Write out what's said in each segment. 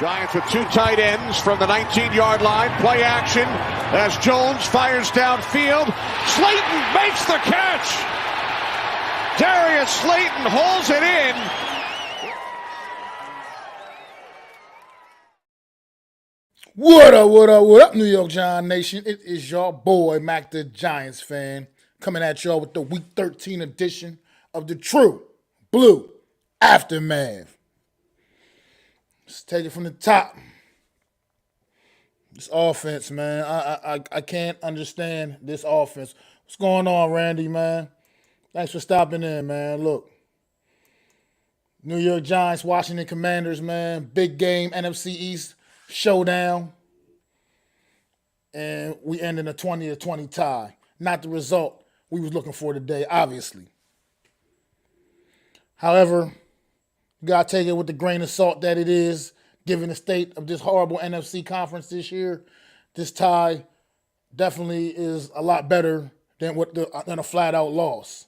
Giants with two tight ends from the 19-yard line. Play action as Jones fires downfield. Slayton makes the catch. Darius Slayton holds it in. What up, New York Giant Nation? It is your boy, MacDaGiantsFan, coming at y'all with the Week 13 edition of the True Blue Aftermath. Let's take it from the top. This offense, man, I can't understand this offense. What's going on, Randy, man? Thanks for stopping in, man. Look, New York Giants, Washington Commanders, man. Big game, NFC East showdown. And we end in a 20-20 tie. Not the result we was looking for today, obviously. However, you got to take it with the grain of salt that it is, given the state of this horrible NFC conference this year. This tie definitely is a lot better than a flat-out loss.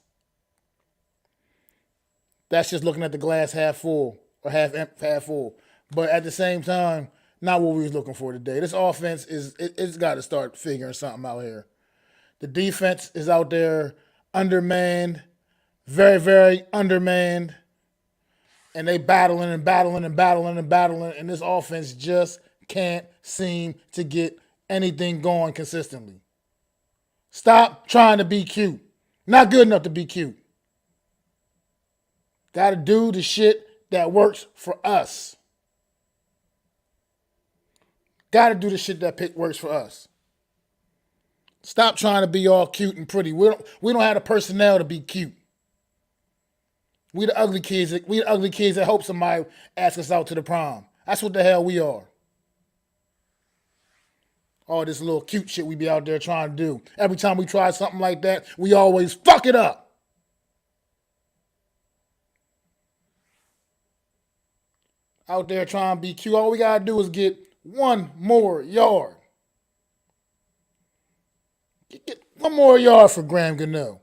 That's just looking at the glass half full or half full. But at the same time, not what we was looking for today. This offense it's got to start figuring something out here. The defense is out there undermanned, very, very undermanned. And they battling, and this offense just can't seem to get anything going consistently. Stop trying to be cute. Not good enough to be cute. Got to do the shit that works for us. Got to do the shit that works for us. Stop trying to be all cute and pretty. We don't have the personnel to be cute. We the ugly kids that hope somebody asks us out to the prom. That's what the hell we are. All this little cute shit we be out there trying to do. Every time we try something like that, we always fuck it up. Out there trying to be cute. All we got to do is get one more yard. Get one more yard for Graham Gano.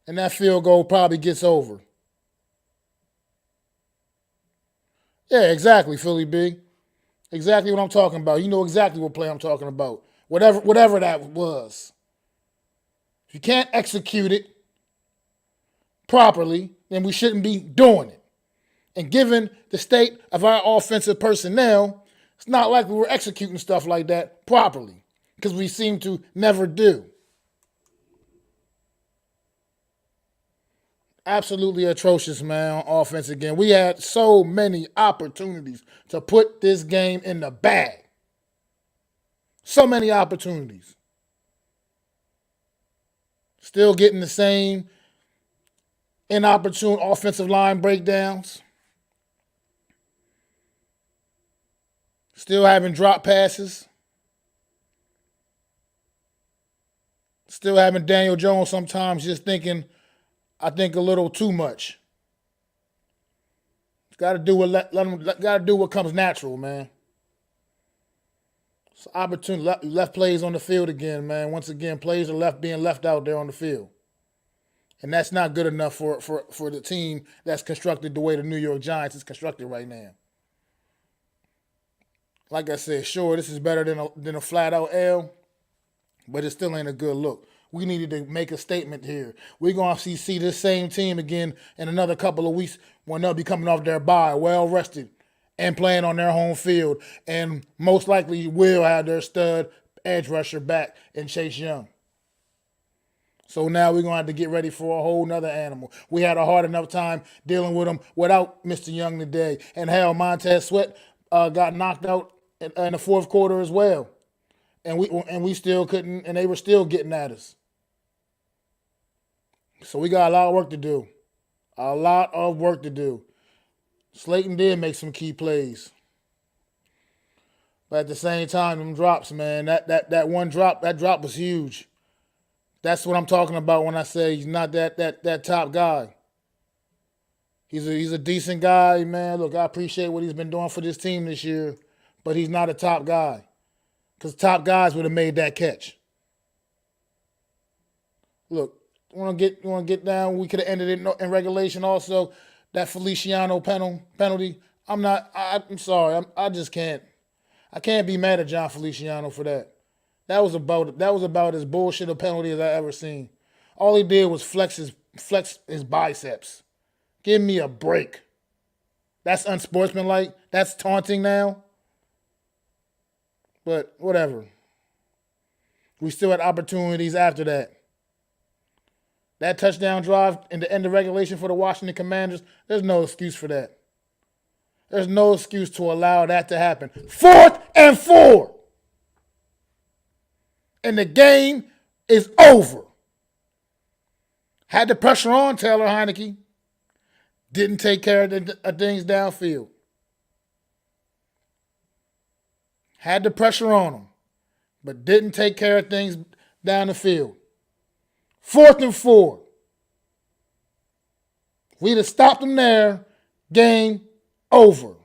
And that field goal probably gets over. Yeah, exactly, Philly B. Exactly what I'm talking about. You know exactly what play I'm talking about. Whatever that was. If you can't execute it properly, then we shouldn't be doing it. And given the state of our offensive personnel, it's not like we were executing stuff like that properly, because we seem to never do. Absolutely atrocious, man, on offense again. We had so many opportunities to put this game in the bag. So many opportunities. Still getting the same inopportune offensive line breakdowns. Still having drop passes. Still having Daniel Jones sometimes just thinking, I think, a little too much. Got to do what comes natural, man. It's opportunity. Left plays on the field again, man. Once again, plays are being left out there on the field. And that's not good enough for the team that's constructed the way the New York Giants is constructed right now. Like I said, sure, this is better than a flat-out L, but it still ain't a good look. We needed to make a statement here. We're going to see this same team again in another couple of weeks when they'll be coming off their bye, well-rested, and playing on their home field, and most likely will have their stud edge rusher back in Chase Young. So now we're going to have to get ready for a whole nother animal. We had a hard enough time dealing with them without Mr. Young today. And hell, Montez Sweat got knocked out in the fourth quarter as well. And we still couldn't, and they were still getting at us. So we got a lot of work to do. A lot of work to do. Slayton did make some key plays. But at the same time, them drops, man, that one drop, that drop was huge. That's what I'm talking about when I say he's not that top guy. He's a decent guy, man. Look, I appreciate what he's been doing for this team this year, but he's not a top guy. Because top guys would have made that catch. Look, want to get down? We could have ended it in regulation also. That Feliciano penalty, I'm not. I'm sorry. I just can't. I can't be mad at John Feliciano for that. That was about as bullshit a penalty as I ever seen. All he did was flex his biceps. Give me a break. That's unsportsmanlike. That's taunting now. But whatever. We still had opportunities after that. That touchdown drive in the end of regulation for the Washington Commanders, there's no excuse for that. There's no excuse to allow that to happen. 4th and 4. And the game is over. Had the pressure on Taylor Heineke. Didn't take care of things downfield. Had the pressure on him, but didn't take care of things down the field. 4th and 4. We'd have stopped them there. Game over.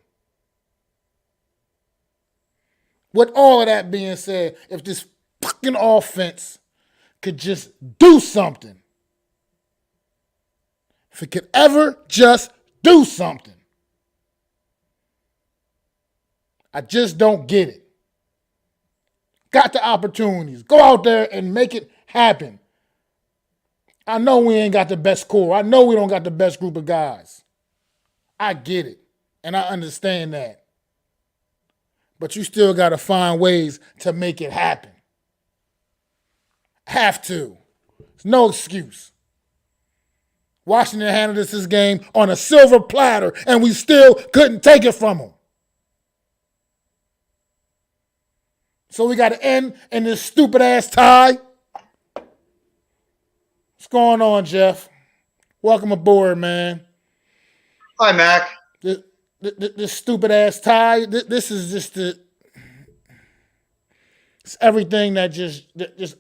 With all of that being said, if this fucking offense could just do something, if it could ever just do something, I just don't get it. Got the opportunities. Go out there and make it happen. I know we ain't got the best core. I know we don't got the best group of guys. I get it. And I understand that. But you still got to find ways to make it happen. Have to. There's no excuse. Washington handled this game on a silver platter, and we still couldn't take it from them. So we got to end in this stupid-ass tie. What's going on, Jeff? Welcome aboard, man. Hi, Mac. This stupid-ass tie, this is just it's everything that just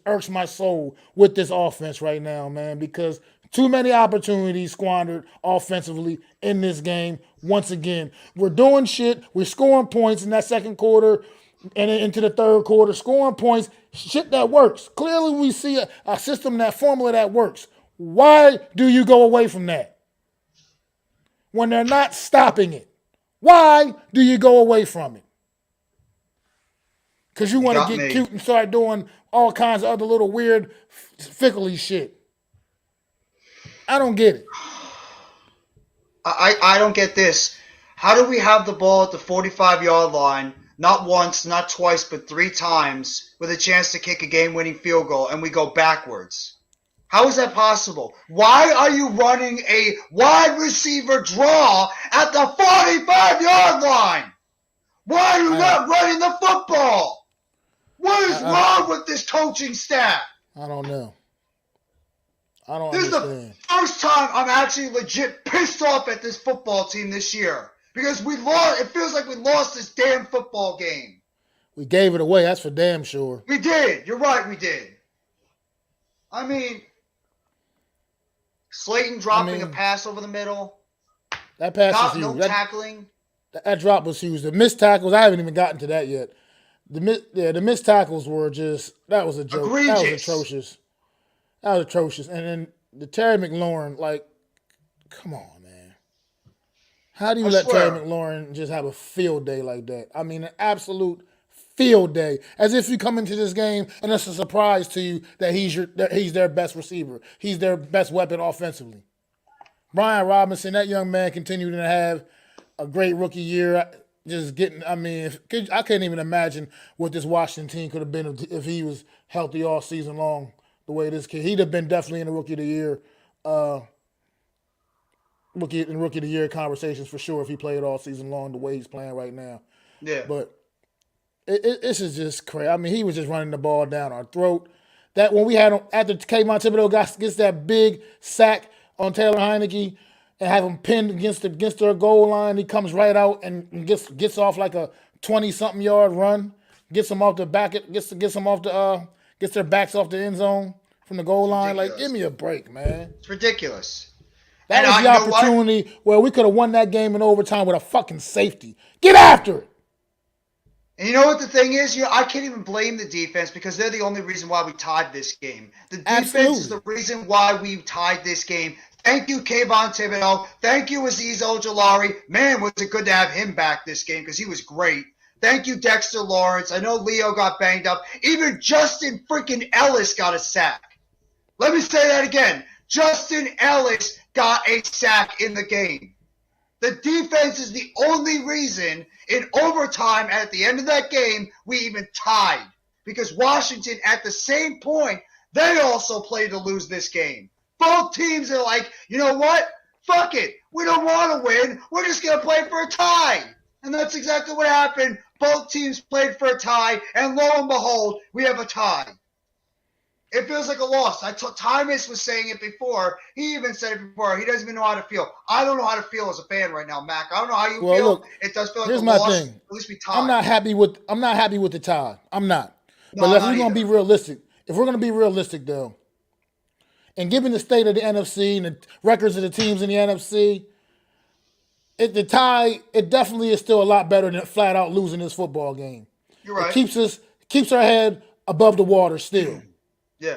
irks my soul with this offense right now, man, because too many opportunities squandered offensively in this game. Once again, we're doing shit. We're scoring points in that second quarter and into the third quarter, scoring points, shit that works. Clearly, we see a system, that formula that works. Why do you go away from that when they're not stopping it? Why do you go away from it? Because you want to get cute and start doing all kinds of other little weird, fickly shit. I don't get it. I don't get this. How do we have the ball at the 45-yard line, not once, not twice, but 3 times, with a chance to kick a game-winning field goal, and we go backwards? How is that possible? Why are you running a wide receiver draw at the 45-yard line? Why are you not running the football? What is wrong with this coaching staff? I don't know. I don't This understand. is the first time I'm actually legit pissed off at this football team this year. Because we lost. It feels like we lost this damn football game. We gave it away. That's for damn sure. We did. You're right, we did. I mean, Slayton dropping a pass over the middle. That pass was No huge. tackling. That drop was huge. The missed tackles, I haven't even gotten to that yet. The missed tackles were just, that was a joke. Egregious. That was atrocious. That was atrocious. And then the Terry McLaurin, like, come on, man. How do you let Terry McLaurin just have a field day like that? I mean, an absolute field day. As if you come into this game and it's a surprise to you that he's their best receiver. He's their best weapon offensively. Brian Robinson, that young man continued to have a great rookie year. Just getting, I mean, I can't even imagine what this Washington team could have been if he was healthy all season long. The way this kid, he'd have been definitely in the rookie of the year, rookie of the year conversations for sure if he played all season long the way he's playing right now. Yeah. But this is just crazy. I mean, he was just running the ball down our throat. That when we had him after Kayvon Thibodeau gets that big sack on Taylor Heineke and have him pinned against their goal line, he comes right out and gets off like a 20-something yard run, gets them off the back, gets them off the gets their backs off the end zone from the goal line. Ridiculous. Like, give me a break, man. It's ridiculous. That was the opportunity where we could have won that game in overtime with a fucking safety. Get after it. And you know what the thing is? I can't even blame the defense because they're the only reason why we tied this game. The defense is the reason why we tied this game. Thank you, Kayvon Thibodeau. Thank you, Azeez Ojulari. Man, was it good to have him back this game because he was great. Thank you, Dexter Lawrence. I know Leo got banged up. Even Justin freaking Ellis got a sack. Let me say that again. Justin Ellis got a sack in the game. The defense is the only reason in overtime at the end of that game we even tied. Because Washington, at the same point, they also played to lose this game. Both teams are like, you know what? Fuck it. We don't want to win. We're just going to play for a tie. And that's exactly what happened. Both teams played for a tie, and lo and behold, we have a tie. It feels like a loss. Tymus was saying it before. He even said it before. He doesn't even know how to feel. I don't know how to feel as a fan right now, Mac. I don't know how you feel. Look, it does feel like here's a my loss. thing. At least we tied. I'm not happy with the tie. I'm not. No, but if I'm we're not gonna be either. realistic, though, and given the state of the NFC and the records of the teams in the NFC, the tie, it definitely is still a lot better than flat out losing this football game. You're right. It keeps our head above the water still. Yeah.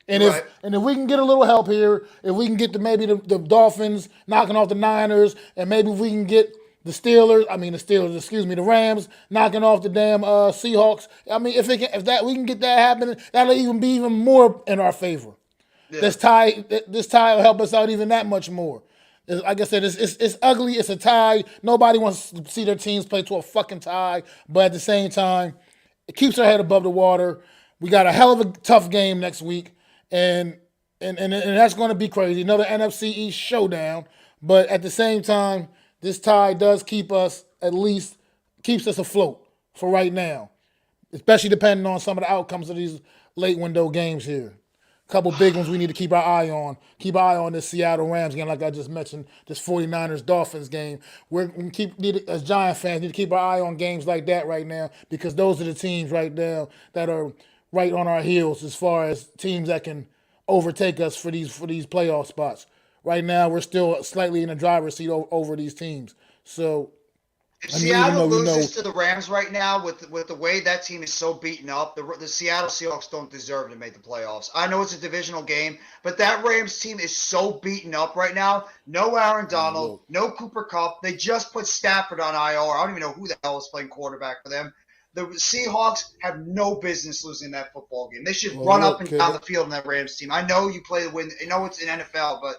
And You're if right. we can get a little help here, if we can get maybe the Dolphins knocking off the Niners, and maybe if we can get the Rams knocking off the damn Seahawks. I mean, if we can get that happening, that'll even be even more in our favor. Yeah. This tie will help us out even that much more. Like I said, it's ugly. It's a tie. Nobody wants to see their teams play to a fucking tie, but at the same time, it keeps our head above the water. We got a hell of a tough game next week, and that's going to be crazy. Another NFC East showdown, but at the same time, this tie does keeps us afloat for right now, especially depending on some of the outcomes of these late window games here. A couple big ones we need to keep our eye on. Keep our eye on this Seattle Rams game, like I just mentioned, this 49ers-Dolphins game. As Giants fans, need to keep our eye on games like that right now because those are the teams right now that are right on our heels as far as teams that can overtake us for these playoff spots. Right now, we're still slightly in the driver's seat over these teams. So, if Seattle loses to the Rams right now with the way that team is so beaten up, the Seattle Seahawks don't deserve to make the playoffs. I know it's a divisional game, but that Rams team is so beaten up right now. No Aaron Donald, no Cooper Kupp. They just put Stafford on IR. I don't even know who the hell is playing quarterback for them. The Seahawks have no business losing that football game. They should run up and down the field in that Rams team. I know you play the win. I know it's in NFL, but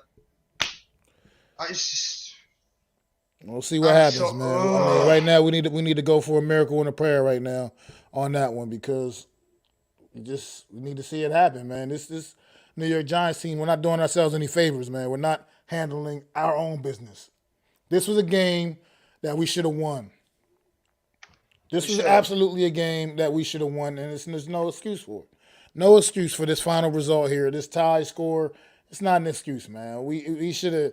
we'll see what happens, man. I mean, right now we need to go for a miracle and a prayer right now on that one because we need to see it happen, man. This New York Giants team, we're not doing ourselves any favors, man. We're not handling our own business. This was a game that we should have won. This was absolutely a game that we should have won, and there's no excuse for it. No excuse for this final result here. This tie score, it's not an excuse, man. We should have.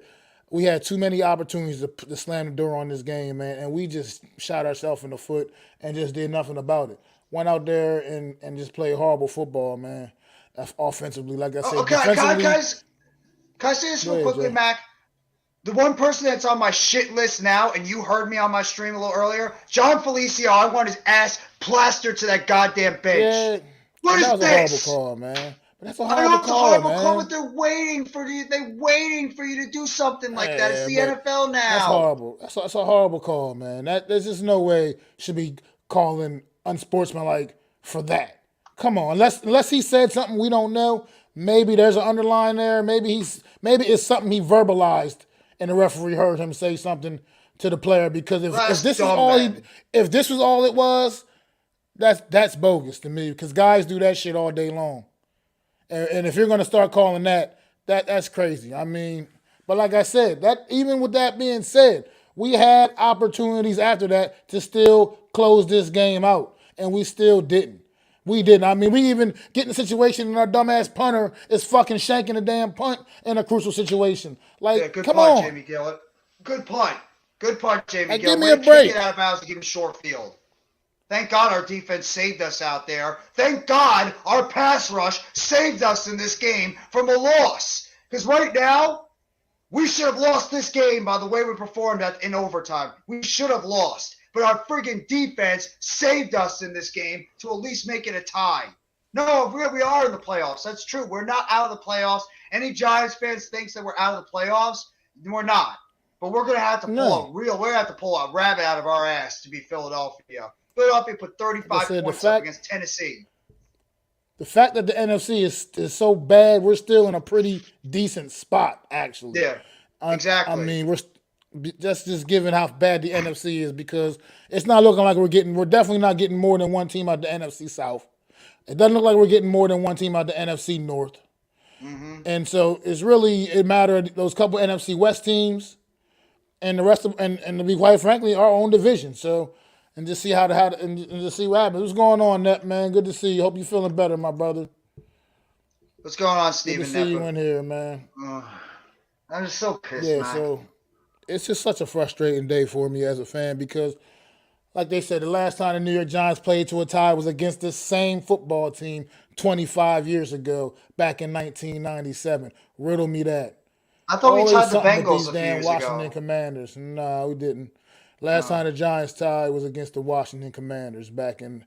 We had too many opportunities to slam the door on this game, man, and we just shot ourselves in the foot and just did nothing about it. Went out there and just played horrible football, man, offensively. Like I said, defensively. Guys, can I say this real quickly, Mac? The one person that's on my shit list now, and you heard me on my stream a little earlier, John Felicio, I want his ass plastered to that goddamn bench. Yeah, what is this? That's a horrible call, man. But that's a I know it's a horrible man. call, but they're waiting for you. They're waiting for you to do something like that. It's the NFL now. That's horrible. That's a horrible call, man. There's just no way should be calling unsportsmanlike for that. Come on, unless he said something we don't know. Maybe there's an underline there. Maybe it's something he verbalized, and the referee heard him say something to the player. Because if this was all it was, that's bogus to me. Because guys do that shit all day long. And if you're going to start calling that's crazy. I mean, but like I said, that even with that being said, we had opportunities after that to still close this game out, and we still didn't. We didn't. I mean, we even get in a situation and our dumbass punter is fucking shanking a damn punt in a crucial situation. Like, good come punt, on. Jamie Gillett. Good punt. Good punt, Jamie Gillett. Give me a break. Kick it out of bounds and give him short field. Thank God our defense saved us out there. Thank God our pass rush saved us in this game from a loss. Because right now, we should have lost this game by the way we performed in overtime. We should have lost. But our friggin' defense saved us in this game to at least make it a tie. No, we are in the playoffs. That's true. We're not out of the playoffs. Any Giants fans thinks that we're out of the playoffs. We're not. But we're gonna have to we're gonna have to pull a rabbit out of our ass to beat Philadelphia. Philadelphia put 35 points up against Tennessee. The fact that the NFC is so bad, we're still in a pretty decent spot, actually. Yeah, exactly. I mean, we're just given how bad the NFC is, because it's not looking like we're definitely not getting more than one team out the NFC South. It doesn't look like we're getting more than one team out the NFC North. Mm-hmm. And so it's really a matter of those couple NFC West teams and the rest of, and to be quite frankly, our own division. So, and just see and just see what happens. What's going on, Net, man? Good to see you. Hope you're feeling better, my brother. What's going on, Steven? Good to see you in here, man. I'm just so pissed, Yeah, man. so it's just such a frustrating day for me as a fan, because, like they said, the last time the New York Giants played to a tie was against this same football team 25 years ago, back in 1997. Riddle me that. I thought we tied the Something with Bengals these a few damn years Washington ago. Commanders. No, we didn't. Last time the Giants tied was against the Washington Commanders back in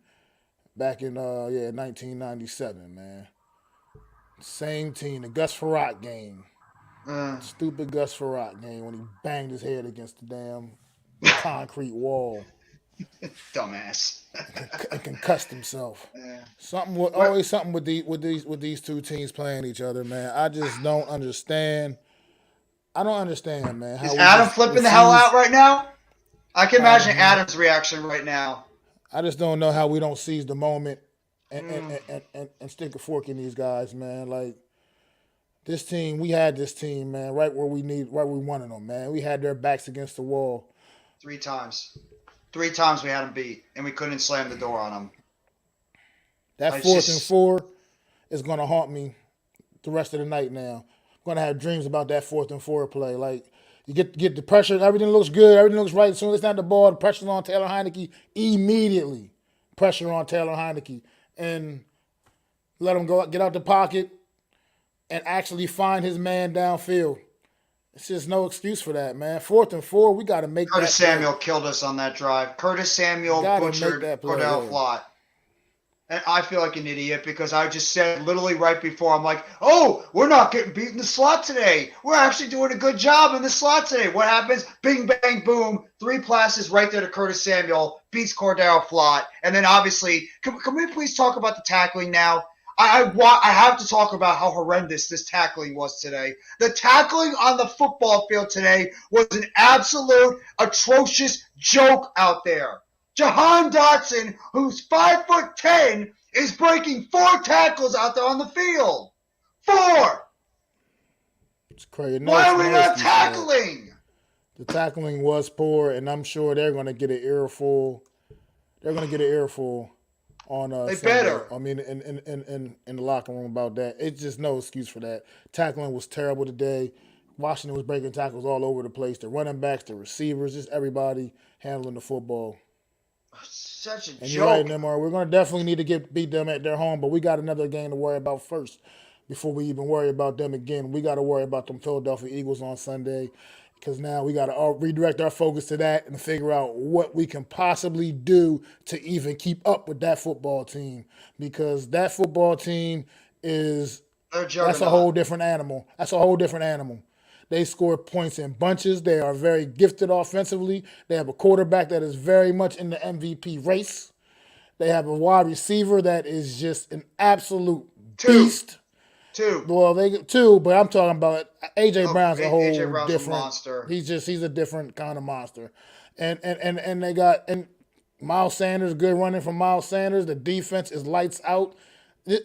1997, man. Same team, the Gus Frerotte game. Stupid Gus Frerotte game when he banged his head against the damn concrete wall. Dumbass. And concussed himself. Yeah. Always something with these two teams playing each other, man. I just don't understand. I don't understand, man. Is Adam flipping the hell out right now? I can imagine Adam's reaction right now. I just don't know how we don't seize the moment and stick a fork in these guys, man. Like, this team, we had this team, man, right where we wanted them, man. We had their backs against the wall. 3 times. 3 times we had them beat, and we couldn't slam the door on them. That 4th and 4 is going to haunt me the rest of the night now. I'm going to have dreams about that 4th and 4 play. Like, you get the pressure, everything looks good, everything looks right. As soon as they snap the ball, the pressure's on Taylor Heineke immediately. Pressure on Taylor Heineke. And let him get out the pocket and actually find his man downfield. It's just no excuse for that, man. 4th and 4, we got to make Curtis Samuel killed us on that drive. Curtis Samuel butchered Cordell Flott. And I feel like an idiot because I just said literally right before, I'm like, oh, we're not getting beat in the slot today. We're actually doing a good job in the slot today. What happens? Bing, bang, boom. 3 passes right there to Curtis Samuel. Beats Cordell Flott. And then obviously, can we please talk about the tackling now? I have to talk about how horrendous this tackling was today. The tackling on the football field today was an absolute atrocious joke out there. Jahan Dotson, who's 5'10", is breaking 4 tackles out there on the field. 4. It's crazy. Why are we not tackling? The tackling was poor, and I'm sure they're going to get an earful. They're going to get an earful on they Sunday. better. I mean, in the locker room about that. It's just no excuse for that. Tackling was terrible today. Washington was breaking tackles all over the place. The running backs, the receivers, just everybody handling the football. Such a and joke. You're right, Neymar. We're going to definitely need to beat them at their home, but we got another game to worry about first before we even worry about them again. We got to worry about them Philadelphia Eagles on Sunday, because now we got to redirect our focus to that and figure out what we can possibly do to even keep up with that football team, because that football team that's a whole different animal. That's a whole different animal. They score points in bunches. They are very gifted offensively. They have a quarterback that is very much in the MVP race. They have a wide receiver that is just an absolute beast. 2. Well, they 2, but I'm talking about AJ Brown's a whole AJ Brown's different a monster. He's a different kind of monster. And they got Miles Sanders, good running from Miles Sanders. The defense is lights out. Their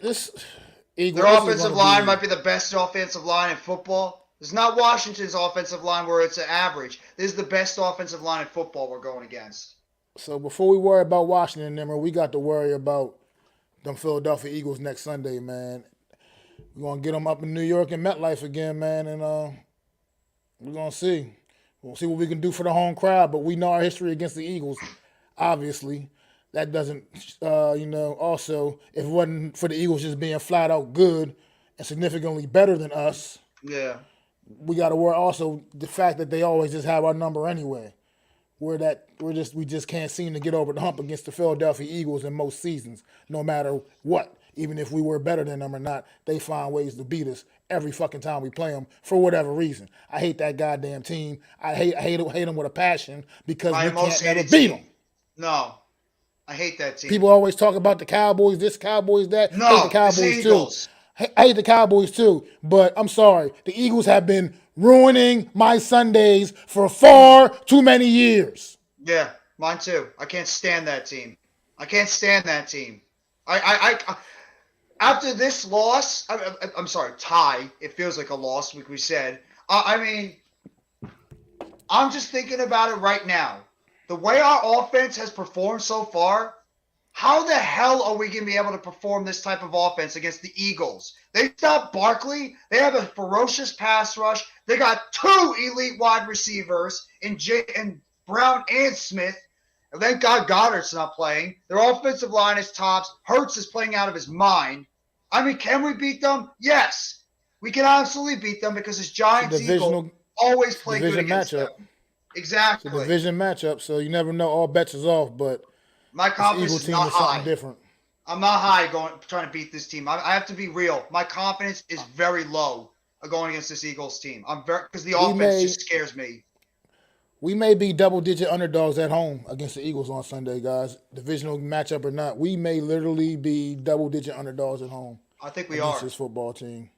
offensive line might be the best offensive line in football. It's not Washington's offensive line where it's an average. This is the best offensive line in football we're going against. So before we worry about Washington, Nimmer, we got to worry about them Philadelphia Eagles next Sunday, man. We're going to get them up in New York and MetLife again, man, and we're going to see. We'll see what we can do for the home crowd, but we know our history against the Eagles, obviously. That doesn't, also, if it wasn't for the Eagles just being flat out good and significantly better than us, yeah, we got to worry also the fact that they always just have our number anyway. We just can't seem to get over the hump against the Philadelphia Eagles in most seasons, no matter what. even if we were better than them or not, they find ways to beat us every fucking time we play them for whatever reason. I hate that goddamn team. I hate them with a passion because My we most can't never hated beat team. them. No, I hate that team. People always talk about the Cowboys, this Cowboys, that. I hate the No, it's the Cowboys too. Eagles. I hate the Cowboys too, but I'm sorry. The Eagles have been ruining my Sundays for far too many years. Yeah, mine too. I can't stand that team. I can't stand that team. After this loss, I'm sorry, tie. It feels like a loss, like we said. I mean, I'm just thinking about it right now. The way our offense has performed so far, how the hell are we going to be able to perform this type of offense against the Eagles? They stopped Barkley. They have a ferocious pass rush. They got 2 elite wide receivers in Brown and Smith. And thank God Goddard's not playing. Their offensive line is tops. Hurts is playing out of his mind. I mean, can we beat them? Yes. We can absolutely beat them because this Giants Eagles always play good against them. Exactly. It's a division matchup, so you never know. All bets is off, but my confidence this Eagle is team not is high. something different. I'm not high trying to beat this team. I have to be real. My confidence is very low going against this Eagles team. Because the offense just scares me. We may be double-digit underdogs at home against the Eagles on Sunday, guys. Divisional matchup or not, we may literally be double-digit underdogs at home. I think we against are. This football team.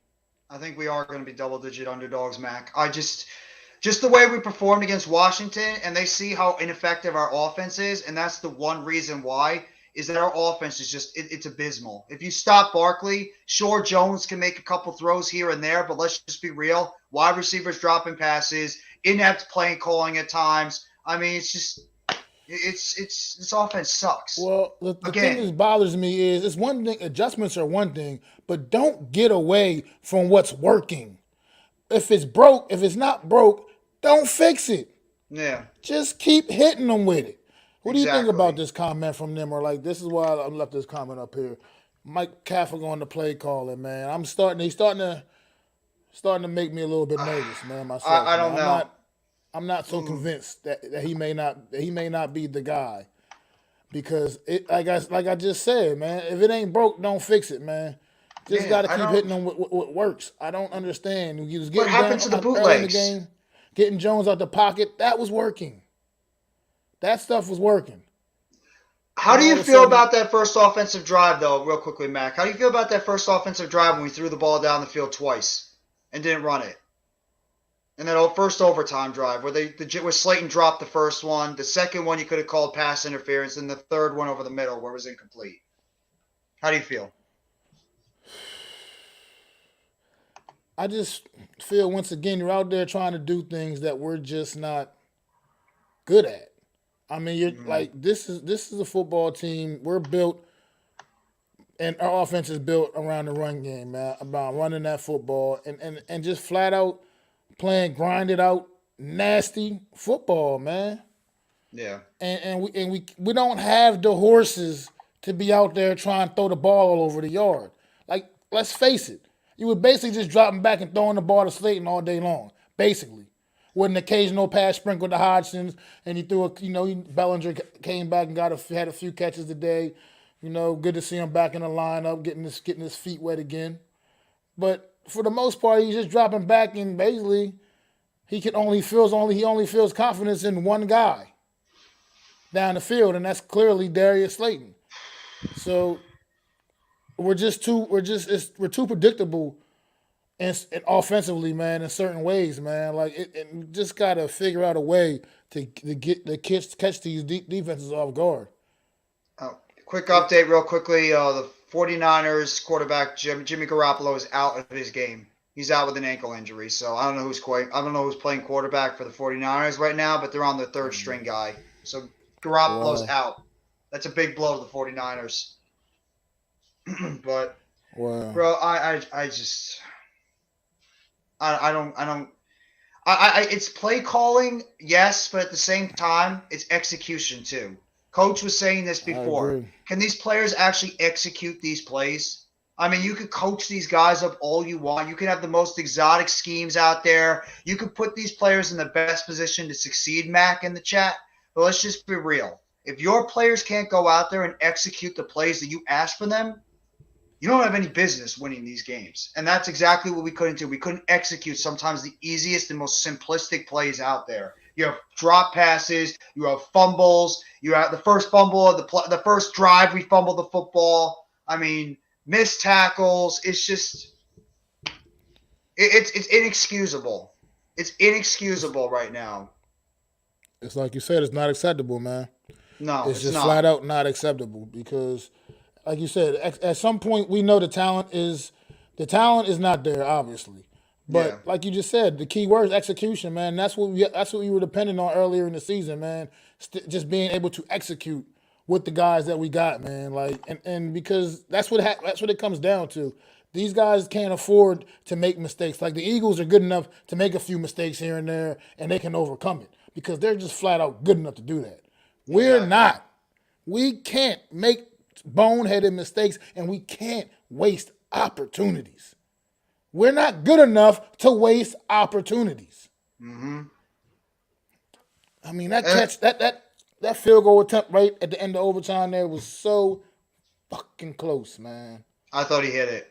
I think we are going to be double-digit underdogs, Mac. Just the way we performed against Washington, and they see how ineffective our offense is, and that's the one reason why, is that our offense is just, it's abysmal. If you stop Barkley, sure, Jones can make a couple throws here and there, but let's just be real. Wide receivers dropping passes, inept play calling at times. I mean, it's just, this offense sucks. Well, the thing that bothers me is, it's one thing, adjustments are one thing, but don't get away from what's working. If it's broke, if it's not broke, don't fix it. Yeah. Just keep hitting them with it. What do you think about this comment from them? Or like, this is why I left this comment up here. Mike Kafka on the play calling, man. He's starting to make me a little bit nervous, man. Myself, I don't know. I'm not so convinced that he may not be the guy, because like I just said, man. If it ain't broke, don't fix it, man. Just got to keep hitting them with what works. I don't understand. You was getting what happened to the bootlegs? In the game, getting Jones out the pocket, that was working. That stuff was working. How do you feel about that first offensive drive, though, real quickly, Mac? How do you feel about that first offensive drive when we threw the ball down the field twice and didn't run it? And that first overtime drive where Slayton dropped the first one. The second one you could have called pass interference, and the third one over the middle where it was incomplete. How do you feel? I just feel, once again, you're out there trying to do things that we're just not good at. I mean, you're like, this is a football team. We're built, and our offense is built around the run game, man, about running that football and just flat out playing grinded out, nasty football, man. Yeah. And we don't have the horses to be out there trying to throw the ball all over the yard. Like, let's face it. You were basically just dropping back and throwing the ball to Slayton all day long, basically. With an occasional pass sprinkled to Hodgson's, and he threw Bellinger came back and had a few catches today. Good to see him back in the lineup, getting his feet wet again. But for the most part, he's just dropping back, and basically he only feels confidence in one guy down the field, and that's clearly Darius Slayton. So we're too predictable. And offensively, man, in certain ways, man, like it just gotta figure out a way to catch these defenses off guard. Quick update, real quickly. The 49ers quarterback Jimmy Garoppolo is out of his game. He's out with an ankle injury, so I don't know who's playing quarterback for the 49ers right now, but they're on their third string guy. So Garoppolo's out. That's a big blow to the 49ers. But bro, it's play calling, yes, but at the same time, it's execution too. Coach was saying this before. Can these players actually execute these plays? I mean, you could coach these guys up all you want. You can have the most exotic schemes out there. You could put these players in the best position to succeed, Mac, in the chat. But let's just be real. If your players can't go out there and execute the plays that you ask for them, you don't have any business winning these games. And that's exactly what we couldn't do. We couldn't execute sometimes the easiest and most simplistic plays out there. You have drop passes, you have fumbles, you have the first fumble of the first drive we fumbled the football. I mean, missed tackles. It's just it's inexcusable. It's inexcusable right now. It's like you said, it's not acceptable, man. No, It's it's just not. flat out not acceptable because, like you said, at some point we know the talent is not there, obviously. Yeah. But like you just said, the key word is execution, man. That's what we were depending on earlier in the season, man. Just being able to execute with the guys that we got, man. Like and because that's what it comes down to. These guys can't afford to make mistakes. Like the Eagles are good enough to make a few mistakes here and there, and they can overcome it because they're just flat out good enough to do that. We're Exactly. not. We can't make boneheaded mistakes, and we can't waste opportunities. We're not good enough to waste opportunities. Mm-hmm. I mean, that field goal attempt right at the end of overtime there was so fucking close, man. I thought he hit it.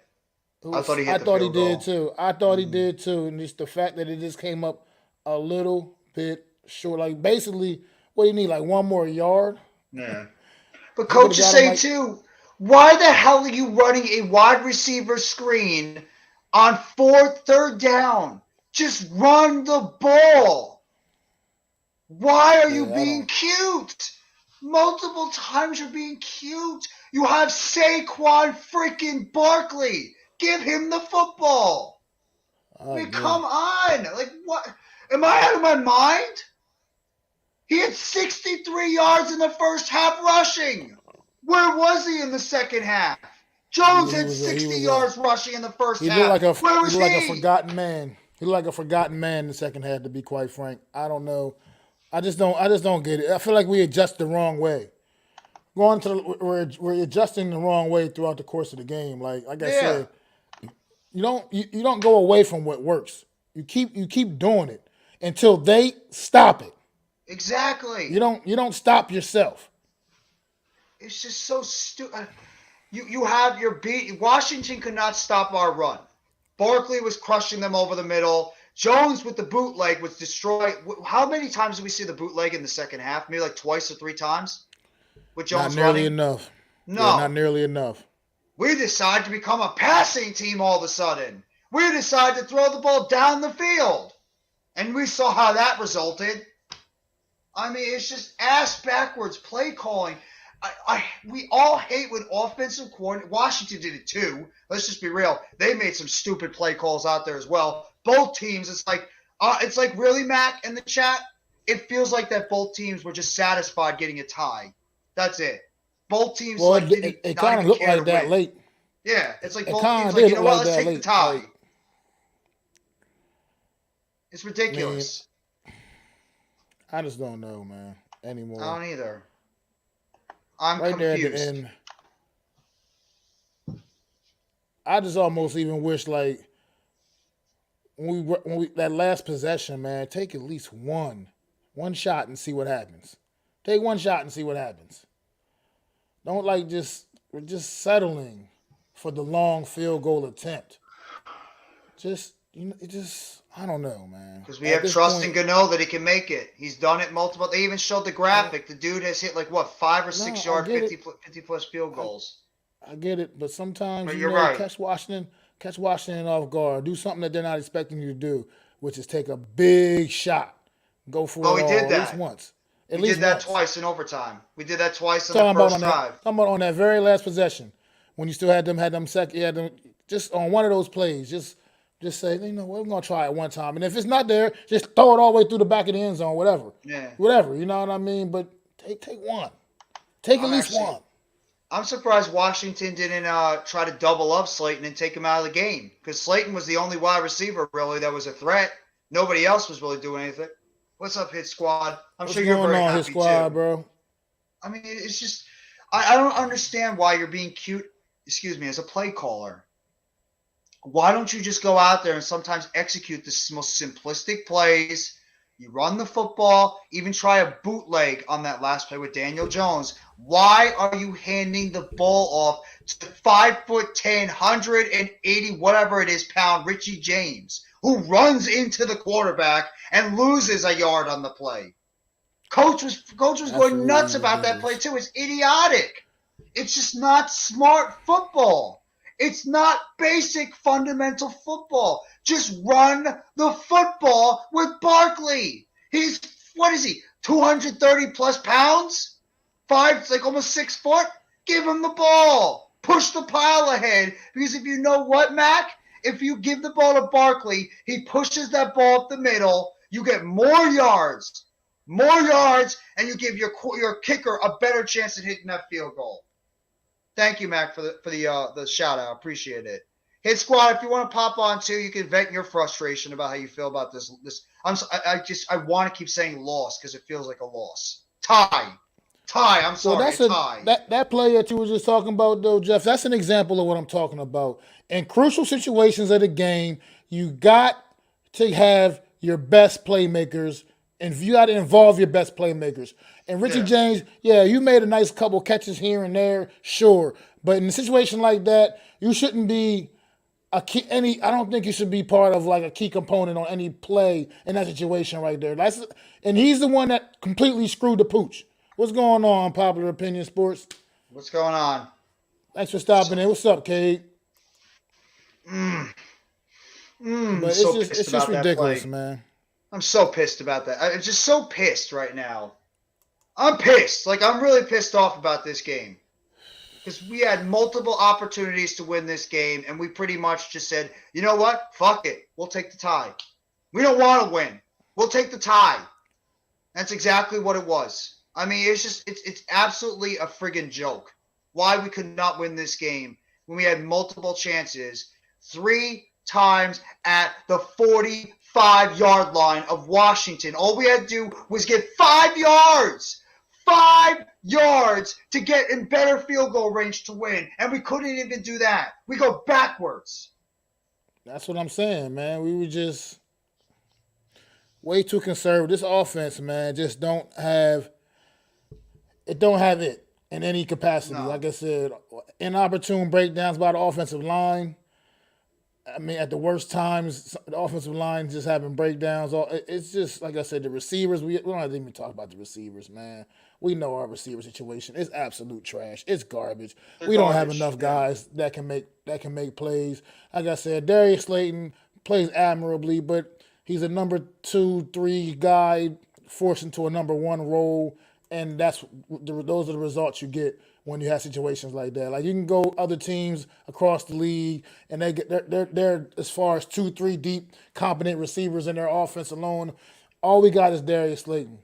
I thought he I hit the thought he field did goal. too. I thought he did too, and just the fact that it just came up a little bit short. Like basically, what do you need? Like one more yard? Yeah. But He could have coaches got him say like too, why the hell are you running a wide receiver screen on third down? Just run the ball. Why are you yeah. I being don't. cute? Multiple times you're being cute. You have Saquon freaking Barkley. Give him the football. I I mean, agree. come on. Like, what? Am I out of my mind? He had 63 yards in the first half rushing. Where was he in the second half? Jones He had was a he 60 was a yards rushing in the first he looked half. like a Where he was looked like a he? forgotten man. He looked like a forgotten man in the second half. To be quite frank, I don't know. I just don't get it. I feel like we adjust the wrong way. Going to the, we're adjusting the wrong way throughout the course of the game. Like I Yeah, said, you don't go away from what works. You keep doing it until they stop it. exactly. You don't stop yourself. It's just so stupid. You have your beat. Washington could not stop our run. Barkley was crushing them over the middle. Jones with the bootleg was destroyed. How many times did we see the bootleg in the second half? Maybe like twice or three times with Not Jones nearly running? enough. Yeah, not No. nearly enough. We decide to become a passing team all of a sudden. We decide to throw the ball down the field. And we saw how that resulted. I mean, it's just ass backwards play calling. We all hate when offensive coordinator. Washington did it too. Let's just be real. They made some stupid play calls out there as well. Both teams. It's like really, Mac, in the chat. It feels like that both teams were just satisfied getting a tie. That's it. Both teams Well, like didn't it not kind of even looked care to like that win. late. Yeah, it's like It both kind teams of like, did you know look what? like Let's that take the late. tie. Like, It's I mean, ridiculous. I just don't know, man, I anymore. don't either. I'm Right there at the confused. end, I just almost even wish like when we that last possession, man, take at least one shot and see what happens. Take one shot and see what happens. Don't like we're just settling for the long field goal attempt. Just it just I don't know, man. Because we At have this trust in point, Gano that he can make it. He's done it multiple. They even showed the uh, graphic. The dude has hit like what 5 or 6 no, I yard get it. 50 plus field I, goals. I get it, but sometimes But you're right. catch Washington off guard, do something that they're not expecting you to do, which is take a big shot, go for Oh, it he did all, at least that. once, at We least did that once. twice in overtime. We did that twice in the Talking about first drive. on that very last possession when you still had them second, you had them just on one of those plays, just say, you know what, we're gonna try it one time, and if it's not there, just throw it all the way through the back of the end zone, Yeah. whatever, you know what I mean? But take one, take at I'm least actually one. I'm surprised Washington didn't try to double up Slayton and take him out of the game because Slayton was the only wide receiver really that was a threat. Nobody else was really doing anything. What's up, Hit Squad? I'm What's sure you're going very on, his happy squad, too. bro? I mean, it's just I don't understand why you're being cute. Excuse me, as a play caller. Why don't you just go out there and sometimes execute the most simplistic plays? You run the football, even try a bootleg on that last play with Daniel Jones. Why are you handing the ball off to 5'10", 180, whatever it is, pound Richie James, who runs into the quarterback and loses a yard on the play? Coach was going nuts about that play too. It's idiotic. It's just not smart football. It's not basic fundamental football. Just run the football with Barkley. He's, what is he, 230 plus pounds? Like almost 6 foot? Give him the ball. Push the pile ahead. Because if you know what, Mac? If you give the ball to Barkley, he pushes that ball up the middle. You get more yards, and you give your kicker a better chance at hitting that field goal. Thank you, Mac, for the shout out. Appreciate it. Hit Squad, if you want to pop on too, you can vent your frustration about how you feel about this. I want to keep saying loss because it feels like a loss. Tie. I'm sorry. Tie. That play that you were just talking about, though, Jeff. That's an example of what I'm talking about. In crucial situations of the game, you got to have your best playmakers, and you got to involve your best playmakers. And Richie James, you made a nice couple catches here and there, sure. But in a situation like that, you shouldn't be I don't think you should be part of like a key component on any play in that situation right there. And he's the one that completely screwed the pooch. What's going on, Popular Opinion Sports? What's going on? Thanks for stopping in. What's up, Cade? But it's just ridiculous, man. I'm so pissed about that. I'm just so pissed right now. I'm pissed. Like, I'm really pissed off about this game. Because we had multiple opportunities to win this game, and we pretty much just said, you know what? Fuck it. We'll take the tie. We don't want to win. We'll take the tie. That's exactly what it was. I mean, it's absolutely a friggin' joke. Why we could not win this game when we had multiple chances 3 times at the 45-yard line of Washington. All we had to do was get 5 yards. 5 yards to get in better field goal range to win. And we couldn't even do that. We go backwards. That's what I'm saying, man. We were just way too conservative. This offense, man, just don't have it in any capacity. No. Like I said, inopportune breakdowns by the offensive line. I mean, at the worst times, the offensive line just having breakdowns. It's just, like I said, the receivers, we don't have to even talk about the receivers, man. We know our receiver situation. It's absolute trash. It's garbage. We don't have enough guys that can make plays. Like I said, Darius Slayton plays admirably, but he's a number 2, 3 guy forced into a number 1 role, and those are the results you get when you have situations like that. Like, you can go other teams across the league, and they're as far as 2, 3 deep, competent receivers in their offense alone. All we got is Darius Slayton.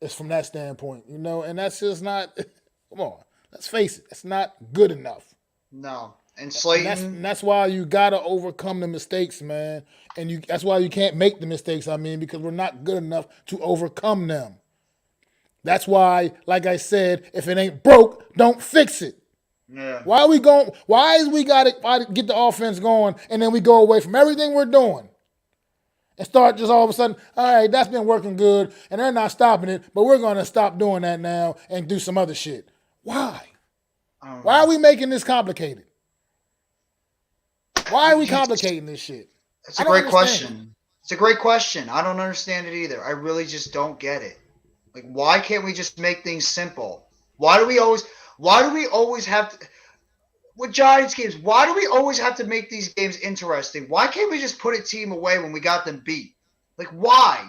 It's from that standpoint, and that's just not. Come on, let's face it, it's not good enough. No, and Slayton. And that's why you gotta overcome the mistakes, man. And that's why you can't make the mistakes. I mean, because we're not good enough to overcome them. That's why, like I said, if it ain't broke, don't fix it. Yeah. Why is we gotta get the offense going and then we go away from everything we're doing? And start just all of a sudden, all right, that's been working good, and they're not stopping it, but we're going to stop doing that now and do some other shit. Why? Why are we making this complicated? Why are we complicating this shit? It's a great question. It's a great question. I don't understand it either. I really just don't get it. Like, why can't we just make things simple? Why do we always have to... With Giants games, why do we always have to make these games interesting? Why can't we just put a team away when we got them beat? Like, why?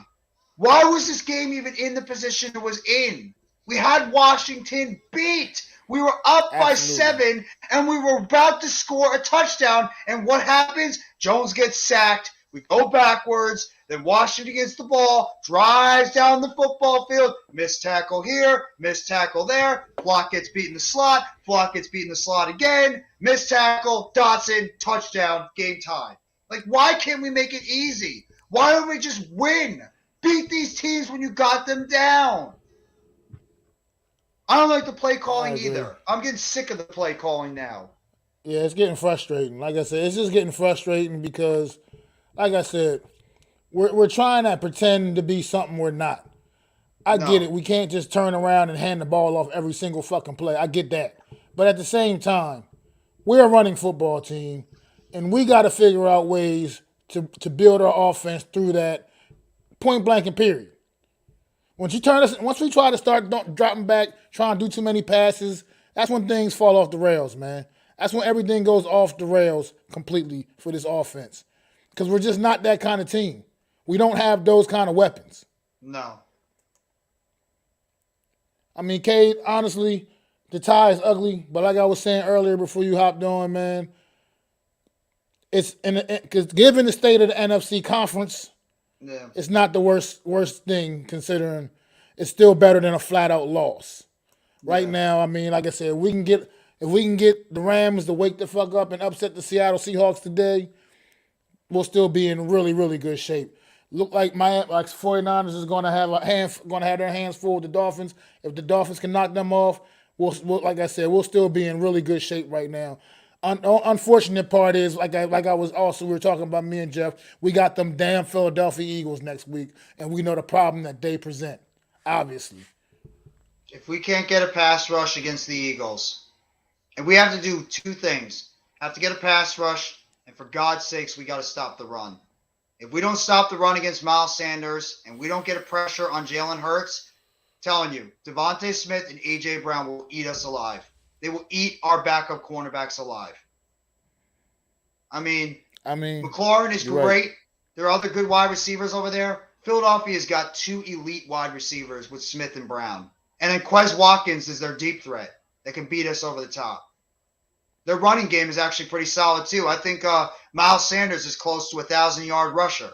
Why was this game even in the position it was in? We had Washington beat. We were up by 7, and we were about to score a touchdown. And what happens? Jones gets sacked. We go backwards. Then Washington gets the ball, drives down the football field, missed tackle here, missed tackle there, block gets beat in the slot, block gets beat in the slot again, missed tackle, Dotson, touchdown, game time. Like, why can't we make it easy? Why don't we just win? Beat these teams when you got them down. I don't like the play calling either. I'm getting sick of the play calling now. Yeah, it's getting frustrating. Like I said, it's just getting frustrating because, like I said, we're trying to pretend to be something we're not. I get it. No. We can't just turn around and hand the ball off every single fucking play. I get that. But at the same time, we're a running football team, and we got to figure out ways to build our offense through that point blank and period. Once we try to start dropping back, trying to do too many passes, that's when things fall off the rails, man. That's when everything goes off the rails completely for this offense. Because we're just not that kind of team. We don't have those kind of weapons. No. I mean, Cade, honestly, the tie is ugly, but like I was saying earlier before you hopped on, man, it's because given the state of the NFC conference, Yeah. it's not the worst thing considering it's still better than a flat out loss. Right Yeah. now, I mean, like I said, if we can get the Rams to wake the fuck up and upset the Seattle Seahawks today, we'll still be in really, really good shape. Look like 49ers is going to have their hands full with the Dolphins. If the Dolphins can knock them off, we'll like I said, we'll still be in really good shape right now. Unfortunate part is, we were talking about, me and Jeff, we got them damn Philadelphia Eagles next week, and we know the problem that they present, obviously. If we can't get a pass rush against the Eagles, and we have to do two things. Have to get a pass rush, and for God's sakes, we got to stop the run. If we don't stop the run against Miles Sanders, and we don't get a pressure on Jalen Hurts, telling you, Devontae Smith and A.J. Brown will eat us alive. They will eat our backup cornerbacks alive. I mean, McLaurin is great. Right. There are other good wide receivers over there. Philadelphia's got two elite wide receivers with Smith and Brown. And then Quez Watkins is their deep threat that can beat us over the top. Their running game is actually pretty solid, too. I think Miles Sanders is close to a 1,000-yard rusher.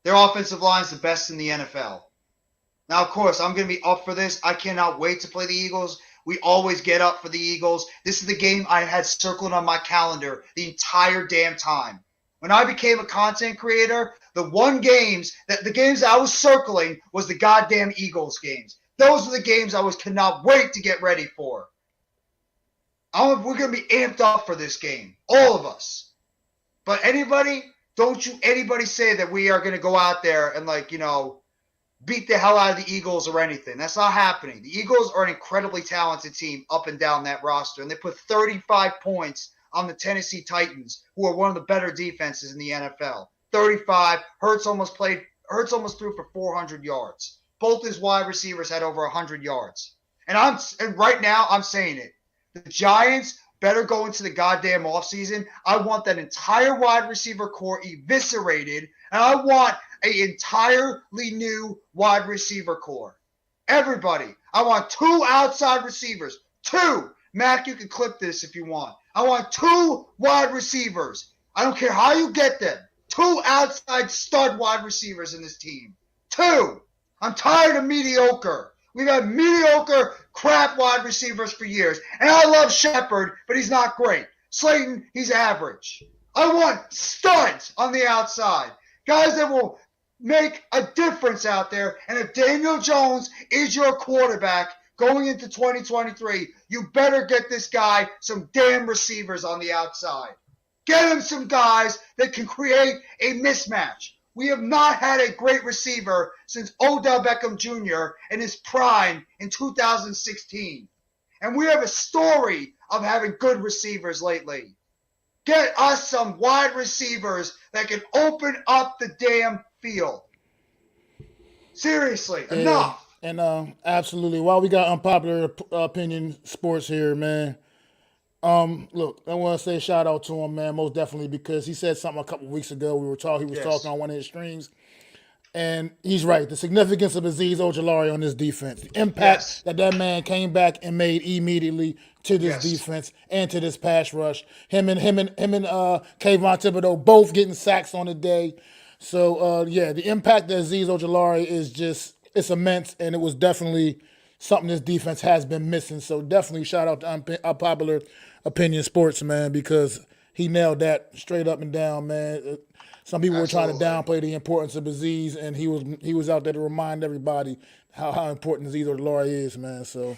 Their offensive line is the best in the NFL. Now, of course, I'm going to be up for this. I cannot wait to play the Eagles. We always get up for the Eagles. This is the game I had circled on my calendar the entire damn time. When I became a content creator, the games that I was circling was the goddamn Eagles games. Those are the games I cannot wait to get ready for. We're going to be amped up for this game. All of us. But don't you anybody say that we are going to go out there and beat the hell out of the Eagles or anything. That's not happening. The Eagles are an incredibly talented team up and down that roster, and they put 35 points on the Tennessee Titans, who are one of the better defenses in the NFL. 35. Hurts almost threw for 400 yards. Both his wide receivers had over 100 yards. And right now I'm saying it. The Giants better go into the goddamn offseason. I want that entire wide receiver core eviscerated, and I want an entirely new wide receiver core. Everybody. I want 2 outside receivers. 2. Mac, you can clip this if you want. I want 2 wide receivers. I don't care how you get them. 2 outside stud wide receivers in this team. 2. I'm tired of mediocre. We've had mediocre crap wide receivers for years. And I love Shepard, but he's not great. Slayton, he's average. I want studs on the outside. Guys that will make a difference out there. And if Daniel Jones is your quarterback going into 2023, you better get this guy some damn receivers on the outside. Get him some guys that can create a mismatch. We have not had a great receiver since Odell Beckham Jr. in his prime in 2016. And we have a story of having good receivers lately. Get us some wide receivers that can open up the damn field. Seriously, enough. And absolutely, while we got unpopular opinion sports here, man, look, I want to say shout out to him, man, most definitely, because he said something a couple weeks ago. He was talking on one of his streams, and he's right. The significance of Azeez Ojulari on this defense, the impact that man came back and made immediately to this defense and to this pass rush. Him and Kayvon Thibodeau both getting sacks on the day. So the impact that Azeez Ojulari is it's immense, and it was definitely something this defense has been missing. So definitely shout out to Unpopular Opinion Sports, man, because he nailed that straight up and down, man. Some people were trying to downplay the importance of Azeez, and he was out there to remind everybody how important Azeez Ojulari is, man. So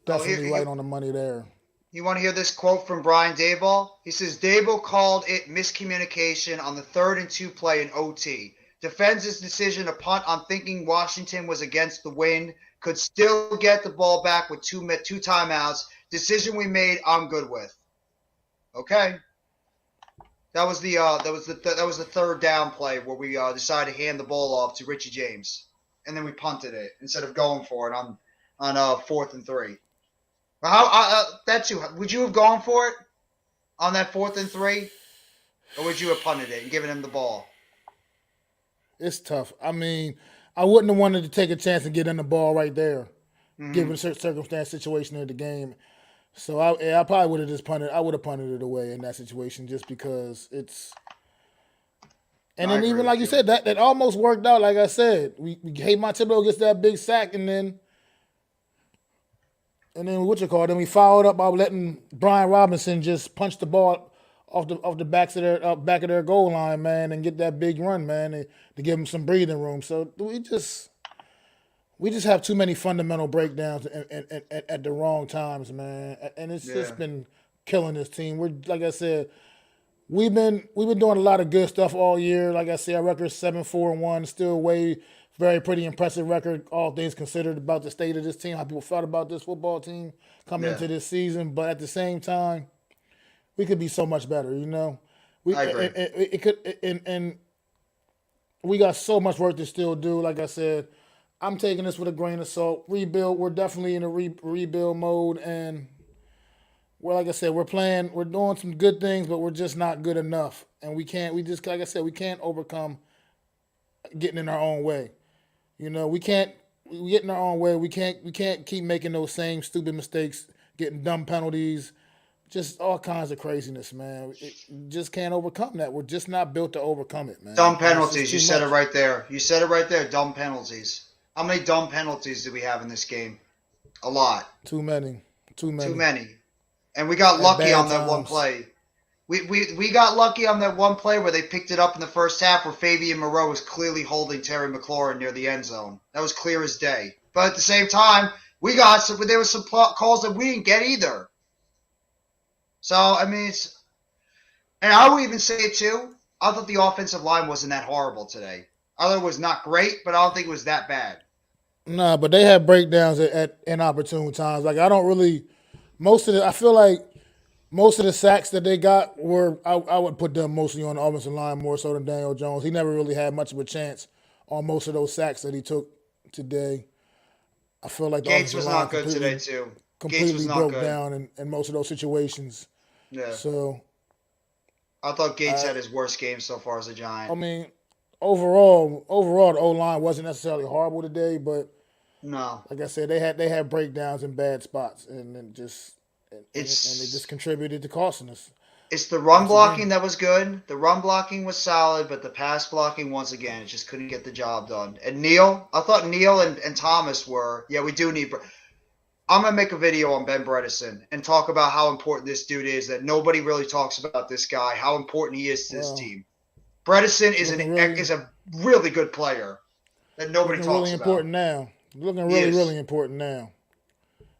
definitely right on the money there. You want to hear this quote from Brian Daboll? He says, Daboll called it miscommunication on the 3rd and 2 play in OT. defends his decision to punt on thinking Washington was against the wind, could still get the ball back with two timeouts. Decision we made, I'm good with. Okay. That was the third down play where we decided to hand the ball off to Richie James, and then we punted it instead of going for it on 4th and 3. Would you have gone for it on that 4th and 3, or would you have punted it and given him the ball? It's tough. I mean, I wouldn't have wanted to take a chance and get in the ball right there, given the circumstance situation of the game. So I probably would have just punted. I would have punted it away in that situation just because it's. And then even like you said, that almost worked out. Like I said, we Hayden Thibodeau gets that big sack, and then then we followed up by letting Brian Robinson just punch the ball off the back of their goal line, man, and get that big run, man, to give them some breathing room. So we just have too many fundamental breakdowns at the wrong times, man, and it's just been killing this team. We're like I said, we've been doing a lot of good stuff all year. Like I said, our record's 7-4-1, still very pretty impressive record, all things considered, about the state of this team, how people felt about this football team coming into this season. But at the same time, we could be so much better, you know. I agree. It could, and we got so much work to still do. Like I said, I'm taking this with a grain of salt. Rebuild. We're definitely in a rebuild mode, and like I said, we're doing some good things, but we're just not good enough. And we can't overcome getting in our own way. You know, we get in our own way. We can't keep making those same stupid mistakes, getting dumb penalties, just all kinds of craziness, man. We just can't overcome that. We're just not built to overcome it, man. Dumb penalties. You said it right there. Dumb penalties. How many dumb penalties do we have in this game? A lot. Too many. And we got lucky on that one play. We got lucky on that one play where they picked it up in the first half where Fabian Moreau was clearly holding Terry McLaurin near the end zone. That was clear as day. But at the same time, there were some calls that we didn't get either. So, I mean, and I would even say it too, I thought the offensive line wasn't that horrible today. I thought it was not great, but I don't think it was that bad. Nah, but they had breakdowns at inopportune times. Like, I feel like most of the sacks that they got I would put them mostly on the offensive line more so than Daniel Jones. He never really had much of a chance on most of those sacks that he took today. I feel like the Gates was not good today too. Completely broke down in most of those situations. Yeah. So I thought Gates had his worst game so far as a Giant. I mean, overall the O-line wasn't necessarily horrible today, but no. Like I said, they had breakdowns in bad spots, and they just contributed to costing us. It's the run blocking that was good. The run blocking was solid, but the pass blocking, once again, it just couldn't get the job done. And I thought Neal and Thomas we do need. I'm going to make a video on Ben Bredesen and talk about how important this dude is, that nobody really talks about this guy, how important he is to this team. Bredesen is a really good player that nobody talks really about. Important now. Looking really important now.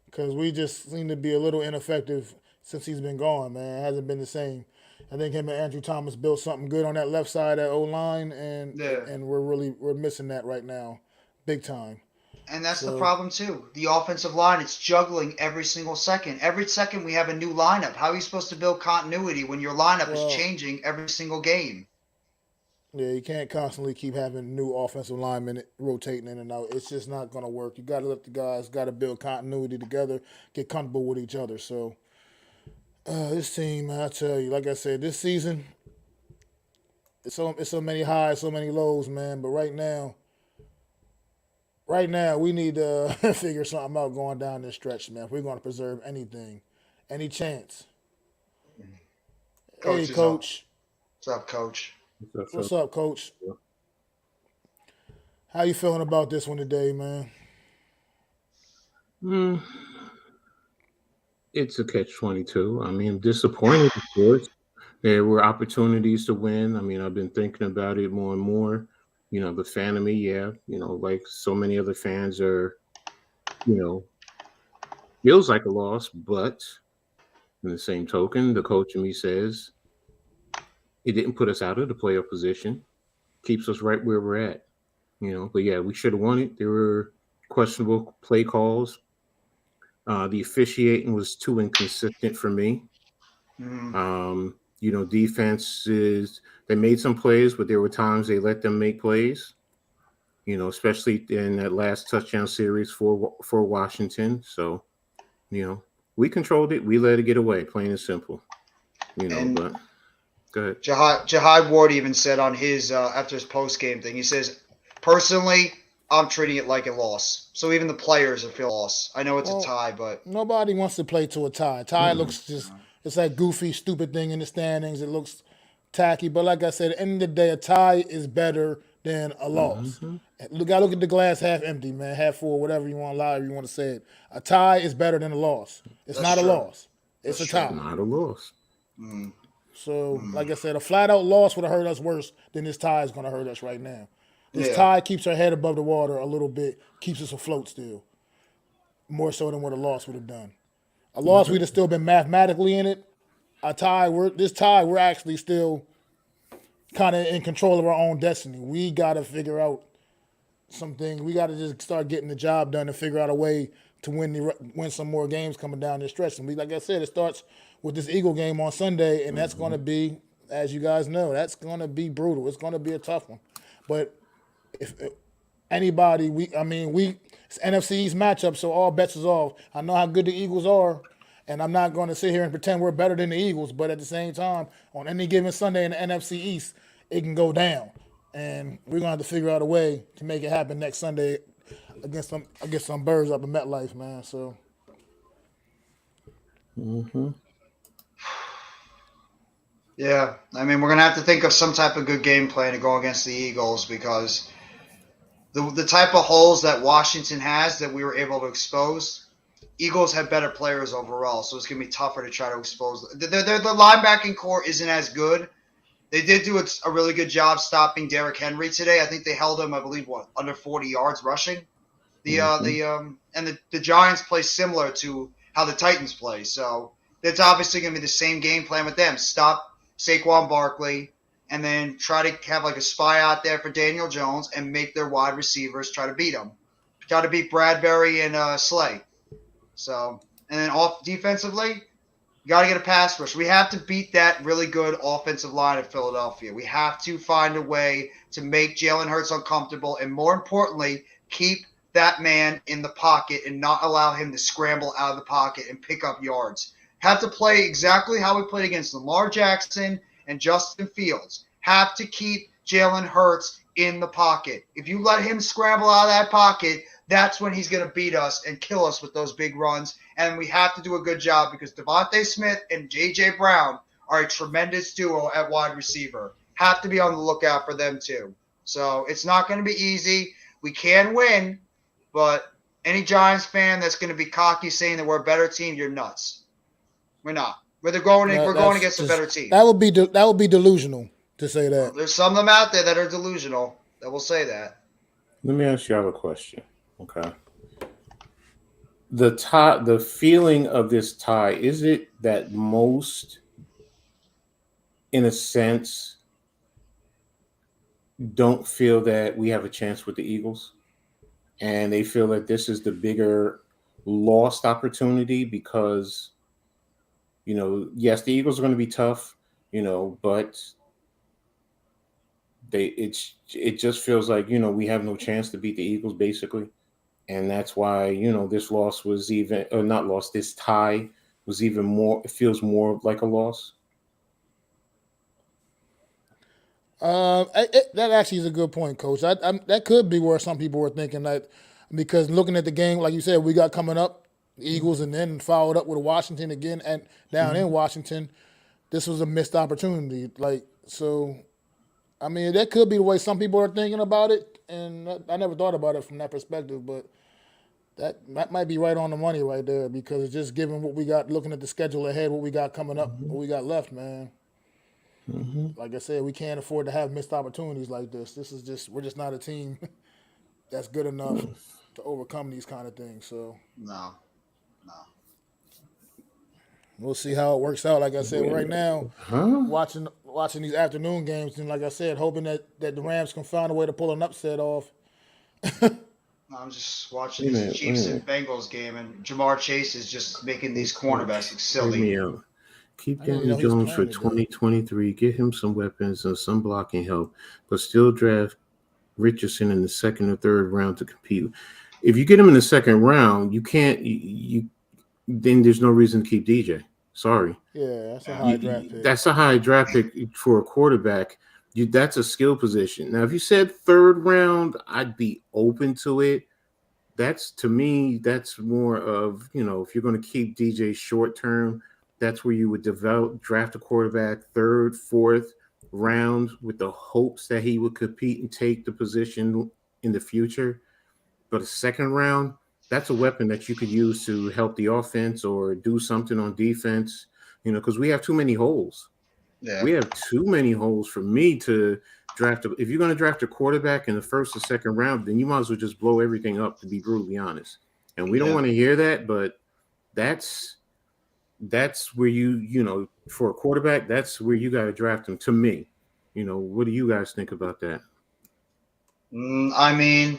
Because we just seem to be a little ineffective since he's been gone, man. It hasn't been the same. I think him and Andrew Thomas built something good on that left side of O-line, and we're missing that right now, big time. And that's the problem, too. The offensive line, it's juggling every single second. Every second we have a new lineup. How are you supposed to build continuity when your lineup is changing every single game? Yeah, you can't constantly keep having new offensive linemen rotating in and out. It's just not going to work. You got to let the guys build continuity together, get comfortable with each other. So this team, man, I tell you, like I said, this season, it's so many highs, so many lows, man. But right now, we need to figure something out going down this stretch, man. If we're going to preserve anything, any chance. Hey, Coach. What's up, Coach? What's up, Coach? How you feeling about this one today, man? It's a catch-22. I mean, I'm disappointed, of course. There were opportunities to win. I mean, I've been thinking about it more and more. You know, the fan of me, like so many other fans are, feels like a loss. But in the same token, the coach in me says it didn't put us out of the playoff position. keeps us right where we're at. But yeah, we should have won it. There were questionable play calls. The officiating was too inconsistent for me. Mm. Defenses, they made some plays, but there were times they let them make plays. Especially in that last touchdown series for Washington. So, we controlled it. We let it get away, plain and simple. And But go ahead. Jihad Ward even said on his after his post game thing, he says, personally, I'm treating it like a loss. So even the players are feeling loss. I know it's a Well, tie, but nobody wants to play to a tie. Tie looks just it's that goofy, stupid thing in the standings. It looks tacky, but like I said, at the end of the day, a tie is better than a loss. Mm-hmm. Gotta look at the glass half empty, man, half full, whatever you want, however you want to say it. A tie is better than a loss. It's that's not a true. loss. It's That's a true. tie. Not a loss. Mm. So, like I said, a flat out loss would have hurt us worse than this tie is going to hurt us right now. This Yeah. tie keeps our head above the water a little bit, keeps us afloat still, more so than what a loss would have done. A loss, we'd have still been mathematically in it. A tie, we're actually still kind of in control of our own destiny. We got to figure out something. We got to just start getting the job done and figure out a way to win some more games coming down this stretch. And like I said, it starts with this Eagle game on Sunday, and that's going to be, as you guys know, that's going to be brutal. It's going to be a tough one. But if anybody, it's NFC East matchup, so all bets is off. I know how good the Eagles are, and I'm not going to sit here and pretend we're better than the Eagles. But at the same time, on any given Sunday in the NFC East, it can go down, and we're going to have to figure out a way to make it happen next Sunday against some birds up in MetLife, man. So. Mm-hmm. Yeah, I mean, we're gonna have to think of some type of good game plan to go against the Eagles because the type of holes that Washington has that we were able to expose, Eagles have better players overall, so it's gonna be tougher to try to expose. The linebacking core isn't as good. They did do a really good job stopping Derrick Henry today. I think they held him, I believe, under 40 yards rushing. The Giants play similar to how the Titans play, so it's obviously going to be the same game plan with them. Stop Saquon Barkley, and then try to have like a spy out there for Daniel Jones and make their wide receivers try to beat him. Try to beat Bradbury and Slay. So, and then off defensively, you got to get a pass rush. We have to beat that really good offensive line of Philadelphia. We have to find a way to make Jalen Hurts uncomfortable, and more importantly, keep that man in the pocket and not allow him to scramble out of the pocket and pick up yards. Have to play exactly how we played against Lamar Jackson and Justin Fields. Have to keep Jalen Hurts in the pocket. If you let him scramble out of that pocket, that's when he's going to beat us and kill us with those big runs. And we have to do a good job because Devontae Smith and J.J. Brown are a tremendous duo at wide receiver. Have to be on the lookout for them too. So it's not going to be easy. We can win, but any Giants fan that's going to be cocky saying that we're a better team, you're nuts. We're not. We're going against a better team. That would be delusional to say that. There's some of them out there that are delusional that will say that. Let me ask y'all a question. Okay. The feeling of this tie, is it that most, in a sense, don't feel that we have a chance with the Eagles? And they feel that this is the bigger lost opportunity because, yes, the Eagles are going to be tough, but it just feels like, we have no chance to beat the Eagles basically. And that's why, this loss was this tie was even more, it feels more like a loss. That actually is a good point, Coach. That could be where some people were thinking that, because looking at the game, like you said, we got coming up, the Eagles, and then followed up with Washington again, and down in Washington, this was a missed opportunity. That could be the way some people are thinking about it, and I never thought about it from that perspective, but that might be right on the money right there, because it's just given what we got, looking at the schedule ahead, what we got coming up, what we got left, man. Mm-hmm. Like I said, we can't afford to have missed opportunities like this. We're just not a team that's good enough to overcome these kind of things. So No. we'll see how it works out. Like I said, right now, watching watching these afternoon games, and like I said, hoping that the Rams can find a way to pull an upset off. I'm just watching Wait a this minute, Chiefs wait a and minute. Bengals game, and Jamar Chase is just making these cornerbacks look Hear silly. me out. Keep I didn't even Daniel know he was Jones for playing today. 2023. Get him some weapons and some blocking help, but still draft Richardson in the second or third round to compete. If you get him in the second round, you can't. Then there's no reason to keep DJ. Sorry. Yeah, that's a high draft pick. That's a high draft pick for a quarterback. That's a skill position. Now, if you said third round, I'd be open to it. That's, to me, that's more of, if you're going to keep DJ short term, that's where you would draft a quarterback third, fourth round with the hopes that he would compete and take the position in the future. But a second round, that's a weapon that you could use to help the offense or do something on defense, because we have too many holes. Yeah. We have too many holes for me to draft. If you're going to draft a quarterback in the first or second round, then you might as well just blow everything up, to be brutally honest. And we don't want to hear that, but that's where for a quarterback, that's where you got to draft him, to me. What do you guys think about that? I mean,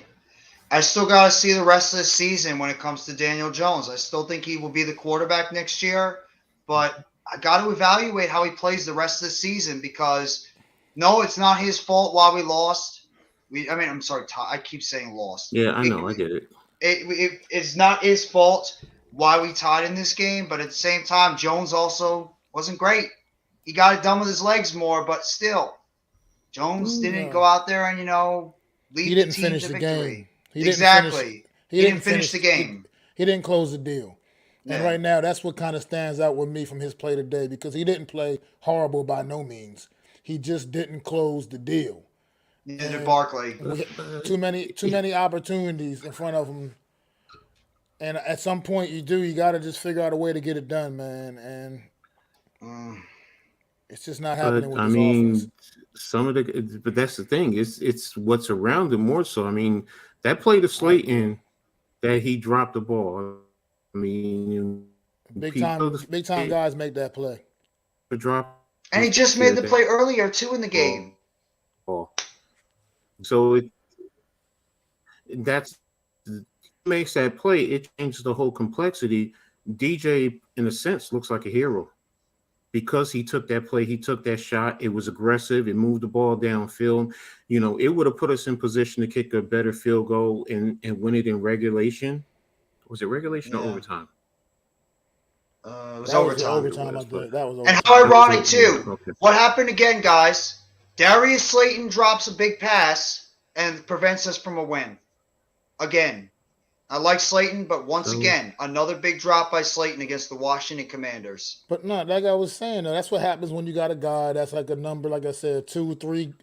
I still got to see the rest of the season when it comes to Daniel Jones. I still think he will be the quarterback next year, but I got to evaluate how he plays the rest of the season because, no, it's not his fault why we lost. I'm sorry, I keep saying lost. Yeah, I know. I get it. It's not his fault why we tied in this game, but at the same time, Jones also wasn't great. He got it done with his legs more, but still, Jones didn't go out there and, lead the team to victory. He didn't finish the game. He didn't close the deal. And Yeah. right now, that's what kind of stands out with me from his play today because he didn't play horrible by no means. He just didn't close the deal. Neither did Barkley. Too many opportunities in front of him. And at some point, you got to just figure out a way to get it done, man. And it's just not happening with his offense. But that's the thing. It's what's around him more so. I mean, that play to Slayton that he dropped the ball. I mean, big time guys make that play. And he just made the play earlier too in the game. So that's makes that play. It changes the whole complexity. DJ, in a sense, looks like a hero because he took that play. He took that shot. It was aggressive. It moved the ball downfield. It would have put us in position to kick a better field goal and win it in regulation. Was it regulation or overtime? It was overtime. That was overtime. And how ironic, too. Okay. What happened again, guys? Darius Slayton drops a big pass and prevents us from a win. Again. I like Slayton, but once again, another big drop by Slayton against the Washington Commanders. But no, like I was saying, though, that's what happens when you got a guy that's like a number, like I said, 2, 3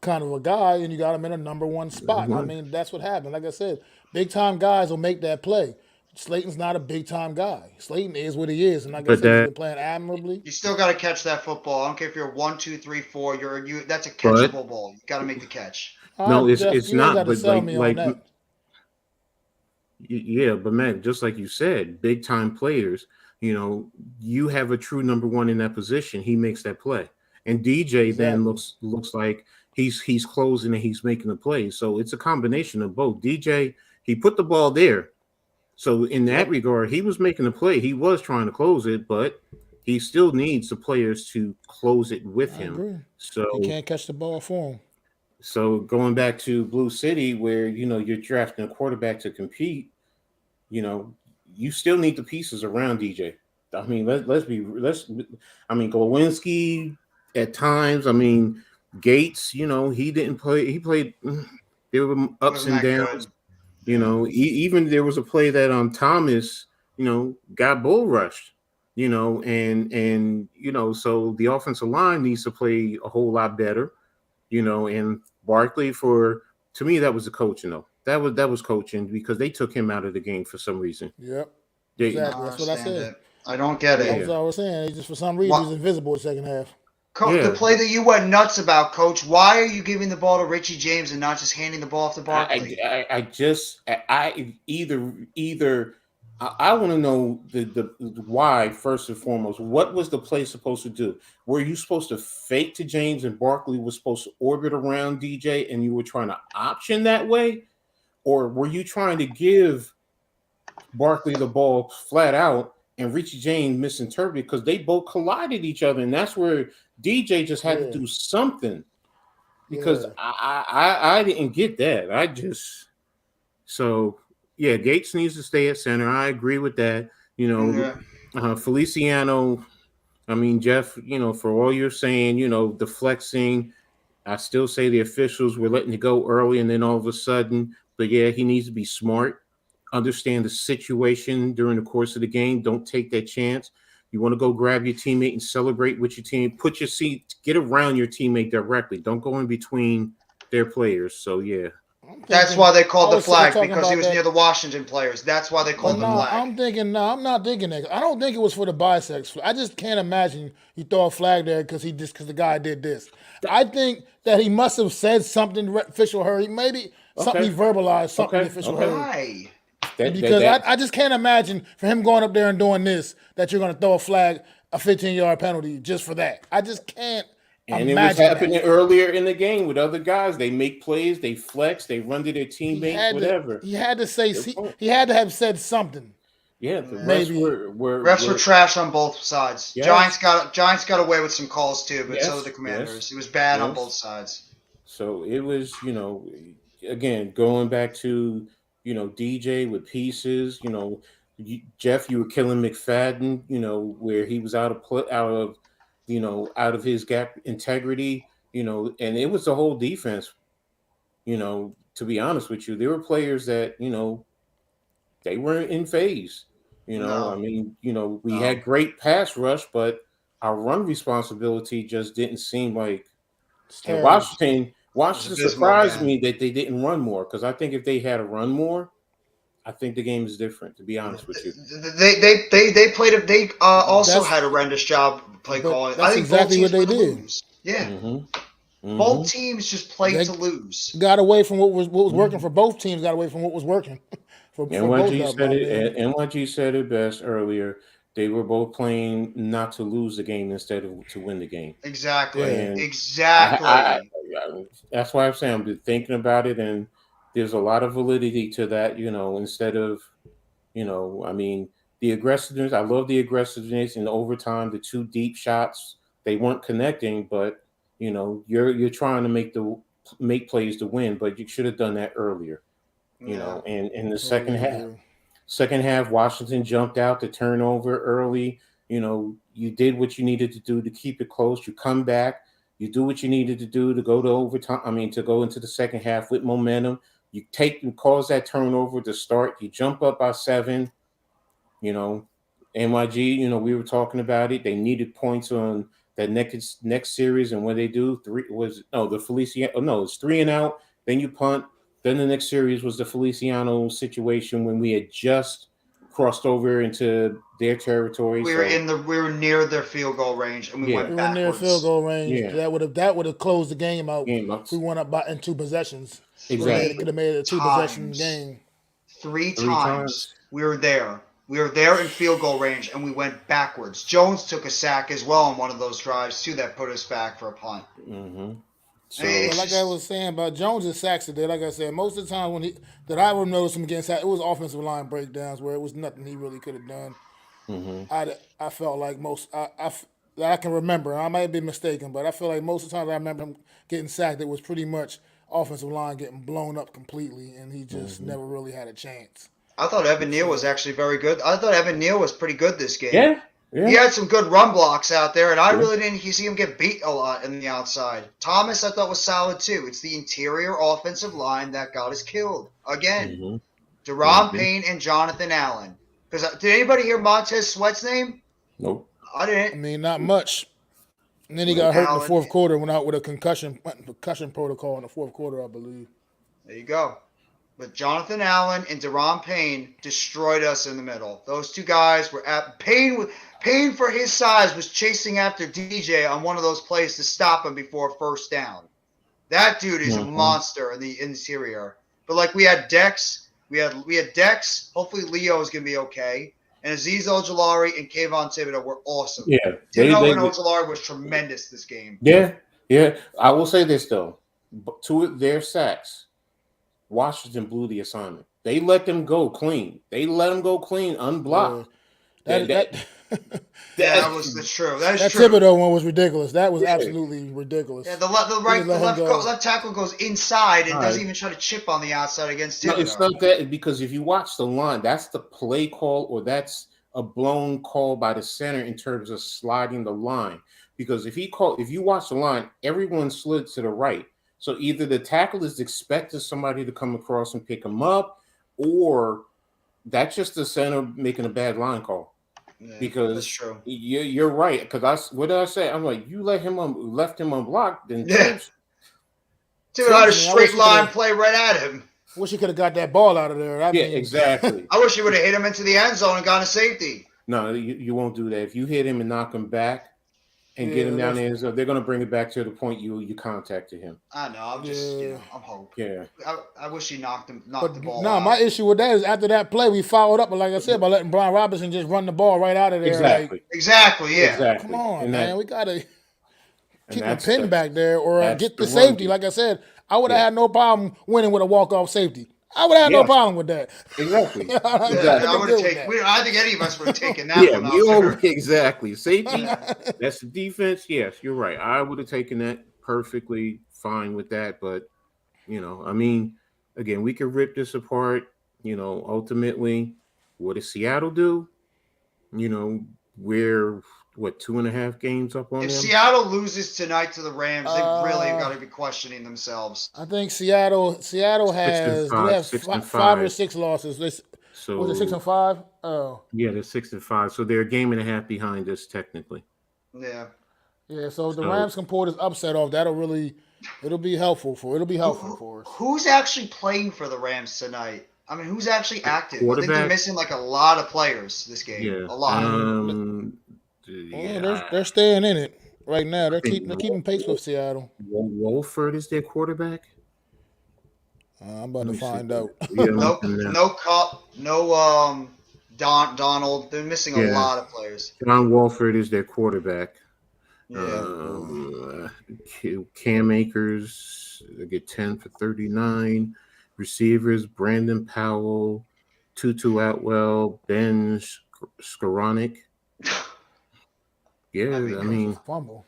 kind of a guy, and you got him in a number one spot. I mean, that's what happened. Like I said, big-time guys will make that play. Slayton's not a big-time guy. Slayton is what he is, and like I said, he's been playing admirably. You still got to catch that football. I don't care if you're 1, 2, 3, 4. That's a catchable ball. You got to make the catch. No, it's not. But like yeah, but man, just like you said, big-time players. You have a true number one in that position. He makes that play, and DJ then looks like he's closing and he's making the play. So it's a combination of both. DJ, he put the ball there. So in that regard, he was making a play. He was trying to close it, but he still needs the players to close it with him. Agree. So he can't catch the ball for him. So going back to Blue City, where you're drafting a quarterback to compete, you still need the pieces around DJ. I mean, Glowinski at times. I mean, Gates. He didn't play. He played. There were ups and downs. Even there was a play that Thomas, got bull rushed. And so the offensive line needs to play a whole lot better. And Barkley, to me, that was the coaching though. That was coaching because they took him out of the game for some reason. Yep. Exactly. That's what I said. I don't get it. That's what I was saying. He just for some reason he's invisible the second half. The play that you went nuts about, Coach. Why are you giving the ball to Richie James and not just handing the ball off to Barkley? I either I want to know the why first and foremost. What was the play supposed to do? Were you supposed to fake to James and Barkley was supposed to orbit around DJ and you were trying to option that way? Or were you trying to give Barkley the ball flat out and Richie James misinterpreted because they both collided each other, and that's where DJ just had to do something because Yeah. I didn't get that. I just so yeah, Gates needs to stay at center. I agree with that. You know, Yeah. Feliciano. I mean, Jeff. You know, for all you're saying, you know, the flexing. I still say the officials were letting it go early, and then all of a sudden, but yeah, he needs to be smart, understand the situation during the course of the game. Don't take that chance. You want to go grab your teammate and celebrate with your team. Put your seat, get around your teammate directly. Don't go in between their players. So yeah. That's why they called the flag, talking because he about was that. near the Washington players. That's why they But called the no, flag. I'm not thinking that. I don't think it was for the bisex. I just can't imagine you throw a flag there because the guy did this. I think that he must have said something the official heard. Maybe something he verbalized, something the official heard. Why? Because I just can't imagine for him going up there and doing this that you're going to throw a flag, a 15-yard penalty just for that. I just can't and imagine it was happening that. earlier in the game with other guys. They make plays, they flex, they run to their teammates, whatever. He had to say. He had to have said something. Yeah, the Maybe refs were trash on both sides. Yes. Giants got away with some calls too, but so did the Commanders. Yes. It was bad on both sides. So it was, you know, again going back to, you know, DJ with pieces. You know, Jeff, you were killing McFadden. You know, where he was out of his gap integrity. You know, and it was the whole defense. You know, to be honest with you, there were players that, you know, they weren't in phase. You know, I mean, you know, we had great pass rush, but our run responsibility just didn't seem like. And Washington surprised me that they didn't run more, because I think if they had to run more, I think the game is different. To be honest with you, they played. They also had a horrendous job play calling. That's I think exactly what they did. Lose. Yeah. Both teams just played to lose. Got away from what was working for both teams. Got away from what was working. NYG said it best earlier. They were both playing not to lose the game instead of to win the game. Exactly. And exactly. That's why I'm saying I'm just thinking about it, and there's a lot of validity to that. You know, instead of, you know, I mean, the aggressiveness. I love the aggressiveness in overtime. The two deep shots, they weren't connecting, but you know, you're trying to make plays to win, but you should have done that earlier. You know, and in the second half, Washington jumped out to turnover early. You know, you did what you needed to do to keep it close. You come back, you do what you needed to do to go to overtime. I mean, to go into the second half with momentum. You take and cause that turnover to start. You jump up by 7. You know, NYG. You know, we were talking about it. They needed points on that next series, and what they do it's 3 and out. Then you punt. Then the next series was the Feliciano situation when we had just crossed over into their territory. We were near their field goal range, and we went backwards. We were near field goal range. Yeah. That would have closed the game out. We went up in 2 possessions. Exactly. Could have made it a 2-possession game. Three times we were there. We were there in field goal range, and we went backwards. Jones took a sack as well on one of those drives too that put us back for a punt. Mm-hmm. So, like I was saying about Jones' sacks today, like I said, most of the time that I would notice him getting sacked, it was offensive line breakdowns where it was nothing he really could have done. Mm-hmm. I felt like that I can remember. I might be mistaken, but I feel like most of the time I remember him getting sacked, it was pretty much offensive line getting blown up completely, and he just never really had a chance. I thought Evan Neal was actually very good. I thought Evan Neal was pretty good this game. Yeah. He had some good run blocks out there, and I really didn't see him get beat a lot in the outside. Thomas, I thought, was solid too. It's the interior offensive line that got us killed again. Deron Payne and Jonathan Allen. Because did anybody hear Montez Sweat's name? Nope. I didn't. I mean, not much. And then he got hurt in the fourth quarter. Went out with a concussion protocol in the fourth quarter, I believe. There you go. But Jonathan Allen and Deron Payne destroyed us in the middle. Those two guys were at Payne for his size was chasing after DJ on one of those plays to stop him before first down. That dude is a monster in the interior. But like we had Dex, We had Dex. Hopefully Leo is going to be okay. And Aziz Ojolari and Kayvon Thibodeau were awesome. Yeah, Thibodeau and Ojolari was tremendous this game. Yeah. I will say this though, to their sacks, Washington blew the assignment. They let them go clean. Unblocked. That's true. That is true. Thibodeau one was ridiculous. That was absolutely ridiculous. Yeah, the left tackle goes inside and doesn't even try to chip on the outside against Thibodeau. No, it's not that, because if you watch the line, that's the play call, or that's a blown call by the center in terms of sliding the line. Because if you watch the line, everyone slid to the right. So either the tackle is expecting somebody to come across and pick him up, or that's just the center making a bad line call. Yeah, because that's true. You're right. Because what did I say? I'm like, you left him unblocked. Then Dude had a straight line play right at him. Wish he could have got that ball out of there. Exactly. I wish he would have hit him into the end zone and gone to safety. No, you won't do that. If you hit him and knock him back and get him down there, so they're going to bring it back to the point you contacted him. I know. I'm just, I'm hoping. Yeah. I wish he knocked the ball No, out. my issue with that is after that play, we followed up, but like I said, by letting Brian Robinson just run the ball right out of there. Exactly, yeah. Exactly. Come on, man. We got to keep the that's pin back there or get the the safety. run. Like I said, I would have had no problem winning with a walk-off safety. I would have had no problem with that. Exactly. I think any of us would have taken that one off. Exactly. Safety, that's the defense. Yes, you're right. I would have taken that perfectly fine with that. But, I mean, again, we could rip this apart. Ultimately, what does Seattle do? We're 2.5 games up on them? If Seattle loses tonight to the Rams, they really got to be questioning themselves. I think Seattle has 5 or 6 losses. Was it 6-5? Oh, yeah, they're 6-5. So they're a game and a half behind us technically. Yeah. Yeah. So if the Rams can pull this upset off, it'll be helpful for us. Who's actually playing for the Rams tonight? I mean, who's actually active? I think they're missing like a lot of players this game. Yeah. A lot. They're staying in it right now. They're keeping pace with Seattle. Wolford is their quarterback. I'm about to find out. No Cup, no Donald. They're missing a lot of players. John Wolford is their quarterback. Yeah. Cam Akers, they get 10 for 39. Receivers: Brandon Powell, Tutu Atwell, Ben Skoranek. Yeah, I mean, fumble.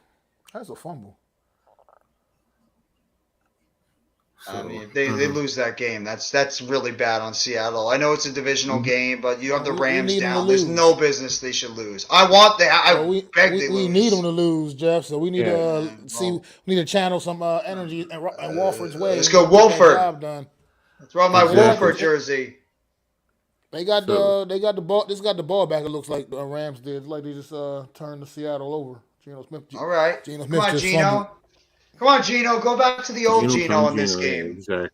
That's a fumble. So, I mean, if they lose that game, that's really bad on Seattle. I know it's a divisional game, but you have the Rams down. There's no business they should lose. We need them to lose, Jeff. So we need to we need to channel some energy in Wolford's way. Let's go, Wolford. Throw my Wolford jersey. They got the ball. This got the ball back. It looks like the Rams did. It's like they just turned the Seattle over. Geno Smith. All right. Geno Come on, Geno. Come on, Geno. Go back to the old Geno in this game. Exactly.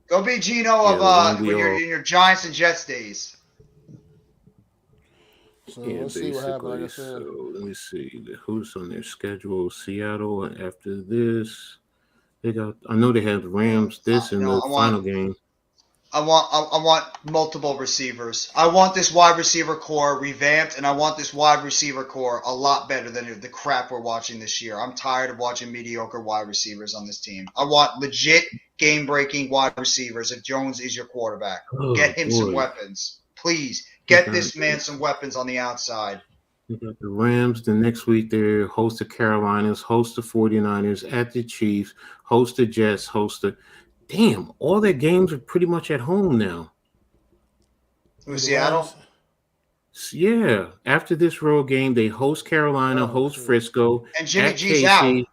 Go be Geno of when you're in your Giants and Jets days. So let's see what happens. Like I said. So let me see who's on their schedule. Seattle, and after this, they got. I know they have the Rams. In the final game. I want multiple receivers. I want this wide receiver core revamped, and I want this wide receiver core a lot better than the crap we're watching this year. I'm tired of watching mediocre wide receivers on this team. I want legit game-breaking wide receivers if Jones is your quarterback. Get him some weapons. Please, get this man some weapons on the outside. You got the Rams. The next week, they're host the Carolinas, host the 49ers, at the Chiefs, host the Jets, host the... Damn, all their games are pretty much at home now. Seattle? Yeah. After this road game, they host Carolina, host Frisco. And Jimmy G's out.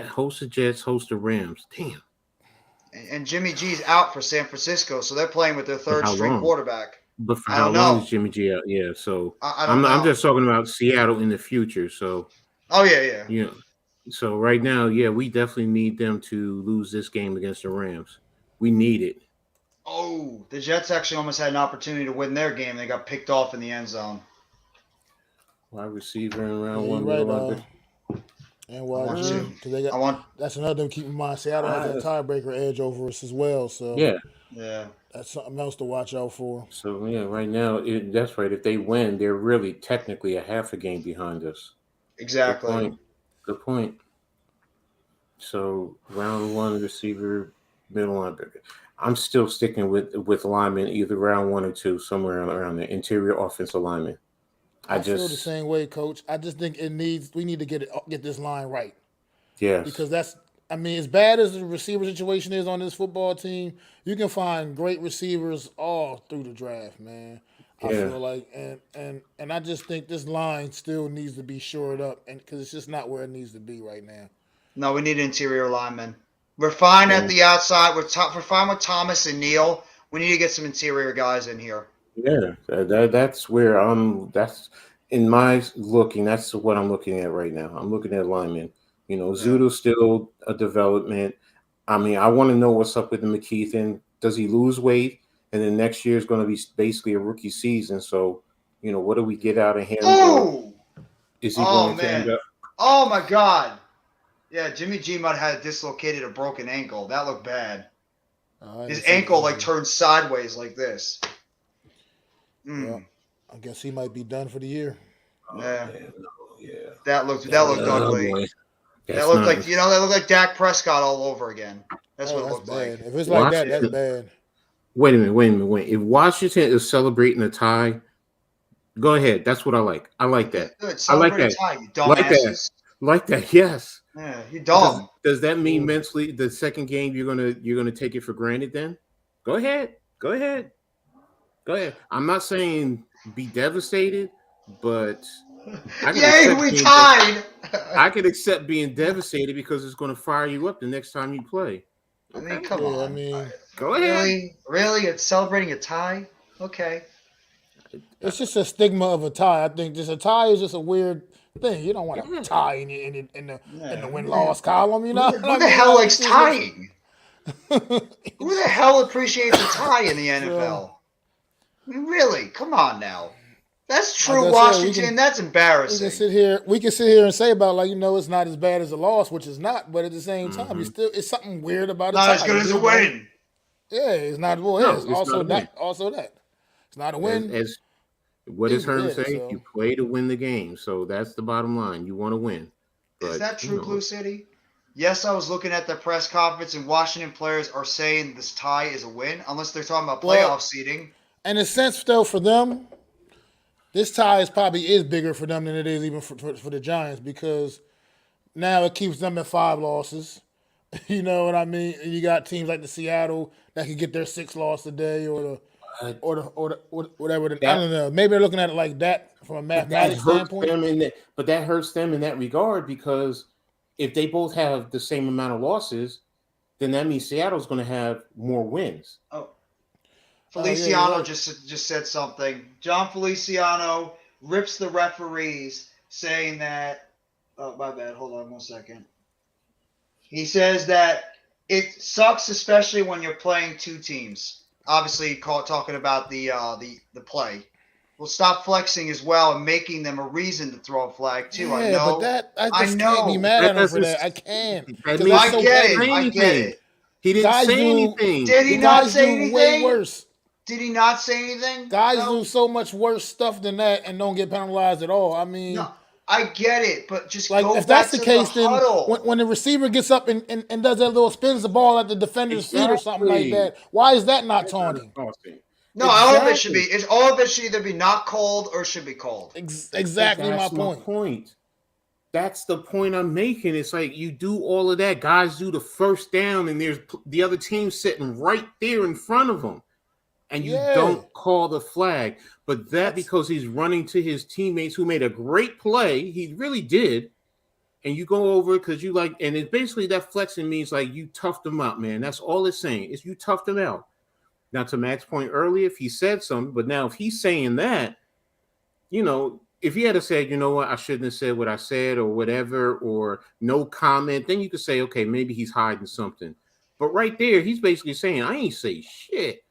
Host the Jets, host the Rams. Damn. And Jimmy G's out for San Francisco, so they're playing with their third-string quarterback. But for how long is Jimmy G out? Yeah, so I'm just talking about Seattle in the future. So. Oh, yeah. Yeah. So right now, we definitely need them to lose this game against the Rams. We need it. Oh, the Jets actually almost had an opportunity to win their game. They got picked off in the end zone. Wide receiver in round one. And I why want Drew? you. Because they got I want. that's another thing to keep in mind. Seattle has that tiebreaker edge over us as well, so Yeah. Yeah. that's something else to watch out for. So yeah, right now that's right. If they win, they're really technically a half a game behind us. Good Exactly. point. Good point. So round one receiver, middle linebacker. I'm still sticking with lineman, either round one or two, somewhere around the interior offensive lineman. I I feel the just same way, Coach. I just think we need to get this line right yes. because that's. I mean, as bad as the receiver situation is on this football team, you can find great receivers all through the draft, man. I Yeah. feel like, and I just think this line still needs to be shored up, and because it's just not where it needs to be right now. No, we need interior linemen. We're fine at Yeah. the outside. We're fine with Thomas and Neal. We need to get some interior guys in here. Yeah. That's where that's in my looking, that's what I'm looking at right now. I'm looking at linemen. Yeah. Zudo's still a development. I mean, I want to know what's up with the McKeithen. Does he lose weight? And then next year is going to be basically a rookie season. So, what do we get out of him? Or Oh! is he Oh, going to end man. up? Oh, my God. Yeah, Jimmy G might have dislocated a broken ankle. That looked bad. His ankle, turned sideways like this. Well, I guess he might be done for the year. Yeah. Yeah. That looked Oh, ugly. boy. That looked like Dak Prescott all over again. That's what it looked bad. like. If it's like that, that's bad. Wait a minute. If Washington is celebrating a tie, go ahead. That's what I like. I like that. Good. I like Celebrate a that. tie, you Like that. dumbasses. Like that. Yes. Yeah, you dumb. Does that mean mentally the second game you're gonna take it for granted? Then go ahead. I'm not saying be devastated, but Yay, we tied. I can accept being devastated because it's going to fire you up the next time you play. I mean, come on. I mean, go ahead. Really, it's celebrating a tie. Okay. It's just a stigma of a tie. I think just a tie is just a weird thing. You don't want a tie in the win-loss column. You know Who the hell likes tying? Who the hell appreciates a tie in the NFL? I mean, really? Come on now. That's true, like Washington. That's embarrassing. We can sit here and say about it's not as bad as a loss, which is not. But at the same time, it's something weird about it. Not as good as a win. Yeah, it's not. Well, no, it's also that. Also that. It's not a win. What does Herm say? So. You play to win the game. So that's the bottom line. You want to win. But, is that true, Blue City? Yes, I was looking at the press conference, and Washington players are saying this tie is a win, unless they're talking about playoff seeding. In a sense, though, for them, this tie probably is bigger for them than it is even for the Giants because now it keeps them at 5 losses. You know what I mean? And you got teams like the Seattle that can get their 6th loss a day or whatever. I don't know. Maybe they're looking at it like that from a mathematics standpoint. But that hurts them in that regard because if they both have the same amount of losses, then that means Seattle's going to have more wins. Oh. Feliciano just said something. John Feliciano rips the referees, saying that. Oh, my bad. Hold on 1 second. He says that it sucks, especially when you're playing 2 teams. Obviously, talking about the play. Well, stop flexing as well and making them a reason to throw a flag too. Yeah, I know. But I just can't be mad at him for that. I can't. I get it. He didn't say anything. Did he not say anything? Way worse. Did he not say anything? Guys do so much worse stuff than that and don't get penalized at all. I mean, no, I get it, but just like go if back that's the to case, the then huddle. when the receiver gets up and does that little spins the ball at the defender's feet or something like that, why is that not taunting? No, all of it should be. All of it should either be not called or should be called. Exactly my point. That's the point I'm making. It's like you do all of that. Guys do the first down, and there's the other team sitting right there in front of them. And you don't call the flag. But that's because he's running to his teammates who made a great play. He really did. And you go over because you like, and it's basically that flexing means like you toughed them out, man. That's all it's saying is you toughed them out. Now, to Mac's point earlier, if he said something, but now if he's saying that, if he had said, you know what, I shouldn't have said what I said or whatever, or no comment, then you could say, okay, maybe he's hiding something. But right there, he's basically saying, I ain't say shit.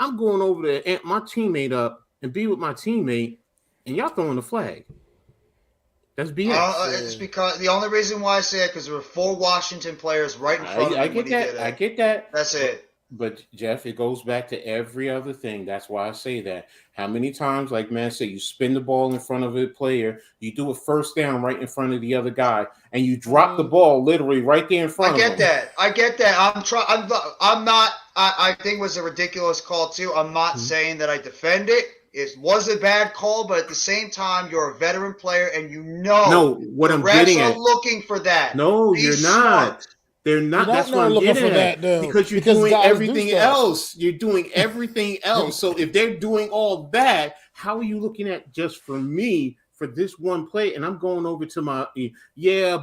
I'm going over to amp my teammate up and be with my teammate, and y'all throwing the flag. That's BS. It's because the only reason why I say it because there were 4 Washington players right in front of him when he did it. I get that. That's it. But Jeff, it goes back to every other thing. That's why I say that. How many times, like man said, you spin the ball in front of a player, you do a first down right in front of the other guy, and you drop the ball literally right there in front of him. I get that. I'm not. I think it was a ridiculous call too. I'm not saying that I defend it. It was a bad call, but at the same time, you're a veteran player, and No, what I'm getting at. Looking for that. No, you're not. They're not. That's what I'm getting at. Because you're doing everything else. You're doing everything else. So if they're doing all that, how are you looking at just for me for this one play? And I'm going over to my,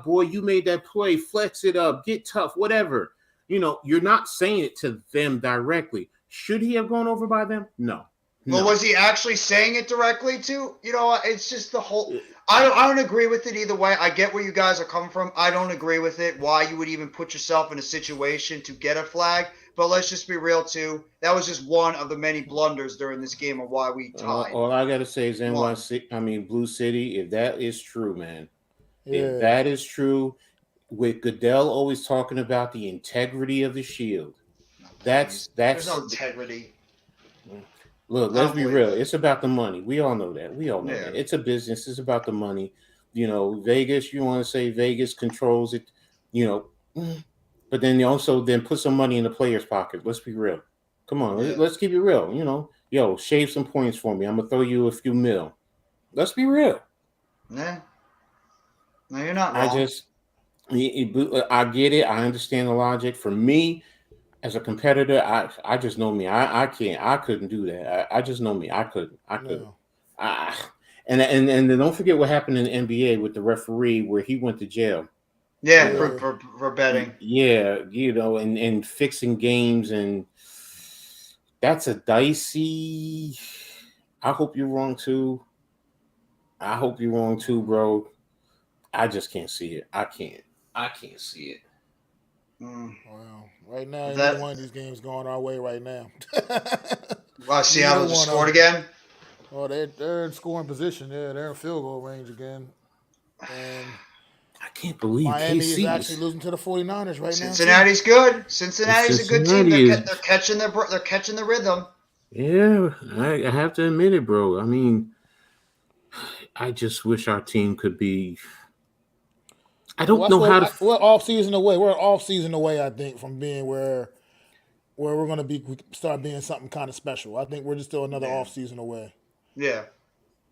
boy, you made that play. Flex it up. Get tough. Whatever. You're not saying it to them directly. Should he have gone over by them? No. Well, was he actually saying it directly to? It's just the whole. I don't agree with it either way. I get where you guys are coming from. I don't agree with it. Why you would even put yourself in a situation to get a flag. But let's just be real too. That was just one of the many blunders during this game of why we tied. All I gotta say is Blue City. If that is true, man. Yeah. If that is true, with Goodell always talking about the integrity of the shield. There's no integrity. Look, let's be real. It's about the money. We all know that. That. It's a business. It's about the money. Vegas, you want to say Vegas controls it, but then also put some money in the player's pocket. Let's be real. Come on. Let's keep it real. Shave some points for me. I'm going to throw you a few mil. Let's be real. Yeah. No, you're not wrong. I get it. I understand the logic. For me, as a competitor, I just know me. I couldn't do that. I just know me. I couldn't. No. And then don't forget what happened in the NBA with the referee where he went to jail. Yeah, for betting. Yeah, and fixing games, and that's a dicey. I hope you're wrong too. Bro. I just can't see it. I can't see it. Wow. Right now, either one of these games going our way right now. Well, Seattle just scored again? Oh, they're in scoring position. Yeah, they're in field goal range again. And I can't believe Miami KC is actually losing to the 49ers right Cincinnati's now. Good. Cincinnati's a good team. They're catching the rhythm. Yeah, I have to admit it, bro. I mean, I just wish our team could be. I don't know how to. We're off season away. We're off season away, I think, from being where we're going to be. We start being something kind of special. I think we're just still another off season away. Yeah.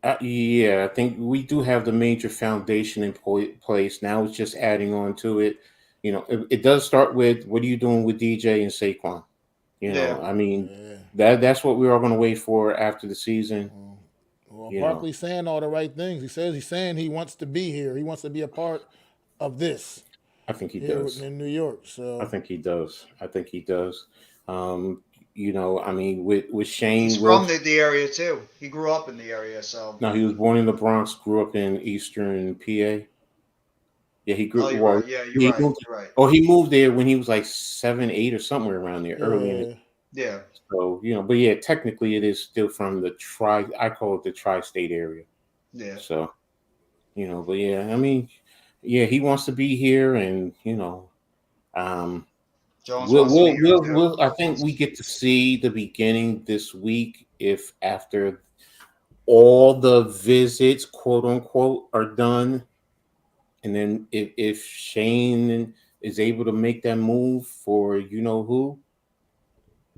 I think we do have the major foundation in place. Now it's just adding on to it. It does start with what are you doing with DJ and Saquon? I mean, that's what we're all going to wait for after the season. Well, Barkley's saying all the right things. He's saying he wants to be here. He wants to be a part of this. I think he does in New York. So I think he does. I mean, with Shane, he's from the area too. He grew up in the area. So no, he was born in the Bronx, grew up in Eastern PA. Yeah, he grew. Right. Yeah, you're right. Oh, he moved there when he was like 7, 8, or somewhere around there. Early in it. Yeah. So but yeah, technically it is still from the I call it the tri-state area. Yeah. So, but yeah, I mean. Yeah, he wants to be here, and we'll I think we get to see the beginning this week if after all the visits, quote unquote, are done, and then if Shane is able to make that move for who,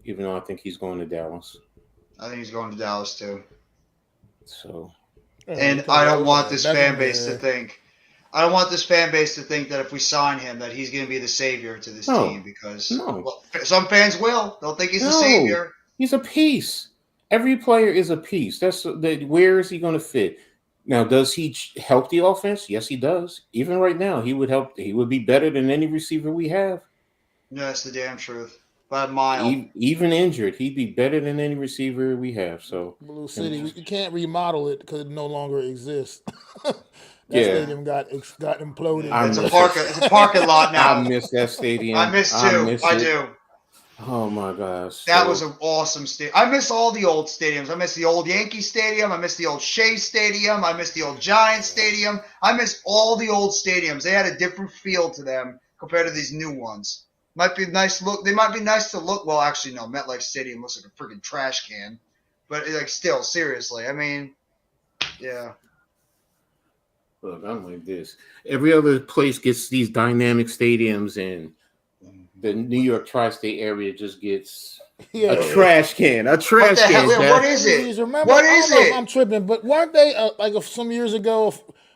even though I think he's going to Dallas. I think he's going to Dallas too. So, and I don't want this fan base to think. I don't want this fan base to think that if we sign him that he's going to be the savior to this team because some fans will. They'll think he's the savior. He's a piece. Every player is a piece. Where is he going to fit? Now, does he help the offense? Yes, he does. Even right now, he would help. He would be better than any receiver we have. Yeah, that's the damn truth. By a mile. Even injured, he'd be better than any receiver we have. So Blue City, you can't remodel it because it no longer exists. That stadium got imploded. It's a parking lot now. I miss that stadium. I miss too. I do. Oh my gosh. That was an awesome stadium. I miss all the old stadiums. I miss the old Yankee Stadium. I miss the old Shea Stadium. I miss the old Giants Stadium. I miss all the old stadiums. They had a different feel to them compared to these new ones. Might be nice look. They might be nice to look. Well, actually, no. MetLife Stadium looks like a freaking trash can. But like, still, seriously. I mean, yeah. Look, I'm like this. Every other place gets these dynamic stadiums, and the New York tri-state area just gets a trash can. A trash What the can. hell? What is it? Remember, What I is don't know if it? I'm tripping, but weren't they some years ago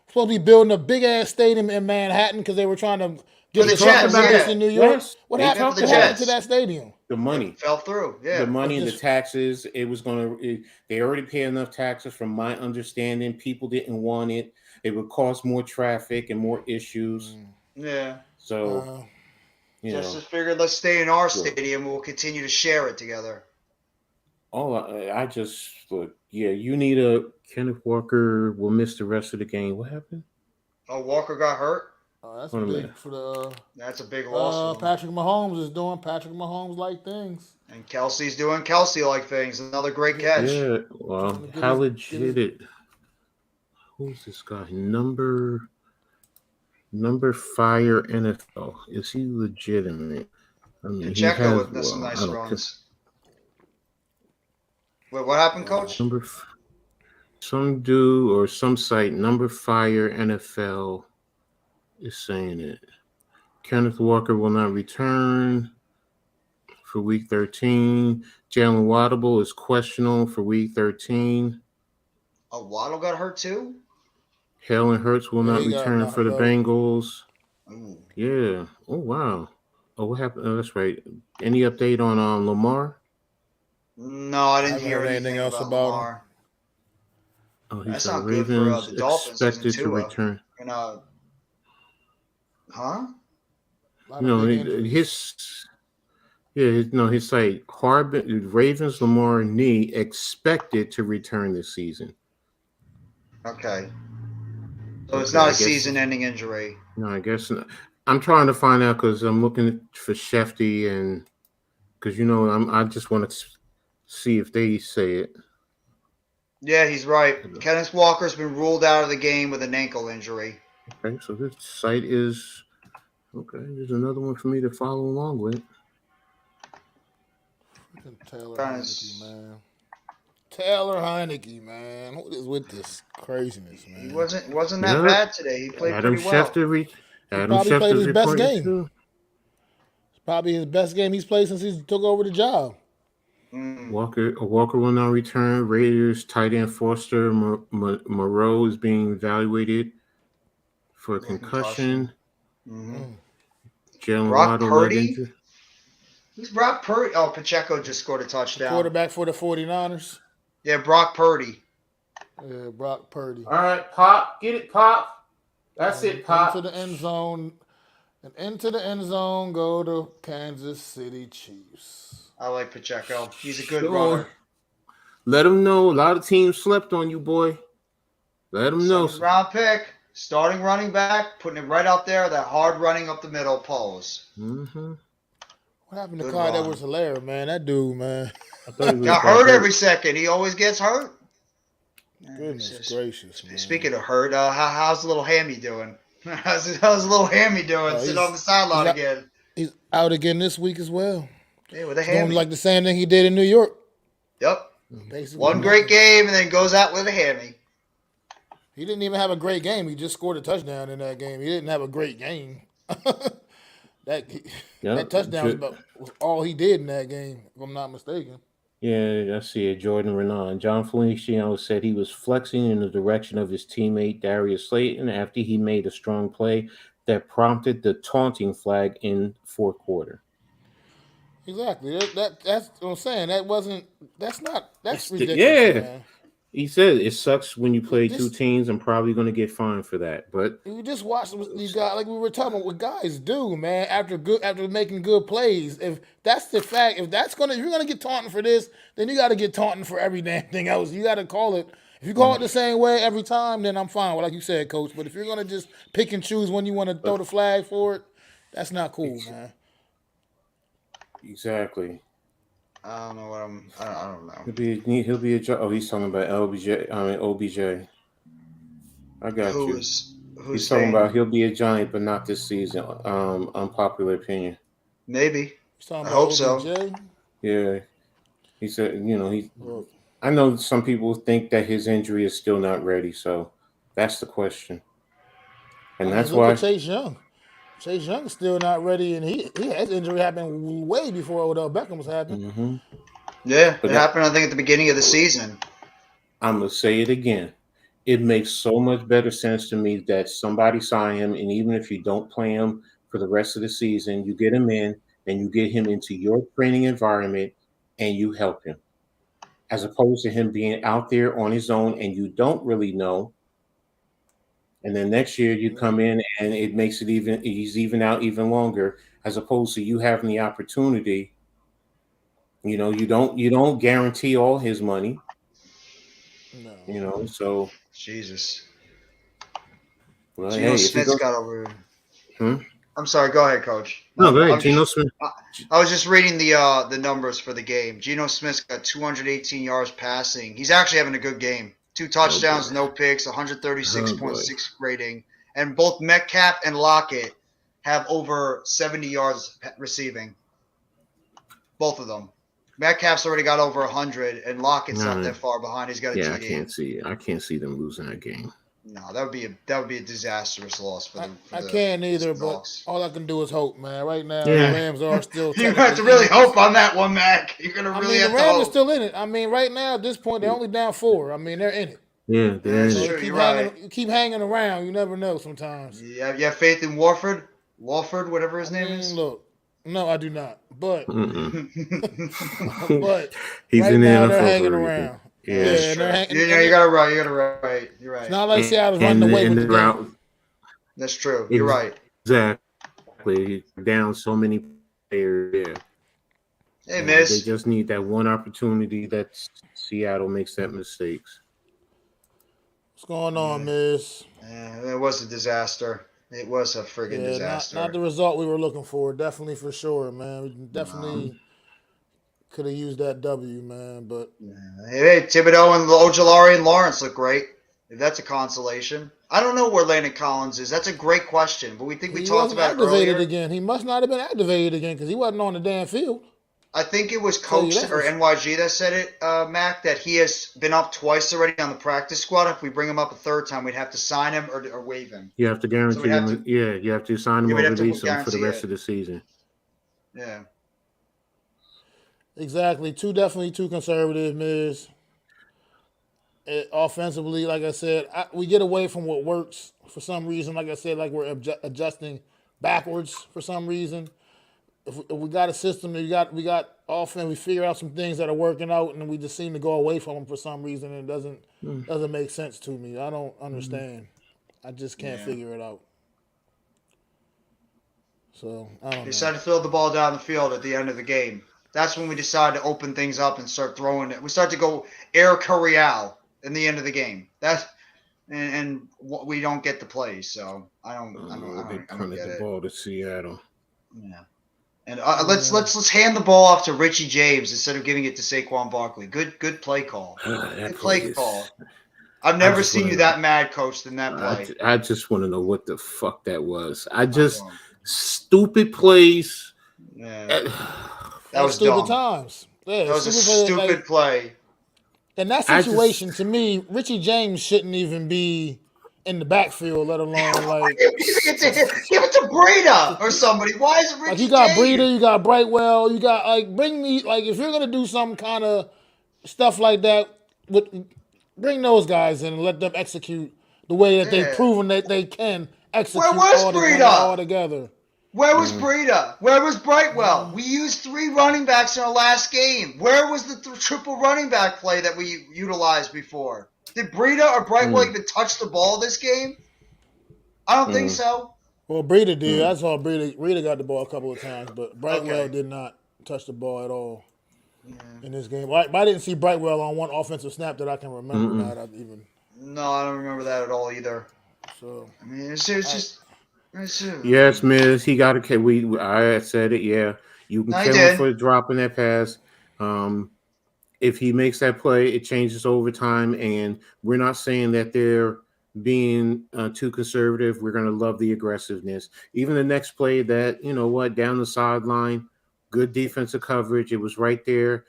supposed to be building a big ass stadium in Manhattan because they were trying to get the the Jets, base yeah. in New York? Yes, What they happened? talked What about happened it. to that stadium? The money. It fell through. Yeah. The money and the Just- taxes. It was they already pay enough taxes from my understanding. People didn't want it. It would cause more traffic and more issues. Yeah. So, Just figured, let's stay in our stadium. We'll continue to share it together. Oh, I just look. Yeah, you need a Kenneth Walker will miss the rest of the game. What happened? Oh, Walker got hurt. That's Wait a big minute. for the. That's a big loss. For them. Patrick Mahomes is doing Patrick Mahomes like things. And Kelsey's doing Kelsey like things. Another great catch. Yeah. Well, how legit it? Who's this guy? Number Fire NFL. Is he legitimate? I mean, Pacheco with some nice runs. Wait, what happened, Coach? Some dude or some site, Number Fire NFL, is saying it. Kenneth Walker will not return for Week 13. Jalen Waddle is questionable for Week 13. Oh, Waddle got hurt too? Helen Hurts will not return for the Bengals. Ooh. Yeah. Oh, wow. Oh, what happened? Oh, that's right. Any update on Lamar? No, I didn't hear anything else about Lamar. Oh, he's That's not good for the Dolphins. Expected to return. And, huh? No, his like Ravens Lamar knee expected to return this season. Okay. So it's not a season-ending injury. No, I guess not. I'm trying to find out because I'm looking for Shefty and because I just want to see if they say it. Yeah, he's right. Kenneth Walker's been ruled out of the game with an ankle injury. Okay, so this site is okay. There's another one for me to follow along with. Taylor Heineke, man. Taylor Heineke, man. What is with this craziness, man? He wasn't that bad today. He played pretty well. Adam Schefter played his best game. It's probably his best game he's played since he took over the job. Walker will now return. Raiders tight end Foster Moreau is being evaluated for a concussion. Jalen Brock Waddle Purdy? Who's Brock Purdy? Oh, Pacheco just scored a touchdown. Quarterback for the 49ers. Yeah, Brock Purdy. Yeah, Brock Purdy. All right, Pop. Get it, Pop. That's it, Pop. Into the end zone. And into the end zone go to Kansas City Chiefs. I like Pacheco. He's a good runner. Let him know. A lot of teams slept on you, boy. Let him know. Round pick. Starting running back. Putting it right out there. That hard running up the middle pose. Mm-hmm. What happened to Clyde Edwards-Helaire, man? That dude, man. Got hurt every second. He always gets hurt. Goodness gracious, man. Speaking of hurt, how's the little hammy doing? How's the little hammy doing? Sitting on the sideline again. He's out again this week as well. Yeah, with a hammy. Doing like the same thing he did in New York. Yep. Basically, one great game and then goes out with a hammy. He didn't even have a great game. He just scored a touchdown in that game. He didn't have a great game. That touchdown was all he did in that game, if I'm not mistaken. Yeah, I see it. Jordan Renan. John Feliciano said he was flexing in the direction of his teammate Darius Slayton after he made a strong play that prompted the taunting flag in fourth quarter. Exactly. That's what I'm saying. That's ridiculous. Yeah. Man. He said it sucks when you play two teams. I'm probably going to get fined for that. But you just watch these guys, like we were talking about, what guys do, man. After making good plays, if that's the fact, if you're gonna get taunted for this, then you got to get taunted for every damn thing else. You got to call it. If you call it the same way every time, then I'm fine. Well, like you said, Coach. But if you're gonna just pick and choose when you want to throw the flag for it, that's not cool, man. Exactly. I don't know what I don't know. He'll be a. Oh, he's talking about LBJ. I mean OBJ. I got you. Who's He's talking saying about he'll be a Giant, but not this season. Unpopular opinion. maybe? He's talking I about hope so. OBJ. Yeah, he said. He. Look, I know some people think that his injury is still not ready, so that's the question, and I mean, that's look at why. Chase Young. Chase Young's still not ready, and his injury happened way before Odell Beckham was happening. Hmm. Yeah, But it happened. I think at the beginning of the season. I'm gonna say it again. It makes so much better sense to me that somebody sign him, and even if you don't play him for the rest of the season, you get him in and you get him into your training environment and you help him, as opposed to him being out there on his own and you don't really know. And then next year you come in and it makes it he's even out even longer, as opposed to you having the opportunity. You don't guarantee all his money. No. So Jesus. well, Geno hey, if he Smith's goes, got over. hmm? I'm sorry. Go ahead, Coach. No, go ahead, I'm Geno just. Smith. I was just reading the numbers for the game. Geno Smith's got 218 yards passing. He's actually having a good game. 2 Oh boy, touchdowns, no picks, oh boy. 136.6 rating, and both Metcalf and Lockett have over 70 yards receiving. Both of them. Metcalf's already got over 100, and Lockett's not that far behind. He's got a Yeah, TD. I can't see them losing that game. No, that would be a disastrous loss for the. I can't either, but Seahawks. all I can do is hope, man. Right now, Yeah. the Rams are still. You have to really hope on that one, Mac. You're gonna I really mean, have the to Rams are hope. still in it. I mean, right now at this point, they're only down 4. I mean, they're in it. Yeah, they're in That's it. true. Keep You're hanging, right. keep hanging around. You never know. Sometimes. You have faith in Warford, whatever his name is. Look, no, I do not. But Mm-mm. but He's right in the now they're NFL hanging for a reason. around. Yeah, That's and true. they're hanging. You got it right. You got it right. You're right. It's not like Seattle's running away with the game. That's true. You're right. Exactly. Down so many players. Yeah. Hey, They Miss. just need that one opportunity that Seattle makes that mistakes. What's going on, Miss? Yeah, it was a disaster. It was a friggin' disaster. Not the result we were looking for. Definitely for sure, man. We definitely could have used that W, man. But Hey, Thibodeau and Ojolari and Lawrence look great. If that's a consolation. I don't know where Landon Collins is. That's a great question. But we he talked wasn't about it activated earlier. again. He must not have been activated again because he wasn't on the damn field. I think it was Tell you Coach that or for- NYG that said it, Mac, that he has been up twice already on the practice squad. If we bring him up a third time, we'd have to sign him or waive him. You have to guarantee we'd have him. Yeah, you have to sign him Yeah, or we'd have to release him for the guarantee rest it. of the season. Yeah. Exactly. Definitely too conservative, Miz. Offensively, like I said, we get away from what works for some reason. Like I said, like we're adjusting backwards for some reason. If we got a system, we got offense, we figure out some things that are working out, and we just seem to go away from them for some reason, and it doesn't make sense to me. I don't understand. I just can't figure it out. So I don't know. Decided to throw the ball down the field at the end of the game. That's when we decided to open things up and start throwing it. We started to go air Correal in the end of the game. And we don't get the plays, so I don't get the it. ball to Seattle. Yeah. And let's hand the ball off to Richie James instead of giving it to Saquon Barkley. Good play call. Good play call. I've never seen you that mad, Coach, than that play. I just want to know what the fuck that was. Stupid plays. Yeah. That was stupid dumb. Times. Yeah, that was a stupid play. In that situation, to me, Richie James shouldn't even be in the backfield, let alone like give it to Breida or somebody. Why is it Richie like you got James? Breida, you got Brightwell, you got bring me if you're gonna do some kind of stuff like that, bring those guys in and let them execute the way that they've proven that they can execute all together. Where was Breida? Where was Brightwell? We used 3 running backs in our last game. Where was the triple running back play that we utilized before? Did Breida or Brightwell even touch the ball this game? I don't think so. Well, Breida did. I saw Breida got the ball a couple of times, but Brightwell did not touch the ball at all in this game. I didn't see Brightwell on one offensive snap that I can remember. No, I don't remember that at all either. So I mean, it's just. Yes, Miz. He got a. I said it. Yeah, You can No, he kill him did. for dropping that pass. If he makes that play, it changes overtime. And we're not saying that they're being too conservative. We're going to love the aggressiveness. Even the next play that, down the sideline, good defensive coverage. It was right there.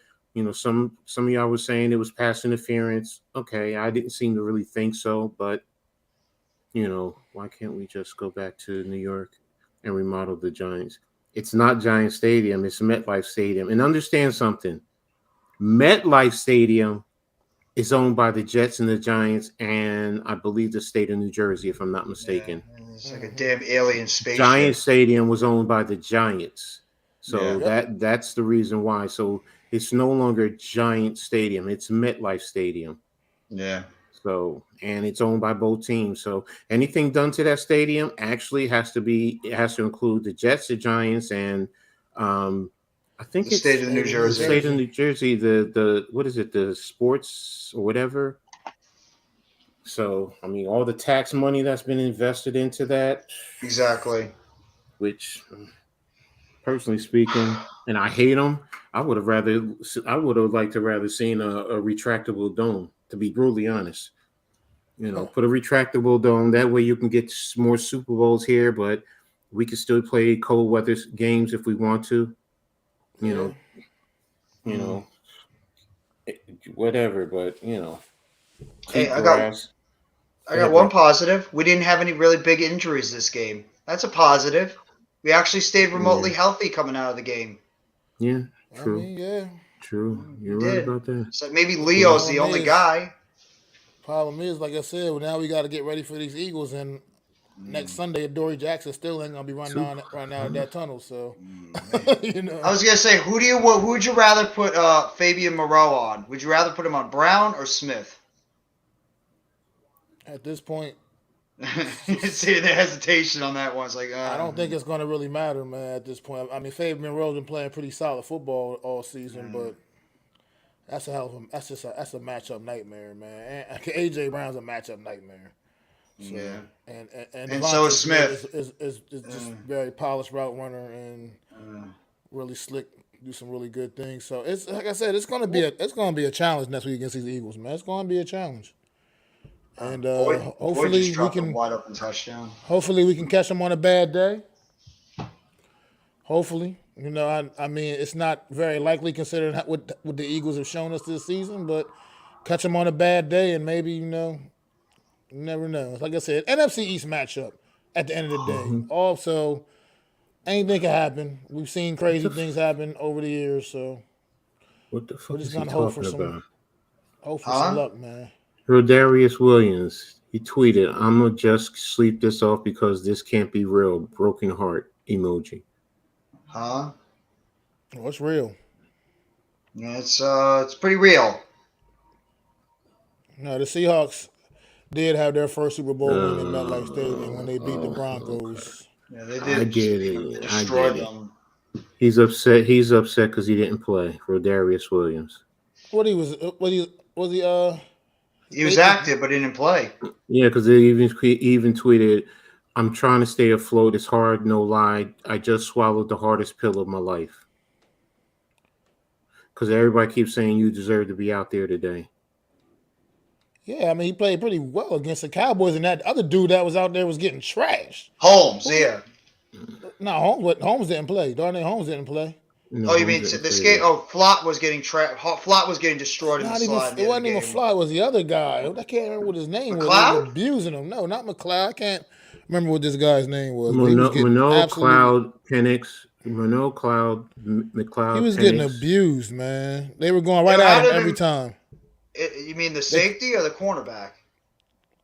Some of y'all were saying it was pass interference. Okay, I didn't seem to really think so, but why can't we just go back to New York and remodel the Giants? It's not Giant Stadium, it's MetLife Stadium. And understand something. MetLife Stadium is owned by the Jets and the Giants, and I believe the state of New Jersey, if I'm not mistaken. Yeah, it's like a damn alien spaceship. Giant Stadium was owned by the Giants. So Yeah. that's the reason why. So it's no longer Giant Stadium, it's MetLife Stadium. Yeah. So, and it's owned by both teams. So anything done to that stadium actually has to include the Jets, the Giants, and I think The state of New Jersey. The state of New Jersey, the what is it, the sports or whatever. So, I mean, all the tax money that's been invested into that. Exactly. Which, personally speaking, and I hate them, I would have liked to rather seen a retractable dome, to be brutally honest. Put a retractable dome. That way you can get more Super Bowls here, but we can still play cold weather games if we want to. Whatever, but Hey, I got one positive. We didn't have any really big injuries this game. That's a positive. We actually stayed remotely healthy coming out of the game. Yeah, true. I mean, true. You're right about that. So maybe Leo's the only guy. Problem is, like I said, now we got to get ready for these Eagles, and next Sunday, Dory Jackson still ain't gonna be running out that tunnel. So, I was gonna say, who would you rather put Fabian Moreau on? Would you rather put him on Brown or Smith? At this point, see the hesitation on that one. It's like I don't think it's gonna really matter, man. At this point, I mean, Fabian Moreau's been playing pretty solid football all season, but that's a matchup nightmare, man. And AJ Brown's a matchup nightmare. So, and so is Smith. Is just very polished route runner and really slick, do some really good things. So it's like I said, it's gonna be a challenge next week against these Eagles, man. It's gonna be a challenge. And hopefully we can wide open touchdown. Hopefully we can catch them on a bad day. Hopefully, I mean, it's not very likely considering what the Eagles have shown us this season, but catch them on a bad day and maybe you never know. Like I said, NFC East matchup at the end of the day. Also, anything can happen. We've seen crazy things happen over the years, so what the fuck we're just is he gonna hope for talking about? some luck, man. Rodarius Williams, he tweeted, "I'm gonna just sleep this off because this can't be real." Broken heart emoji. Huh? Oh, it's real. Yeah, it's pretty real. No, the Seahawks did have their first Super Bowl win in MetLife Stadium when they beat the Broncos. Yeah, they did. I get it. They destroyed them. He's upset. He's upset because he didn't play. Rodarius Williams. Was he? He was active, but he didn't play. Yeah, because they even tweeted, "I'm trying to stay afloat. It's hard, no lie. I just swallowed the hardest pill of my life." Because everybody keeps saying you deserve to be out there today. Yeah, I mean, he played pretty well against the Cowboys, and that other dude that was out there was getting trashed. Holmes, yeah. No, Holmes didn't play. Darnay Holmes didn't play. No, you mean the skate? Oh, Flott was getting Flott was getting destroyed in the slide. It wasn't even Flott. It was the other guy. I can't remember what his name was. They were abusing him. No, not McLeod. I can't remember what this guy's name was. McLeod, McLeod. He was getting abused, man. They were going right at him every time. You mean the safety or the cornerback?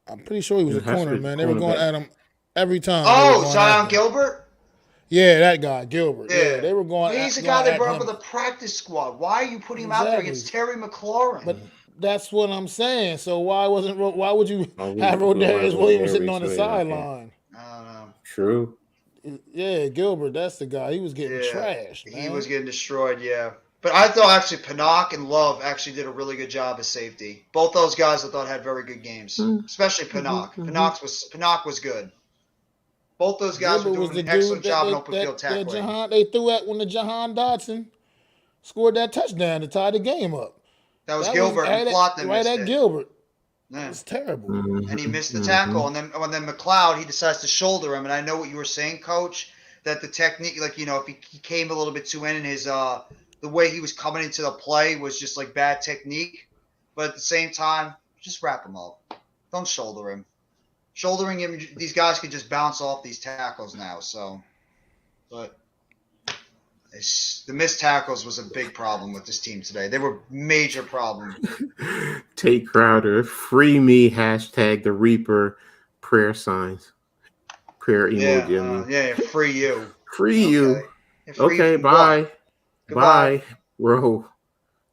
I'm pretty sure he was a corner, man. They were going at him every time. Oh, Zion Gilbert? Yeah, that guy, Gilbert. Yeah, they were going. He's the guy they brought up with the practice squad. Why are you putting him out there against Terry McLaurin? But that's what I'm saying. So why would you have Rodarius Williams sitting on the sideline? I don't know. True. Yeah, Gilbert, that's the guy. He was getting trashed. He was getting destroyed. Yeah. But I thought actually Pinnock and Love actually did a really good job as safety. Both those guys I thought had very good games, especially Pinnock. Pinnock was good. Both those guys Gilbert were was doing the an dude excellent job in open field that tackling. They threw at when the Jahan Dotson scored that touchdown to tie the game up. That was That was Gilbert and Plot that right missed at it. Gilbert. It Yeah. was terrible. And he missed the Mm-hmm. tackle. And then McLeod, he decides to shoulder him. And I know what you were saying, Coach, that the technique, like, if he came a little bit too in, and his the way he was coming into the play was just like bad technique. But at the same time, just wrap him up. Don't shoulder him. Shouldering him, these guys can just bounce off these tackles now. So, but the missed tackles was a big problem with this team today. They were major problem. Tate Crowder, free me, hashtag the Reaper, prayer signs. Prayer emoji. Yeah, free you. Free you. Yeah, free Okay, you bye. Goodbye. Bye. Bro.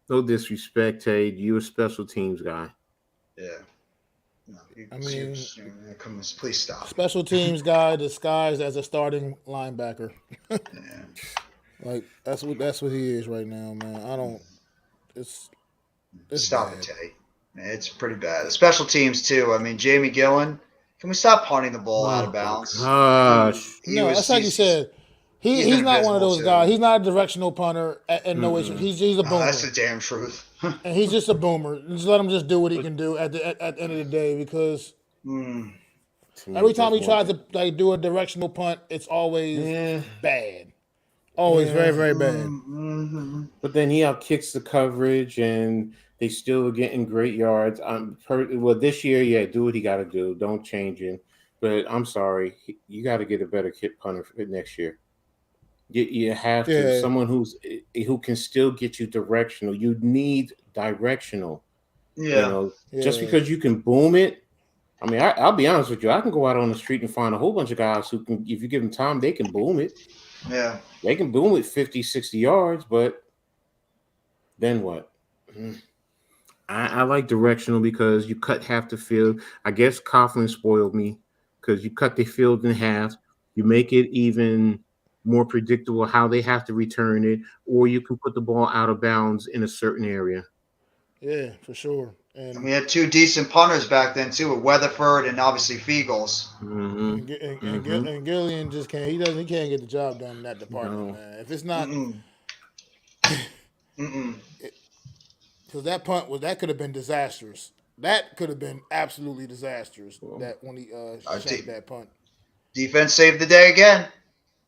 No disrespect, Tate. You a special teams guy. Yeah. No, I mean, come on, please stop. Special teams guy disguised as a starting linebacker. Yeah. Like that's what he is right now, man. I don't. It's Stop bad. it, Tay. It's pretty bad. Special teams too. I mean, Jamie Gillen. Can we stop punting the ball out of bounds? Gosh. That's like you said. He's not one of those guys. He's not a directional punter and no issue. He's a boomer. That's the damn truth. And he's just a boomer. Just let him just do what he can do at the end of the day, because every time he tries to do a directional punt, it's always bad. Always very, very bad. But then he outkicks the coverage, and they still are getting great yards. This year, do what he got to do. Don't change him. But I'm sorry, you got to get a better kick punter for next year. You have to. Someone who can still get you directional. You need directional. Yeah. Just because you can boom it. I mean, I'll be honest with you. I can go out on the street and find a whole bunch of guys who can, if you give them time, they can boom it. Yeah. They can boom it 50, 60 yards, but then what? I like directional because you cut half the field. I guess Coughlin spoiled me because you cut the field in half. You make it even more predictable how they have to return it, or you can put the ball out of bounds in a certain area. Yeah, for sure. And we had two decent punters back then too, with Weatherford and obviously Fiegels. And Gillian just can't. He can't get the job done in that department, man. If it's not, because that punt that could have been disastrous. That could have been absolutely disastrous. That when he shot that punt. Defense saved the day again.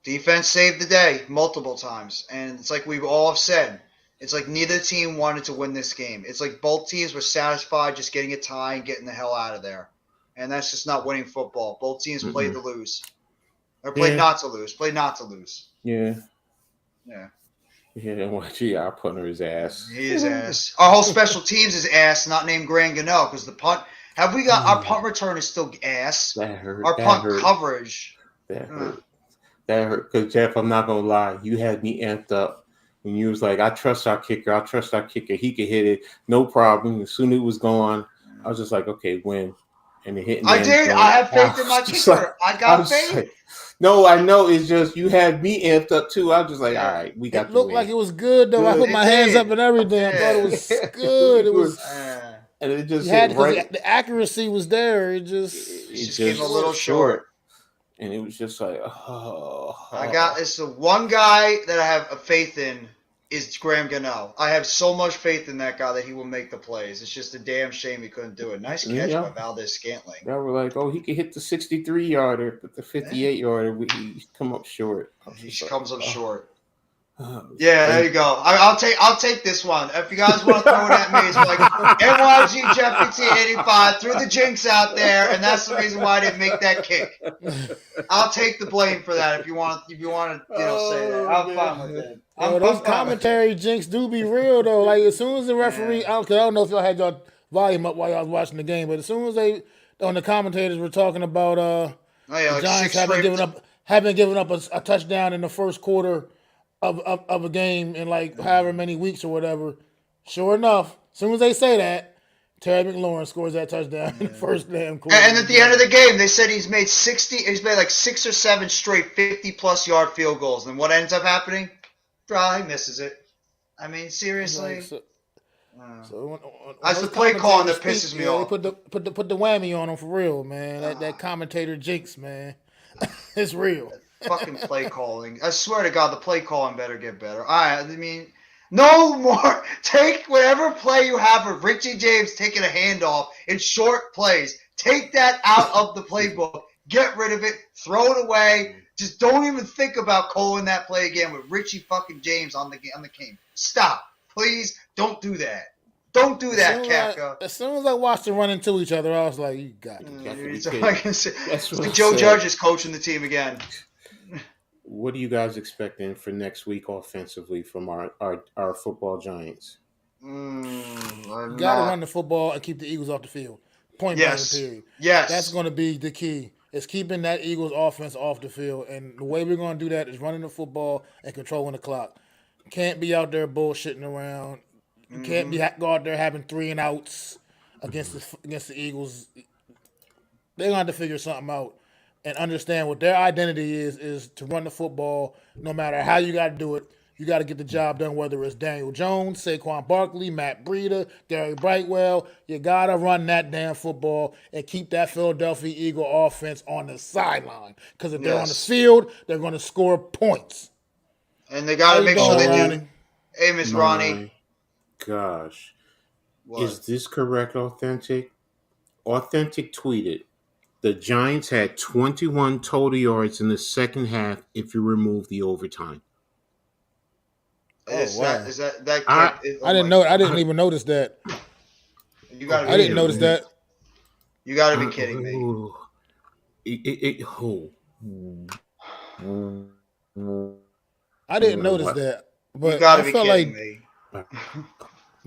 Defense saved the day multiple times, and it's like we've all said. It's like neither team wanted to win this game. It's like both teams were satisfied just getting a tie and getting the hell out of there. And that's just not winning football. Both teams played to lose. Or played not to lose. Played not to lose. Yeah. Yeah. Yeah, watch our punter is ass. He is ass. Our whole special teams is ass, not named Grand Gano, because the punt – have we got – our punt return is still ass. That hurt. Our punt coverage. That hurt. That hurt. Because, Jeff, I'm not going to lie. You had me amped up. And you was like, I trust our kicker. He could hit it. No problem. As soon as it was gone, I was just like, okay, win. And it hit. I did. I have faith in my kicker. I got faith. Like, no, I know. It's just you had me amped up too. I was just like, all right, we got. It looked like it was good though. I put my hands up and everything. I thought it was good. It was. And it just hit right. The accuracy was there. It just came a little short. And it was just like, I got this. The one guy that I have a faith in is Graham Gano. I have so much faith in that guy that he will make the plays. It's just a damn shame he couldn't do it. Nice catch by Valdez-Scantling. Yeah, we're like, oh, he could hit the 63-yarder, but the 58-yarder, he come up short. He comes up short. Yeah, there you go. I'll take this one. If you guys want to throw it at me, it's like NYG Jeffy 85 threw the jinx out there, and that's the reason why I didn't make that kick. I'll take the blame for that if you want to say that. I'm fine with it. Those commentary jinx do be real though. Like as soon as the referee, I don't know if y'all had your volume up while y'all was watching the game, but as soon as the commentators were talking about the Giants haven't given up a touchdown in the first quarter of a game in like however many weeks or whatever. Sure enough, as soon as they say that, Terry McLaurin scores that touchdown in the first damn quarter. And at the end of the game, they said he's made like 6 or 7 straight 50-plus yard field goals. And what ends up happening? He misses it. I mean, seriously. That's the play calling that pisses me off. Put the whammy on him for real, man. That commentator jinx, man. It's real. Fucking play calling. I swear to God, the play calling better get better. I mean, no more. Take whatever play you have with Richie James taking a handoff in short plays. Take that out of the playbook. Get rid of it. Throw it away. Just don't even think about calling that play again with Richie fucking James on the game. Stop. Please don't do that. Don't do that, Kafka. As soon as I watched them run into each other, I was like, "You got it." It's like Joe Judge is coaching the team again. What are you guys expecting for next week offensively from our football giants? You got to run the football and keep the Eagles off the field. Point blank, period. Yes. That's going to be the key. Is keeping that Eagles offense off the field. And the way we're going to do that is running the football and controlling the clock. Can't be out there bullshitting around. You can't go out there having 3 and outs against the Eagles. They're going to have to figure something out and understand what their identity is to run the football no matter how you got to do it. You got to get the job done, whether it's Daniel Jones, Saquon Barkley, Matt Breida, Gary Brightwell. You got to run that damn football and keep that Philadelphia Eagle offense on the sideline. Because if they're on the field, they're going to score points. And they got to make sure they do. Hey, Miss Ronnie. Gosh. What? Is this correct, Authentic? Authentic tweeted, the Giants had 21 total yards in the second half if you remove the overtime. Is that I didn't know. I didn't even notice that. I didn't notice that. You got to be kidding me. I didn't notice that. But you got to be kidding me.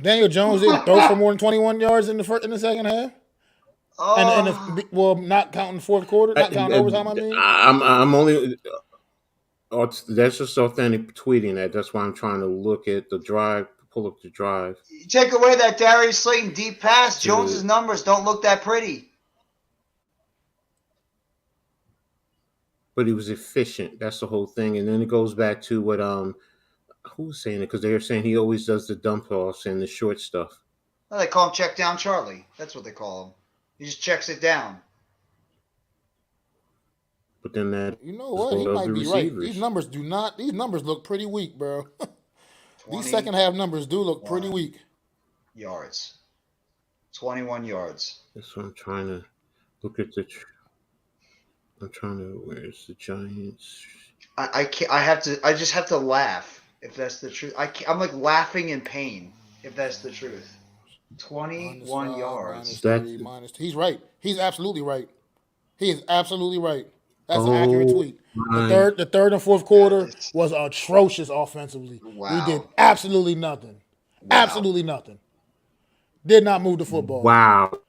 Daniel Jones didn't throw for more than 21 yards in the second half. Not counting the fourth quarter, not counting overtime. I mean, I'm only. That's just Authentic tweeting that. That's why I'm trying to look at the drive, pull up the drive. You take away that Darius Slayton deep pass, Jones's numbers don't look that pretty. But he was efficient. That's the whole thing. And then it goes back to what who was saying it? Because they were saying he always does the dump offs and the short stuff. Well, they call him check down Charlie. That's what they call him. He just checks it down. But then that he might be right. These numbers look pretty weak, bro. These second half numbers do look pretty weak. Yards. 21 yards. That's what I'm trying to look at where's the Giants? I just have to laugh if that's the truth. I'm like laughing in pain if that's the truth. 21 yards. He's right. He's absolutely right. He is absolutely right. That's an accurate tweet. The third and fourth quarter was atrocious offensively. Wow. We did absolutely nothing. Wow. Absolutely nothing. Did not move the football. Wow.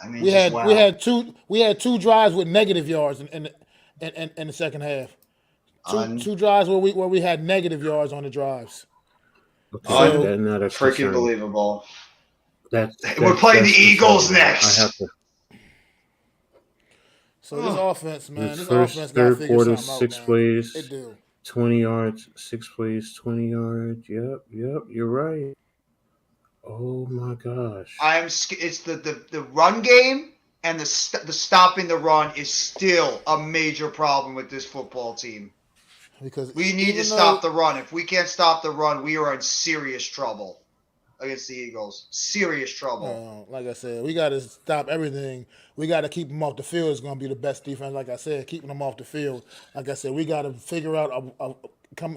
I mean, we had two drives with negative yards in the second half. Two drives where we had negative yards on the drives. Freaking believable. We're playing the Eagles next. So this offense, man, third quarter, 6 plays, They do. 20 yards, 6 plays, 20 yards. Yep, you're right. Oh my gosh! It's the run game and the stopping the run is still a major problem with this football team. Because we need to stop the run. If we can't stop the run, we are in serious trouble against the Eagles. Serious trouble. Like I said, we got to stop everything. We got to keep them off the field. It's going to be the best defense. Like I said, keeping them off the field. Like I said, we got to figure out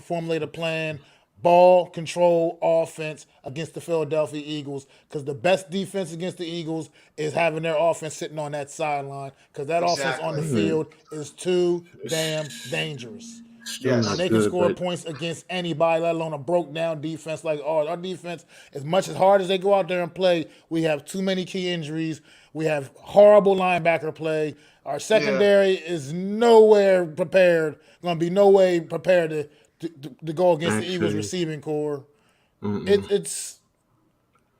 formulate a plan. Ball control offense against the Philadelphia Eagles, because the best defense against the Eagles is having their offense sitting on that sideline, because that offense on the field is too damn dangerous. Yes. And they can score points against anybody, let alone a broke down defense like ours. Our defense, as much as hard as they go out there and play, we have too many key injuries. We have horrible linebacker play. Our secondary is nowhere prepared. Going to be no way prepared to go against the Eagles receiving core. We got to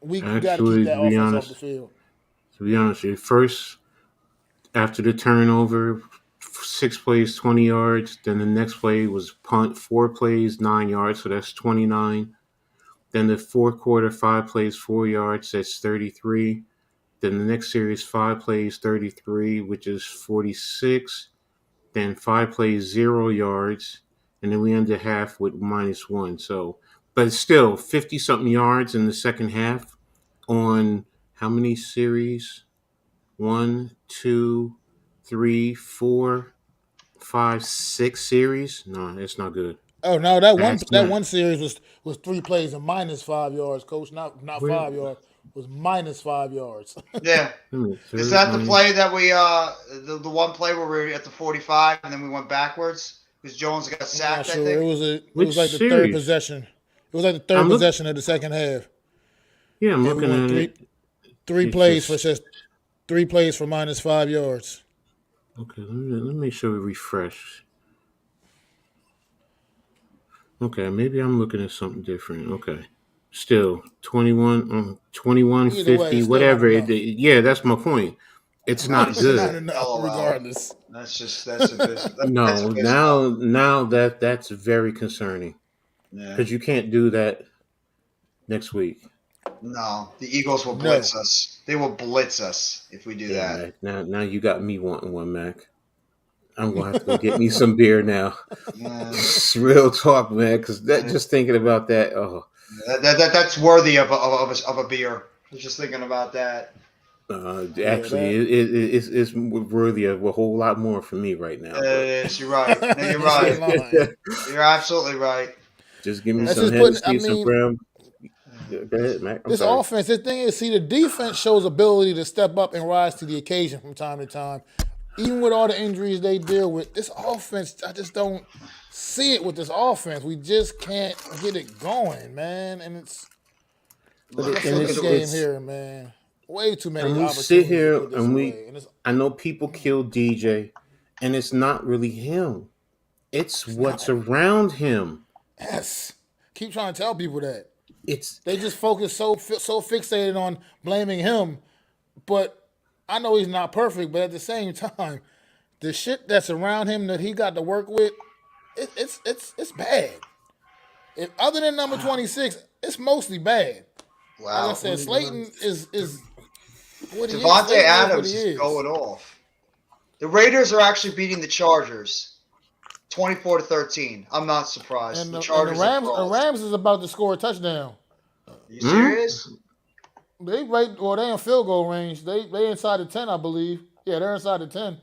keep that offense off the field. To be honest with you, first, after the turnover, 6 plays, 20 yards. Then the next play was punt, 4 plays, 9 yards. So that's 29. Then the fourth quarter, 5 plays, 4 yards. That's 33. Then the next series, 5 plays, 33, which is 46. then 5 plays, 0 yards, and then we ended half with -1. So, but still 50 something yards in the second half on how many series? 1, 2, 3, 4, 5, 6 series. No, it's not good. Oh no, that That's one not series was 3 plays and -5 yards, coach. Not where. 5 yards. Was -5 yards. Yeah. Is Third that the minus. play that we the one play where we were at the 45 and then we went backwards because Jones got I'm not sacked? I sure. think. It Which was like the third series? possession. It was like the third I'm look. possession of the second half, Yeah, I'm and we looking went at it. three It's plays for just just 3 plays for -5 yards. okay. Let me make sure we refresh. Okay, maybe I'm looking at something different. Okay. Still 21, Either way, 50, it's still not whatever. enough. Yeah, that's my point. It's Right. not It's Not good. enough, LOL. regardless. That's abysmal. That's No, abysmal. now that's very concerning Yeah. because you can't do that next week. No, the Eagles will No. blitz us. They will blitz us if we do Yeah, that. Mac. Now you got me wanting one, Mac. I'm gonna have to go get me some beer now. Yeah. Real talk, man. Because that just thinking about that. Oh, That's worthy of a beer. Just thinking about that. Yeah, actually, it's worthy of a whole lot more for me right now. But Yes, you're right. No, you're he right. ain't lying. You're absolutely right. just give me That's some just putting. I Hennessy, some mean, brown. Go ahead, Mac. I'm this sorry. offense. The thing is, see, the defense shows ability to step up and rise to the occasion from time to time. Even with all the injuries they deal with, this offense, I just don't see it with this offense. We just can't get it going, man. And it's Look, especially And in look this at the game here, man. Way too many we sit opportunities to here put this and away. And I know people kill DJ, and it's not really him. It's it's what's not. around him. Yes. Keep trying to tell people that. It's They just focus so fixated on blaming him. But I know he's not perfect, but at the same time, the shit that's around him that he got to work with, it's bad. If, other than number 26, it's mostly bad. Like I wow. said, Slayton is what he is. Devontae Slayton is what Adams he is is. going off. The Raiders are actually beating the Chargers 24-13. I'm not surprised. And The the Chargers are The frauds. Rams is about to score a touchdown. You serious? They they in field goal range. They inside the 10, I believe. Yeah, they're inside the 10.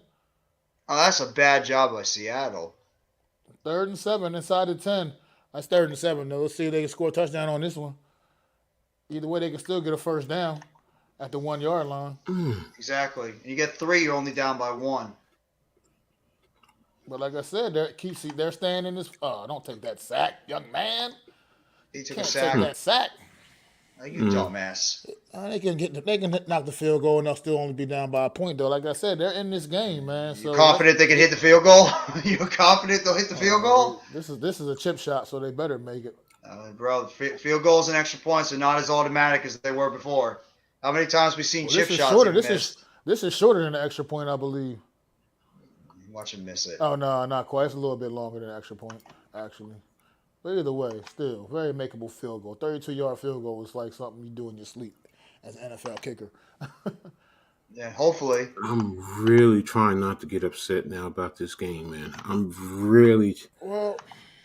Oh, that's a bad job by Seattle. 3rd and 7 inside the 10. That's 3rd and 7 though. Let's see if they can score a touchdown on this one. Either way, they can still get a first down at the 1 yard line. Exactly. And you get 3, you're only down by 1. But like I said, they're staying in this. Don't take that sack, young man. He took a Can't sack. take that sack. Oh, you dumbass. They can knock the field goal and they'll still only be down by a point though. Like I said, they're in this game, man. So You confident they can hit the field goal? You're confident they'll hit the field goal? this is a chip shot, so they better make it. Bro, field goals and extra points are not as automatic as they were before. How many times we've seen chip This is shots shorter. get missed? This is shorter than the extra point, I believe. Watch him miss it. Oh no, not quite. It's a little bit longer than the extra point, actually. But either way, still very makeable field goal. 32-yard field goal is like something you do in your sleep as an NFL kicker. Yeah, hopefully. I'm really trying not to get upset now about this game, man. I'm really. Well,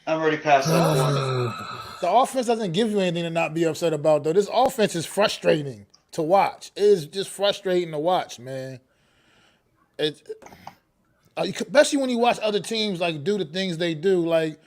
I'm already past that point. the offense doesn't give you anything to not be upset about, though. This offense is frustrating to watch. It is just frustrating to watch, man. Especially when you watch other teams like do the things they do. Like,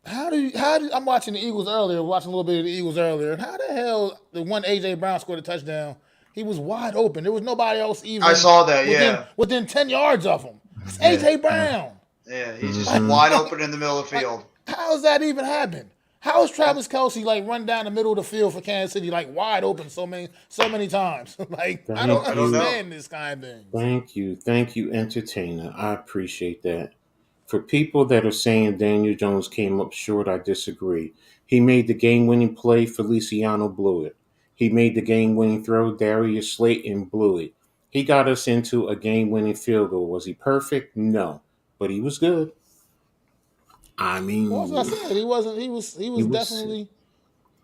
I'm watching the Eagles earlier, watching a little bit of the Eagles earlier, and how the hell the one AJ Brown scored a touchdown? He was wide open. There was nobody else even. I saw that, within 10 yards of him. It's AJ Brown. Yeah, he's just wide open in the middle of the field. How does that even happen? How is Travis Kelce run down the middle of the field for Kansas City wide open so many times? I don't understand this kind of thing. Thank you, entertainer. I appreciate that. For people that are saying Daniel Jones came up short, I disagree. He made the game-winning play. Feliciano blew it. He made the game-winning throw. Darius Slayton blew it. He got us into a game-winning field goal. Was he perfect? No, but he was good. I mean, Well, as I said, he wasn't. He was definitely.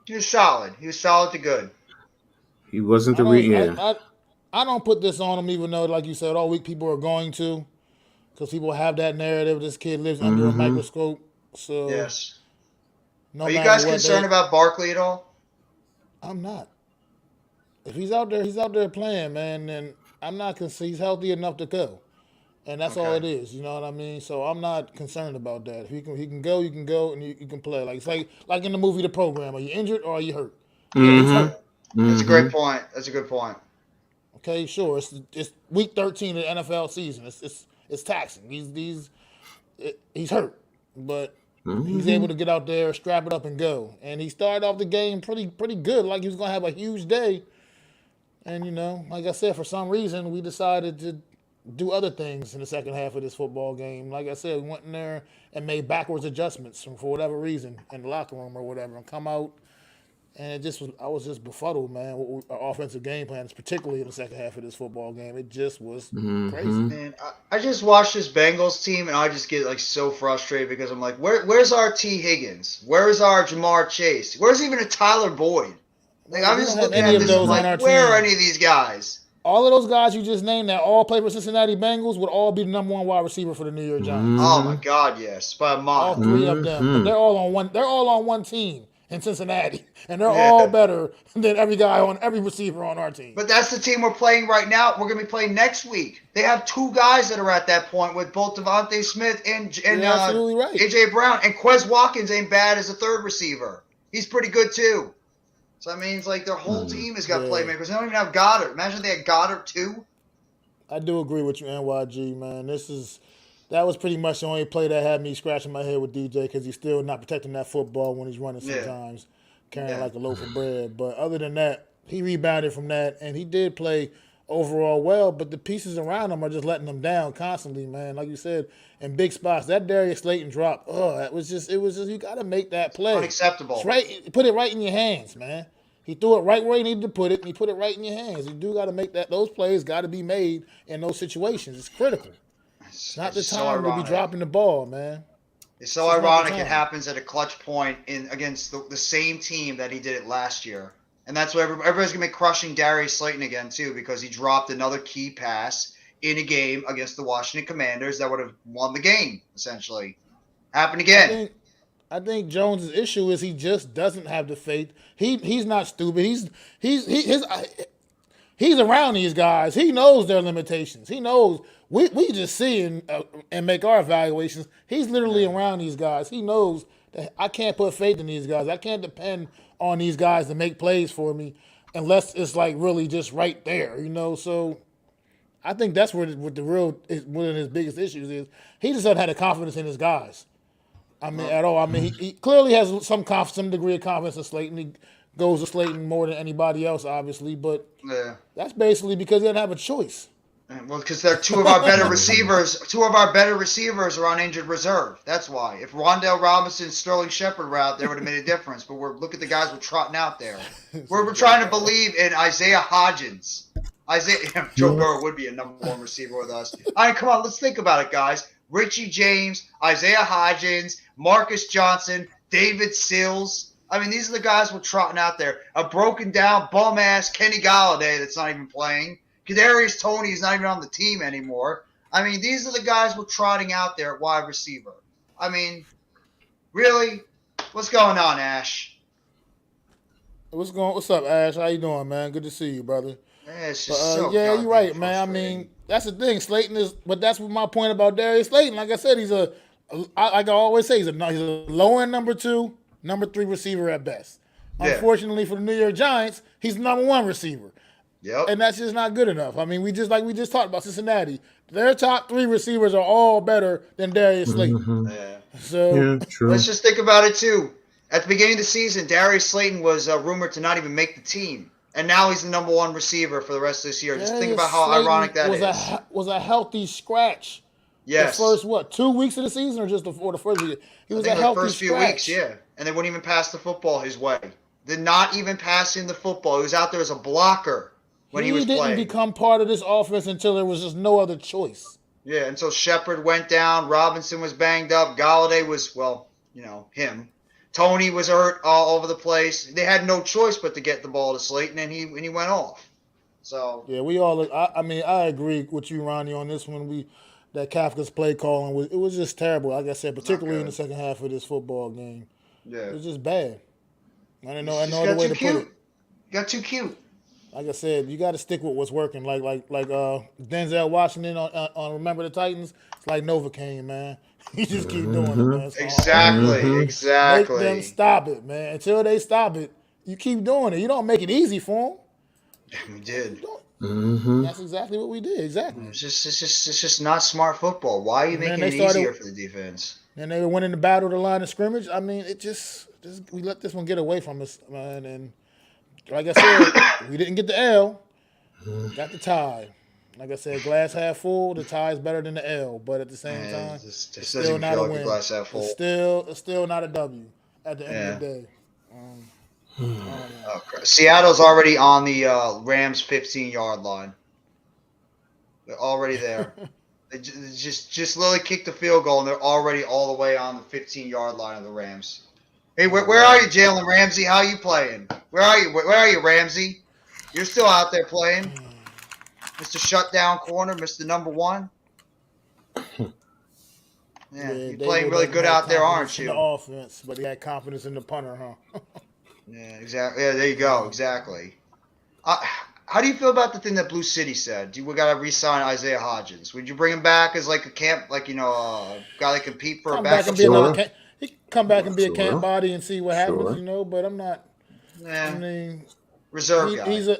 He was solid. He was solid to good. He wasn't the I don't put this on him, even though, like you said, all week people are going to. because people have that narrative. This kid lives under a microscope. So Yes. no Are you matter guys what, concerned about Barkley at all? I'm not. If he's out there, he's out there playing, man. And I'm not concerned. He's healthy enough to go, and that's all Okay. it is. You know what I mean? So I'm not concerned about that. If he can go, you can go, and you can play. Like it's like in the movie The Program. Are you injured or are you hurt? Yeah, he's hurt. That's a great point. That's a good point. Okay, sure. It's week 13 of the NFL season. It's taxing. He's hurt, but he's able to get out there, strap it up, and go. And he started off the game pretty good, like he was gonna have a huge day. And like I said, for some reason we decided to do other things in the second half of this football game. Like I said, we went in there and made backwards adjustments for whatever reason in the locker room or whatever, and come out. And I was just befuddled, man, with our offensive game plans, particularly in the second half of this football game. It just was crazy. Man, I just watched this Bengals team, and I just get like so frustrated because I'm like, where's our T. Higgins? Where's our Jamar Chase? Where's even a Tyler Boyd? Like I'm just looking at this, I'm like, where are any of these guys? All of those guys you just named that all play for Cincinnati Bengals would all be the number one wide receiver for the New York Giants. Oh my God, yes, by a mile. All three of them, but they're all on one. They're all on one team in Cincinnati, and they're all better than every receiver on our team. But that's the team we're playing right now. We're going to be playing next week. They have two guys that are at that point with both Devontae Smith and absolutely right. AJ Brown, and Quez Watkins ain't bad as a third receiver. He's pretty good too. So that means like their whole team has got playmakers. They don't even have Goddard. Imagine if they had Goddard too. I do agree with you, NYG, man. That was pretty much the only play that had me scratching my head with DJ because he's still not protecting that football when he's running sometimes, carrying like a loaf of bread. But other than that, he rebounded from that, and he did play overall well, but the pieces around him are just letting him down constantly, man. Like you said, in big spots. That Darius Slayton drop, it was just you got to make that play. Unacceptable. Put it right in your hands, man. He threw it right where he needed to put it, and he put it right in your hands. You do got to make that. Those plays got to be made in those situations. It's critical. It's not the time to be dropping the ball, man. It's so ironic it happens at a clutch point against the same team that he did it last year. And that's what everybody's going to be crushing Darius Slayton again, too, because he dropped another key pass in a game against the Washington Commanders that would have won the game, essentially. Happened again. I think Jones' issue is he just doesn't have the faith. He's not stupid. He's around these guys. He knows their limitations. He knows we just see and make our evaluations. He's literally around these guys. He knows that I can't put faith in these guys. I can't depend on these guys to make plays for me unless it's like really just right there, So I think that's what one of his biggest issues is. He just doesn't have the confidence in his guys. At all. He clearly has some degree of confidence in Slayton. He goes to Slayton more than anybody else, obviously, but that's basically because he doesn't have a choice. Well, because they're two of our better receivers. Two of our better receivers are on injured reserve. That's why. If Rondell Robinson and Sterling Shepard were out there, it would have made a difference. But look at the guys we're trotting out there. We're trying to believe in Isaiah Hodgins. Joe Burrow would be a number one receiver with us. All right, come on, let's think about it, guys. Richie James, Isaiah Hodgins, Marcus Johnson, David Sills. These are the guys we're trotting out there. A broken down, bum ass Kenny Galladay that's not even playing. Kadarius Toney is not even on the team anymore. These are the guys we're trotting out there at wide receiver. Really? What's going on, Ash? What's up, Ash? How you doing, man? Good to see you, brother. Yeah, it's just so you're right, man. That's the thing. Slayton is, but that's my point about Darius Slayton. Like I said, like I always say, he's a low-end number 2, number 3 receiver at best. Yeah. Unfortunately for the New York Giants, he's the number 1 receiver. Yep. And that's just not good enough. We just talked about Cincinnati. Their top 3 receivers are all better than Darius Slayton. Yeah. So true. Let's just think about it too. At the beginning of the season, Darius Slayton was rumored to not even make the team. And now he's the number 1 receiver for the rest of this year. Just think about how ironic that is. Was a healthy scratch. Yes. The first, 2 weeks of the season or just the first week? He was a healthy first few weeks, yeah. And they wouldn't even pass the football his way. Did not even pass him the football. He was out there as a blocker when he was playing. He didn't become part of this offense until there was just no other choice. Yeah, until Shepard went down. Robinson was banged up. Galladay was, him. Toney was hurt all over the place. They had no choice but to get the ball to Slayton, and he went off. So yeah, we all. I agree with you, Ronnie, on this one. that Kafka's play calling was just terrible. Like I said, particularly in the good. second half of this football game, Yeah. it was just bad. I didn't know Just no other got way too to put it. cute. Got too cute. Like I said, you got to stick with what's working. Like Denzel Washington on Remember the Titans. It's like Novocaine, man. You just keep doing it, man. It's Exactly. Make them Exactly. stop it, man. Until they stop it, you keep doing it. You don't make it easy for them. We did. That's exactly what we did. Exactly. It's just not smart football. Why are you And then making it easier for the defense? And they were winning the battle of the line of scrimmage. I mean, it just we let this one get away from us, man. And like I said, we didn't get the L, got the tie. Like I said, glass half full. The tie is better than the L, but at the same time, This it's doesn't still even not feel a like a win. glass half full. It's still not a W at the end of the day. Oh, crap. Seattle's already on the Rams 15-yard line. They're already there. They just literally kicked the field goal, and they're already all the way on the 15-yard line of the Rams. Hey, where are you, Jalen Ramsey? How are you playing? Where are you? Where are you, Ramsey? You're still out there playing, Mr. Shutdown Corner, Mr. Number One. Yeah, you're playing really good out there, aren't you? In the offense, but he had confidence in the punter, huh? Yeah, exactly. Yeah, there you go. Exactly. How do you feel about the thing that Blue City said? We got to re-sign Isaiah Hodgins. Would you bring him back as like a camp, like a guy that compete for a backup? He can come back and be a camp body and see what happens, But I'm not. Yeah. I mean, reserve guy. He's a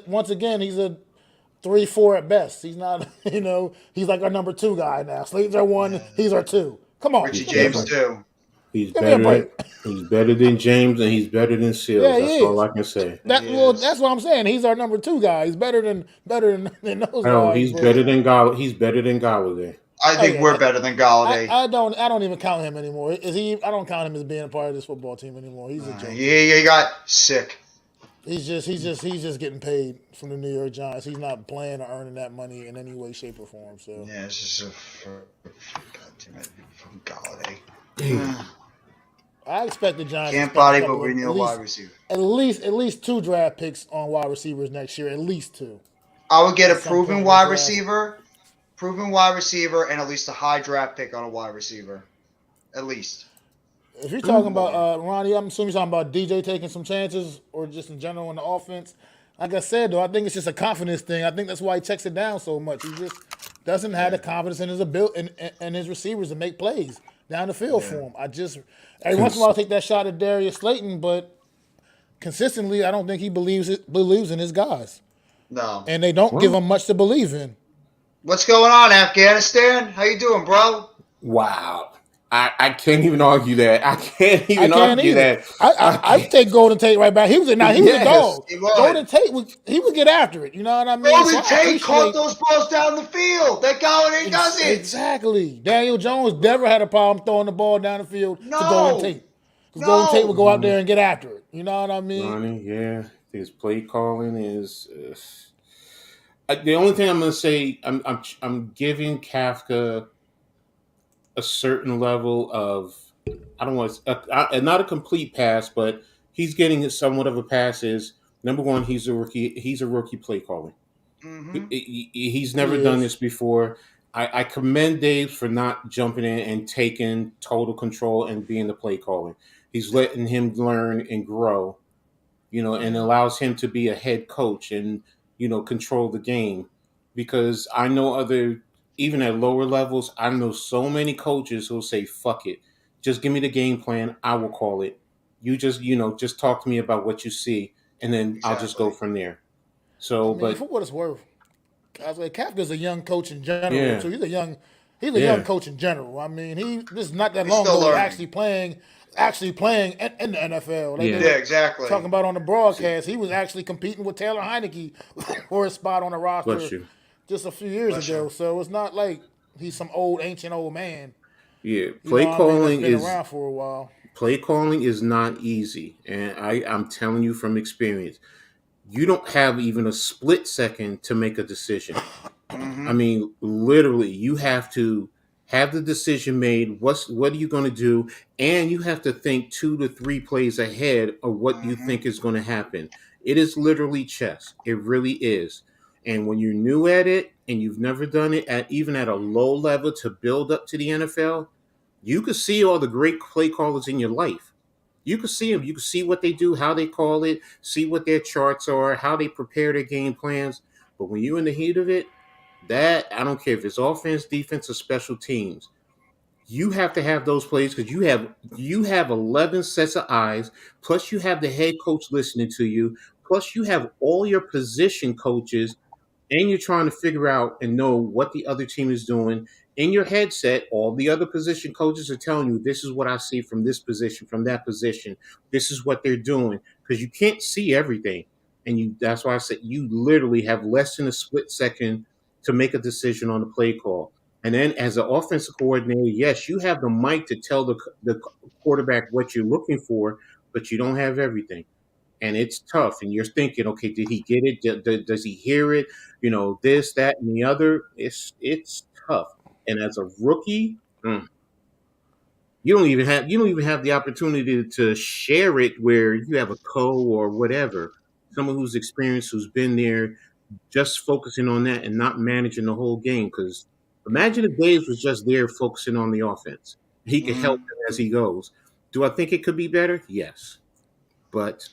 3-4 at best. He's not. He's like our number 2 guy now. Slayton's our 1. He's our 2. Come on, Richie James too. He's better than James, and he's better than Seals. Yeah, that's all I can say. That's what I'm saying. He's our number 2 guy. He's better than those guys. He's better than Galladay. He's better than Galladay. I think we're better than Galladay. I don't even count him anymore. Is he? I don't count him as being a part of this football team anymore. He's a joke. He got sick. He's just getting paid from the New York Giants. He's not playing or earning that money in any way, shape, or form. So yeah, it's just God damn it, from Galladay. I expect the Giants can't body, but we need a wide receiver. At least 2 draft picks on wide receivers next year. At least 2. I would get a proven wide receiver, and at least a high draft pick on a wide receiver, at least. If you're talking about Ronnie, I'm assuming you're talking about DJ taking some chances, or just in general in the offense. Like I said, though, I think it's just a confidence thing. I think that's why he checks it down so much. He just doesn't have the confidence in his ability and his receivers to make plays down the field for him. Every once in a while, I'll take that shot at Darius Slayton, but consistently, I don't think he believes in his guys. No, and they don't give him much to believe in. What's going on, Afghanistan? How you doing, bro? Wow. I can't even argue that. I can't argue that. I take Golden Tate right back. He was a dog. Golden Tate he would get after it. You know what I mean? Golden Tate caught those balls down the field. That Galladay does it. Exactly. Daniel Jones never had a problem throwing the ball down the field to Golden Tate. Because Golden Tate would go out there and get after it. You know what I mean? Ronnie, yeah. His play calling is the only thing I'm going to say. I'm giving Kafka a certain level of, I don't want to, not a complete pass, but he's getting somewhat of a pass. Is number one, he's a rookie. He's a rookie play calling. Mm-hmm. He's never done this before. I commend Dave for not jumping in and taking total control and being the play calling. He's letting him learn and grow, and allows him to be a head coach and, control the game. Because I know even at lower levels, I know so many coaches who'll say, fuck it. Just give me the game plan. I will call it. You just talk to me about what you see, and then I'll just go from there. So, but for what it's worth, I was like, Kafka's a young coach in general. So he's a young coach in general. I mean, this is not that long ago actually playing in the NFL. Exactly. Talking about on the broadcast, he was actually competing with Taylor Heineke for a spot on the roster just a few years ago. So it's not like he's some ancient old man. Yeah, play calling been around for a while. Play calling is not easy, and I'm telling you from experience. You don't have even a split second to make a decision. Mm-hmm. I mean, literally, you have to have the decision made. What are you going to do? And you have to think 2 to 3 plays ahead of what you think is going to happen. It is literally chess. It really is. And when you're new at it and you've never done it even at a low level to build up to the NFL, you could see all the great play callers in your life. You can see them. You can see what they do, how they call it, see what their charts are, how they prepare their game plans. But when you're in the heat of it, that I don't care if it's offense, defense, or special teams. You have to have those plays because you have 11 sets of eyes, plus you have the head coach listening to you, plus you have all your position coaches, and you're trying to figure out and know what the other team is doing. In your headset, all the other position coaches are telling you, this is what I see from this position, from that position. This is what they're doing. Because you can't see everything. And that's why I said you literally have less than a split second to make a decision on the play call. And then as an offensive coordinator, yes, you have the mic to tell the quarterback what you're looking for, but you don't have everything. And it's tough. And you're thinking, okay, did he get it? Does he hear it? This, that, and the other. It's tough. And as a rookie, you don't even have the opportunity to share it where you have a or whatever, someone who's experienced, who's been there, just focusing on that and not managing the whole game. Because imagine if Dave was just there focusing on the offense. He could help him as he goes. Do I think it could be better? Yes. But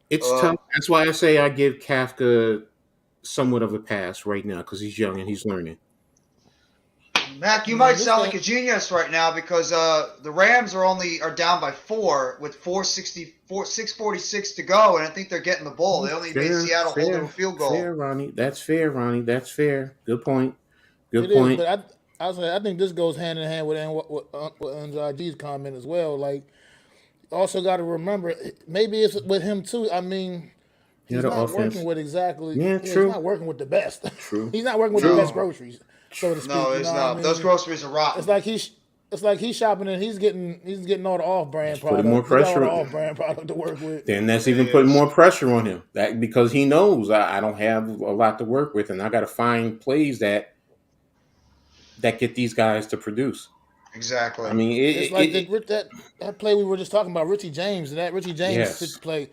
it's tough. That's why I say I give Kafka somewhat of a pass right now because he's young and he's learning. Mac, you might sound like a genius right now because the Rams are down by 4 with 6:46 to go, and I think they're getting the ball. They only made Seattle hold a field goal. Fair, Ronnie. That's fair, Ronnie. That's fair. Good point. Good point. But I think this goes hand in hand with Anzardi's comment as well. Like, also got to remember, maybe it's with him too. I mean, he's not working with exactly. Yeah, true. He's not working with the best. True. He's not working with the best groceries, so to speak. No, it's not. I mean? Those groceries are rotten. It's like he's shopping and he's getting all the off-brand product. Putting more pressure on off-brand product to work with. Then that's even putting more pressure on him. That because he knows I don't have a lot to work with, and I got to find plays that get these guys to produce. Exactly. I mean, it's like that play we were just talking about, Richie James. That Richie James play,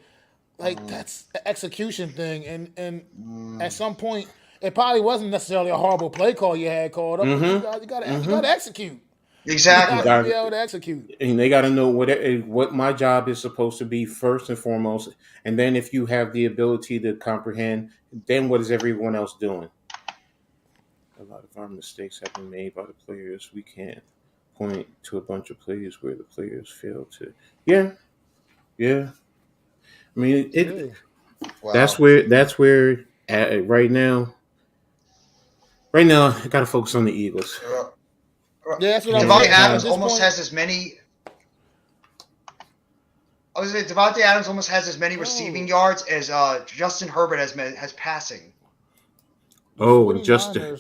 like that's the execution thing, and at some point it probably wasn't necessarily a horrible play call you had called up. Mm-hmm. You got to execute. Exactly. You got to be able to execute. And they got to know what my job is supposed to be first and foremost, and then if you have the ability to comprehend, then what is everyone else doing? A lot of our mistakes have been made by the players. We can't point to a bunch of plays where the players fail to. Yeah. I mean, wow. That's where right now, I got to focus on the Eagles. Yeah, that's what Devontae Adams almost has as many. I was saying Devontae Adams almost has as many receiving yards as Justin Herbert has passing. Oh, and Justin.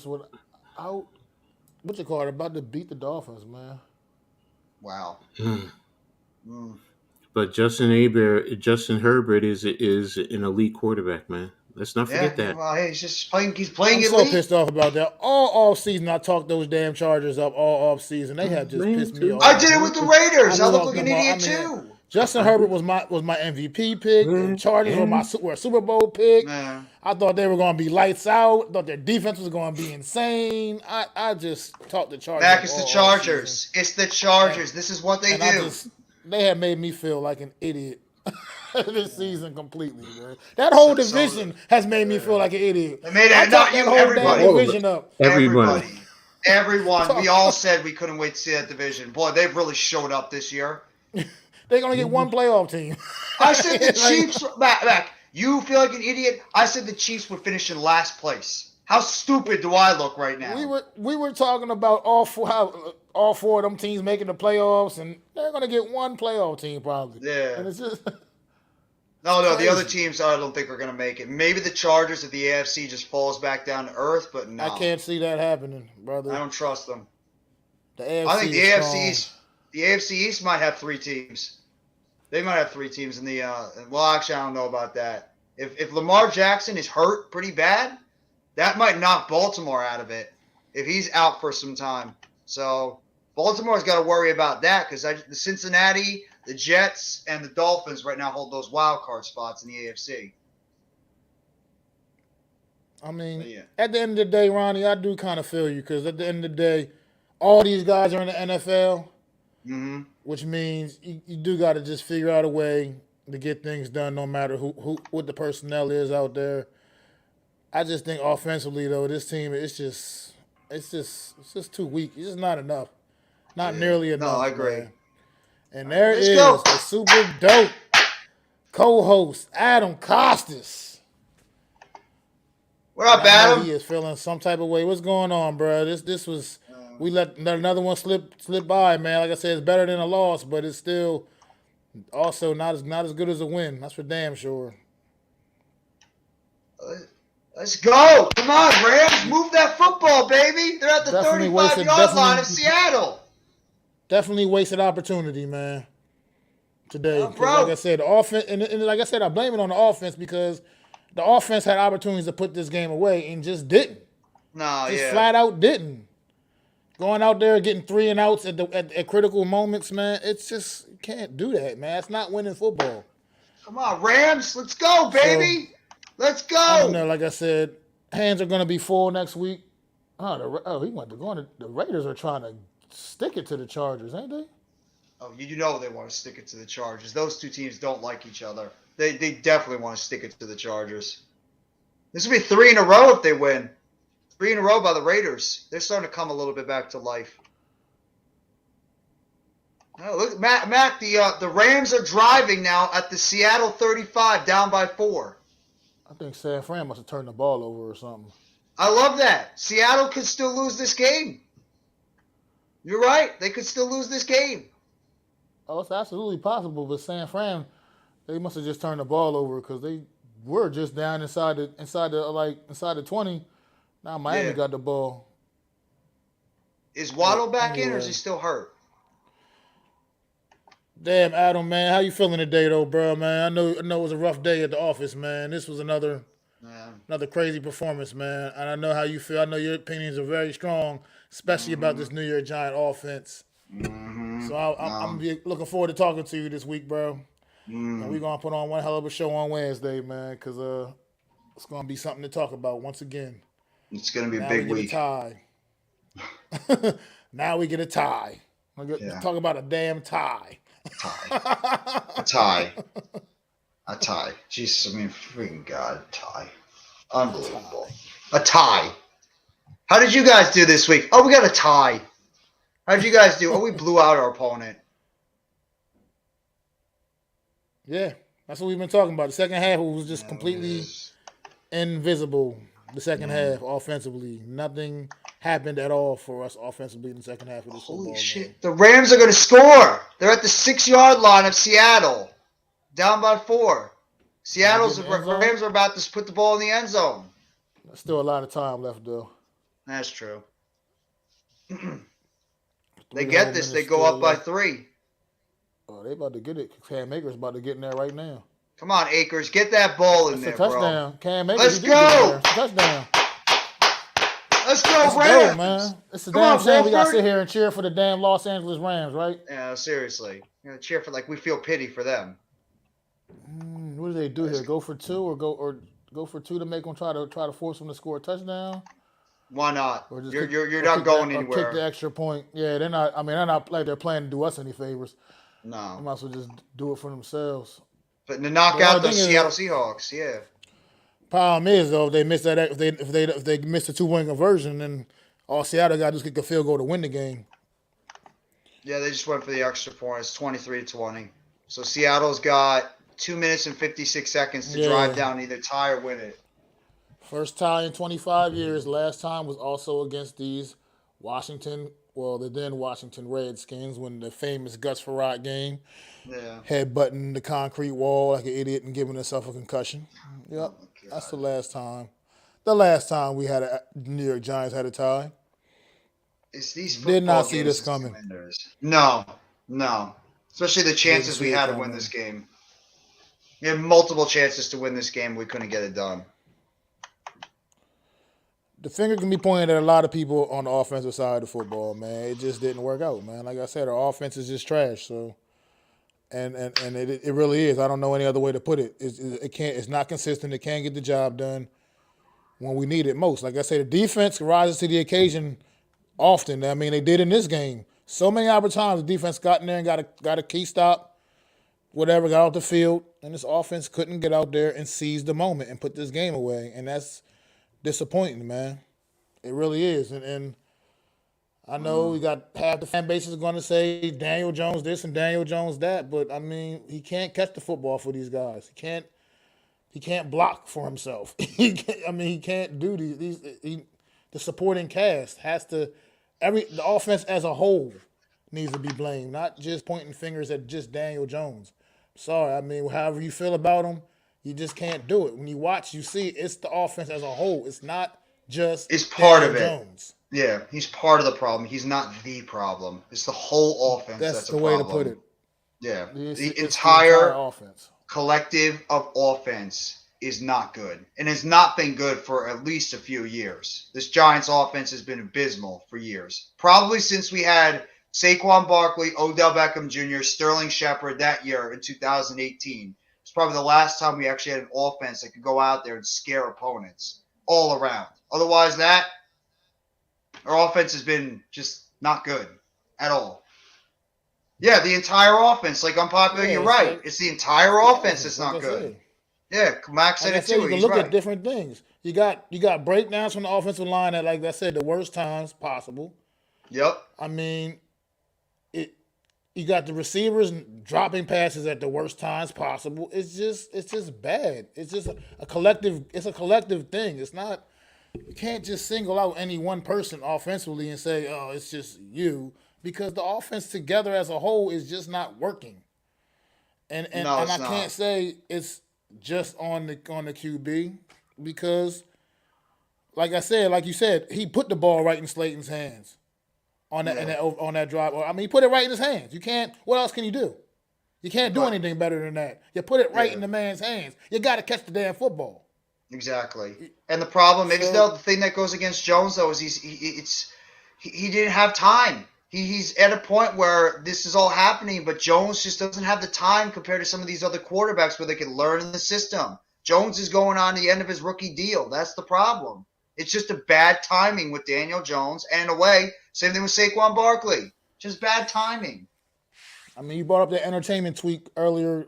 What you call it? About to beat the Dolphins, man. Wow. But Justin Herbert is an elite quarterback, man. Let's not forget that. Well, hey, he's playing I'm elite. so pissed off about that. All off season, I talked those damn Chargers up all off season. They have just pissed me off. I did it with the Raiders. I look like an idiot too. Justin Herbert was my MVP pick. The Chargers were a Super Bowl pick. I thought they were going to be lights out. I thought their defense was going to be insane. I just talked the Chargers. Back, it's the Chargers. It's the Chargers. This is what they do. They have made me feel like an idiot this season completely, man. That whole division has made me feel like an idiot. They made it, not you, everybody. Division up. Everybody. Everyone. We all said we couldn't wait to see that division. Boy, they've really showed up this year. They're going to get one playoff team. I said the Chiefs. Back. You feel like an idiot? I said the Chiefs would finish in last place. How stupid do I look right now? We were talking about all four of them teams making the playoffs, and they're going to get one playoff team probably. Yeah. And it's just No, the other teams I don't think are going to make it. Maybe the Chargers of the AFC just falls back down to earth, but no. I can't see that happening, brother. I don't trust them. The AFC I think the AFC East might have 3 teams. They might have 3 teams in the well, actually I don't know about that. If Lamar Jackson is hurt pretty bad, that might knock Baltimore out of it if he's out for some time. So Baltimore's got to worry about that because the Cincinnati, the Jets, and the Dolphins right now hold those wild card spots in the AFC. I mean, Yeah. at the end of the day, Ronnie, I do kind of feel you because at the end of the day, all these guys are in the NFL, Mm-hmm. which means you do got to just figure out a way to get things done, no matter who what the personnel is out there. I just think offensively though, this team it's just too weak. It's just not enough, not Yeah. nearly No, I enough, agree. man. And All right, there let's go. is the super dope co-host Adam Costas. What up, And I know Adam? he is feeling some type of way. What's going on, bro? This was we let another one slip by, man. Like I said, it's better than a loss, but it's still also not as good as a win. That's for damn sure. Let's go. Come on, Rams. Move that football, baby. They're at the Definitely 35 wasted. yard line of Seattle. Definitely wasted opportunity, man. Today, because like I Bro. said, the offense and like I said, I blame it on the offense because the offense had opportunities to put this game away and just didn't. No, Just yeah. flat out didn't. Going out there getting 3 and outs at critical moments, man. It's just you can't do that, man. It's not winning football. Come on, Rams. Let's go, So baby. Let's I don't go. know. Like I said, hands are going to be full next week. He went to going to the Raiders are trying to stick it to the Chargers, ain't they? Oh, you know they want to stick it to the Chargers. Those two teams don't like each other. They definitely want to stick it to the Chargers. This will be 3 in a row if they win. 3 in a row by the Raiders. They're starting to come a little bit back to life. Oh, look, Mac, the Rams are driving now at the Seattle 35, down by 4. I think San Fran must have turned the ball over or something. I love that. Seattle could still lose this game. You're right. They could still lose this game. Oh, it's absolutely possible, but San Fran, they must have just turned the ball over because they were just down inside the 20. Now Miami Yeah. got the ball. Is Waddle back in, or is Anyway. he still hurt? Damn, Adam, man, how you feeling today, though, bro, man? I know it was a rough day at the office, man. This was another crazy performance, man. And I know how you feel. I know your opinions are very strong, especially about this New York Giant offense. Mm-hmm. So I'm be looking forward to talking to you this week, bro. And we're gonna put on one hell of a show on Wednesday, man, because it's gonna be something to talk about once again. It's going to be a Now big we week. get a tie. Now we get a tie. Let's talk about a damn tie. A tie. A tie. Jesus, I mean, freaking God, a tie. Unbelievable. A tie. How did you guys do this week? Oh, we got a tie. How did you guys do? Oh, we blew out our opponent. Yeah, that's what we've been talking about. The second half was just completely invisible. The second half offensively, nothing happened at all for us offensively in the second half of this football Holy game. shit. The Rams are going to score. They're at the 6-yard line of Seattle. Down by 4. Rams are about to put the ball in the end zone. There's still a lot of time left, though. That's true. They get this. They go up by 3. Oh, they about to get it. Cam Akers about to get in there right now. Come on, Akers. Get that ball in That's there, a touchdown. bro. Cam Akers. Let's he did get in go. there. It's a touchdown. Let's go, Let's Rams. go, man. It's a Come damn on, shame we got to Wolford. sit here and cheer for the damn Los Angeles Rams, right? Yeah, seriously. You know, cheer for like we feel pity for them. What do they do here? Go for 2 or go for 2 to make them try to force them to score a touchdown? Why not? Or just You're not going anywhere. Or kick the extra point. Yeah, they're not. I mean, they're not like they're planning to do us any favors. They No. might as well just do it for themselves. But to knock The out only those thing is- Seattle Seahawks, yeah. Problem is though, if they miss that, if they miss the 2-point conversion, then all Seattle got to do is kick a field goal to win the game. Yeah, they just went for the extra point. It's 23-20. So Seattle's got 2 minutes and 56 seconds to drive down, either tie or win it. First tie in 25 years. Last time was also against the then Washington Redskins, when the famous Gus Farrat game, Yeah. headbutting the concrete wall like an idiot and giving himself a concussion. Yep, that's the last time. The last time we had New York Giants had a tie. It's these Did not football see games this as coming. commanders. No. Especially the chances see we it had to coming. win this game. We had multiple chances to win this game. We couldn't get it done. The finger can be pointed at a lot of people on the offensive side of the football, man. It just didn't work out, man. Like I said, our offense is just trash. So, and it really is. I don't know any other way to put it. It's not consistent. It can't get the job done. when we need it most. Like I say, the defense rises to the occasion often. I mean, they did in this game. So many other times the defense got in there and got a key stop, whatever, got off the field, and this offense couldn't get out there and seize the moment and put this game away. And that's disappointing, man. It really is. And I know we got half the fan base is going to say Daniel Jones this and Daniel Jones that, but I mean, he can't catch the football for these guys. He can't block for himself. He can't do these. The supporting cast has to. The offense as a whole needs to be blamed, not just pointing fingers at just Daniel Jones. Sorry, I mean, however you feel about him, you just can't do it. When you watch, you see it's the offense as a whole. It's not just It's part Daniel of it. Jones. Yeah, he's part of the problem. He's not the problem. It's the whole offense that's the a way problem. to put it. Yeah, It's the the entire offense. collective of offense is not good and has not been good for at least a few years. This Giants offense has been abysmal for years. Probably since we had Saquon Barkley, Odell Beckham Jr., Sterling Shepard that year in 2018. It's probably the last time we actually had an offense that could go out there and scare opponents all around. Otherwise, our offense has been just not good at all. Yeah, the entire offense, like unpopular, you're right. It's the entire offense that's not good. Yeah, Max said it too. You can look at different things. You got breakdowns from the offensive line at, like I said, the worst times possible. Yep. I mean, you got the receivers dropping passes at the worst times possible. It's just bad. It's just a collective. It's a collective thing. It's not. You can't just single out any one person offensively and say, "Oh, it's just you," because the offense together as a whole is just not working. And I can't say it's just on the QB because, like I said, like you said, he put the ball right in Slayton's hands on that drive. I mean, he put it right in his hands. You can't. What else can you do? You can't do anything better than that. You put it right in the man's hands. You got to catch the damn football. Exactly. And the problem is, though, the thing that goes against Jones, though, is he didn't have time. He's at a point where this is all happening, but Jones just doesn't have the time compared to some of these other quarterbacks where they can learn in the system. Jones is going on the end of his rookie deal. That's the problem. It's just a bad timing with Daniel Jones. And in a way, same thing with Saquon Barkley. Just bad timing. I mean, you brought up that entertainment tweet earlier,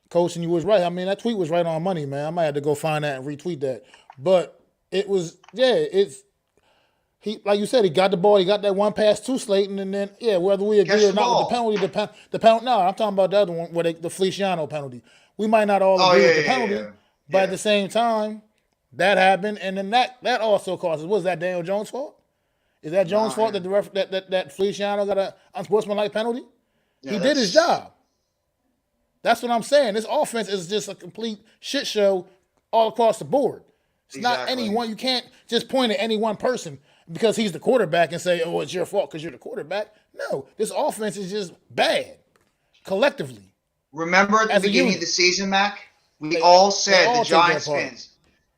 Coach, and you was right. I mean, that tweet was right on money, man. I might have to go find that and retweet that. But it was, he, like you said, he got the ball. He got that one pass to Slayton, and then whether we agree or not with the penalty, no, I'm talking about the other one, the Feliciano penalty. We might not all agree with the penalty, but at the same time, that happened, and then that also cost us. Was that Daniel Jones' fault? Is that Jones' fault that the ref that Feliciano got an unsportsmanlike penalty? He did his job. That's what I'm saying. This offense is just a complete shit show all across the board. It's not anyone. You can't just point at any one person because he's the quarterback and say, "Oh, it's your fault because you're the quarterback." No, this offense is just bad collectively. Remember at the beginning of the season, Mac? We all said the Giants fans.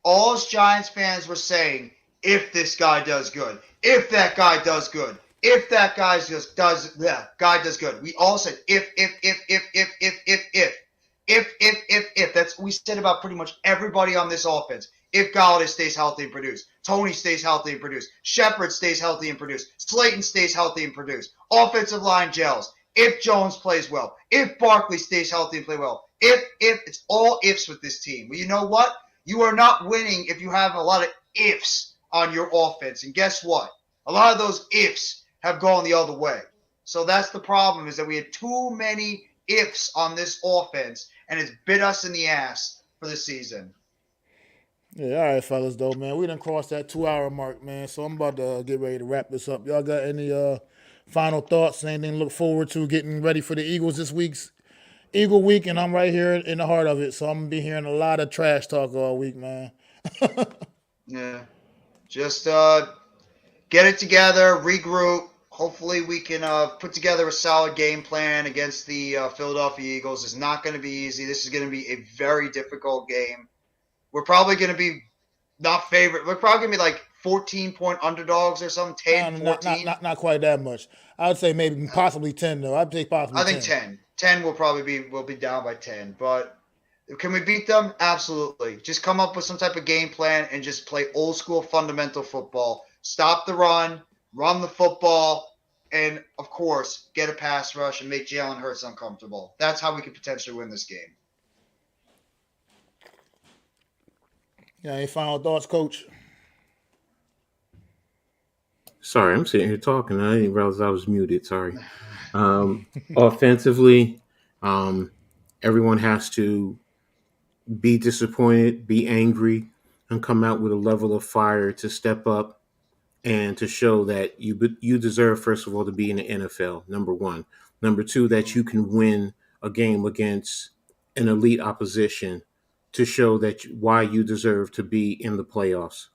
All us Giants fans were saying, "If this guy does good, if that guy does good, if that guy does good." We all said if. That's what we said about pretty much everybody on this offense. If Golladay stays healthy and produce, Tony stays healthy and produce, Shepard stays healthy and produce, Slayton stays healthy and produce, offensive line gels, if Jones plays well, if Barkley stays healthy and play well, if it's all ifs with this team. Well, you know what? You are not winning if you have a lot of ifs on your offense. And guess what? A lot of those ifs have gone the other way. So that's the problem, is that we had too many ifs on this offense, and it's bit us in the ass for the season. Yeah, all right, fellas, though, man. We done crossed that 2-hour mark, man. So I'm about to get ready to wrap this up. Y'all got any final thoughts, anything to look forward to getting ready for the Eagles this week's Eagle Week? And I'm right here in the heart of it. So I'm going to be hearing a lot of trash talk all week, man. Yeah. Just get it together, regroup. Hopefully we can put together a solid game plan against the Philadelphia Eagles. It's not going to be easy. This is going to be a very difficult game. We're probably going to be not favorite. We're probably going to be like 14-point underdogs or something, 10, 14. Not quite that much. I would say maybe possibly 10, though. I'd say possibly 10. I think 10. 10 will probably be down by 10. But Can we beat them? Absolutely. Just come up with some type of game plan and just play old school fundamental football. Stop the run the football, and of course, get a pass rush and make Jalen Hurts uncomfortable. That's how we could potentially win this game. Yeah, any final thoughts, Coach? Sorry, I'm sitting here talking. I didn't realize I was muted. Sorry. Offensively, everyone has to be disappointed, be angry, and come out with a level of fire to step up and to show that you deserve, first of all, to be in the NFL, number one. Number two, that you can win a game against an elite opposition to show that why you deserve to be in the playoffs.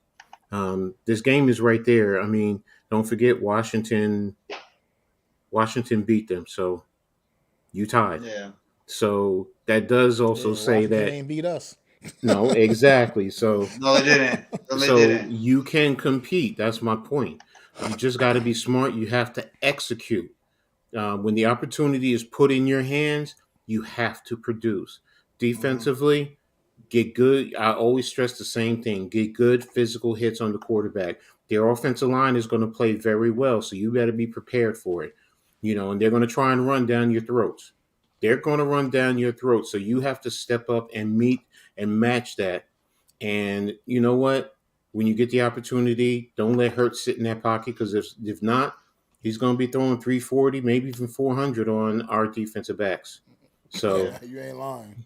This game is right there. I mean, don't forget Washington beat them, so you tied. Yeah. So that does also say Washington that ain't beat us. no, exactly. So No, they didn't. No, they so didn't. you can compete. That's my point. You just got to be smart. You have to execute. When the opportunity is put in your hands, you have to produce. Defensively, get good. I always stress the same thing. Get good physical hits on the quarterback. Their offensive line is going to play very well, so you better be prepared for it. And they're going to try and run down your throats. They're going to run down your throat, so you have to step up and meet and match that. And you know what? When you get the opportunity, don't let Hurts sit in that pocket, because if not, he's going to be throwing 340, maybe even 400 on our defensive backs. So Yeah, you ain't lying.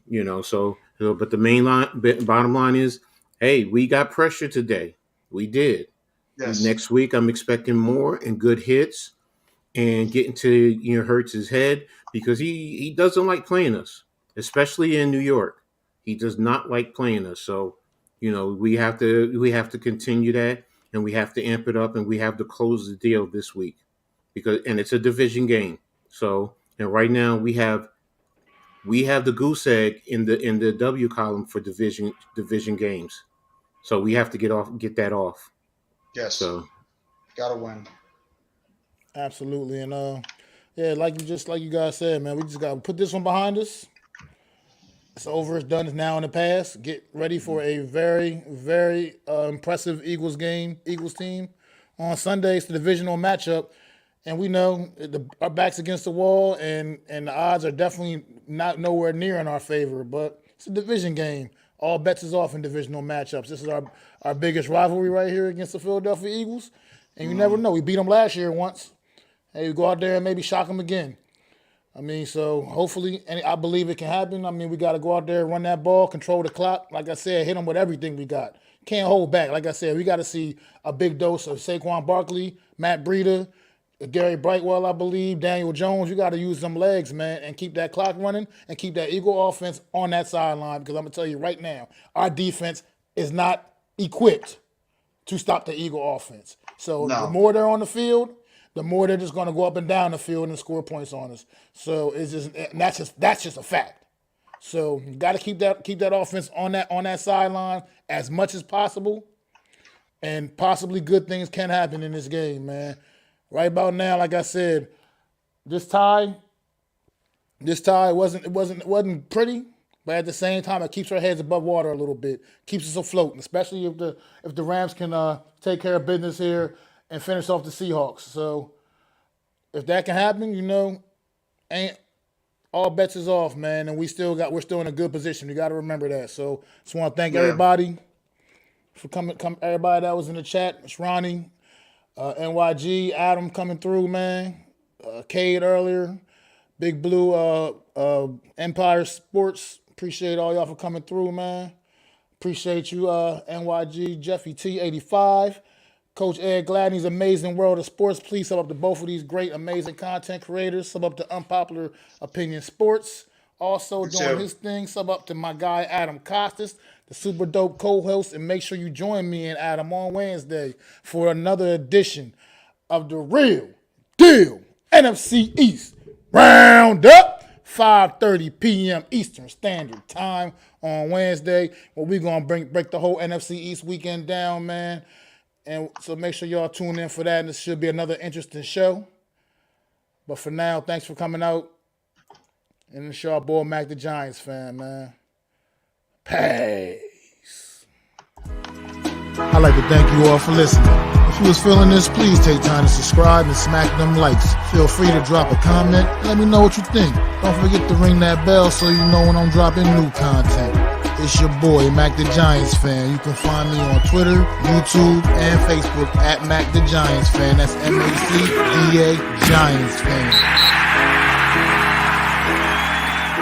But the bottom line is, hey, we got pressure today. We did. Yes. Next week, I'm expecting more and good hits and getting to Hurts' head, because he doesn't like playing us, especially in New York. He does not like playing us. So, we have to continue that, and we have to amp it up, and we have to close the deal this week, and it's a division game. So, and right now we have the goose egg in the W column for division games. So we have to get that off. Yes. So gotta win. Absolutely, and yeah, like you guys said, man, we just got to put this one behind us. It's over. It's done. It's now in the past. Get ready for a very, very impressive Eagles team on Sunday. It's the divisional matchup, and we know our backs against the wall, and the odds are definitely not nowhere near in our favor. But it's a division game. All bets is off in divisional matchups. This is our biggest rivalry right here against the Philadelphia Eagles, and you never know. We beat them last year once. Hey, we go out there and maybe shock them again. I mean, so hopefully, and I believe it can happen. I mean, we got to go out there, run that ball, control the clock. Like I said, hit them with everything we got. Can't hold back. Like I said, we got to see a big dose of Saquon Barkley, Matt Breida, Gary Brightwell, I believe, Daniel Jones. You got to use them legs, man, and keep that clock running and keep that Eagle offense on that sideline, because I'm going to tell you right now, our defense is not equipped to stop the Eagle offense. So No. the more they're on the field, the more they're just going to go up and down the field and score points on us. So that's just a fact. So you got to keep that offense on that sideline as much as possible, and possibly good things can happen in this game, man. Right about now, like I said, this tie wasn't pretty, but at the same time, it keeps our heads above water a little bit, keeps us afloat, especially if the Rams can take care of business here and finish off the Seahawks. So if that can happen, ain't all bets is off, man, and we're still in a good position. You got to remember that. So just want to thank everybody for coming. Everybody that was in the chat. It's Ronnie, NYG, Adam coming through, man. Cade earlier, Big Blue, Empire Sports. Appreciate all y'all for coming through, man. Appreciate you, NYG, Jeffy T85. Coach Ed Gladney's Amazing World of Sports. Please sub up to both of these great, amazing content creators. Sub up to Unpopular Opinion Sports. Also doing his thing. Sub up to my guy Adam Costas, the super dope co-host. And make sure you join me and Adam on Wednesday for another edition of the Real Deal NFC East Roundup. 5:30 p.m. Eastern Standard Time on Wednesday, where we're going to break the whole NFC East weekend down, man. And so make sure y'all tune in for that, and this should be another interesting show. But for now, thanks for coming out. And it's your boy, Mac the Giants fan, man. Peace. I'd like to thank you all for listening. If you was feeling this, please take time to subscribe and smack them likes. Feel free to drop a comment and let me know what you think. Don't forget to ring that bell so you know when I'm dropping new content. It's your boy, MacDaGiantsFan. You can find me on Twitter, YouTube, and Facebook at MacDaGiantsFan. That's MacDa Giants Fan.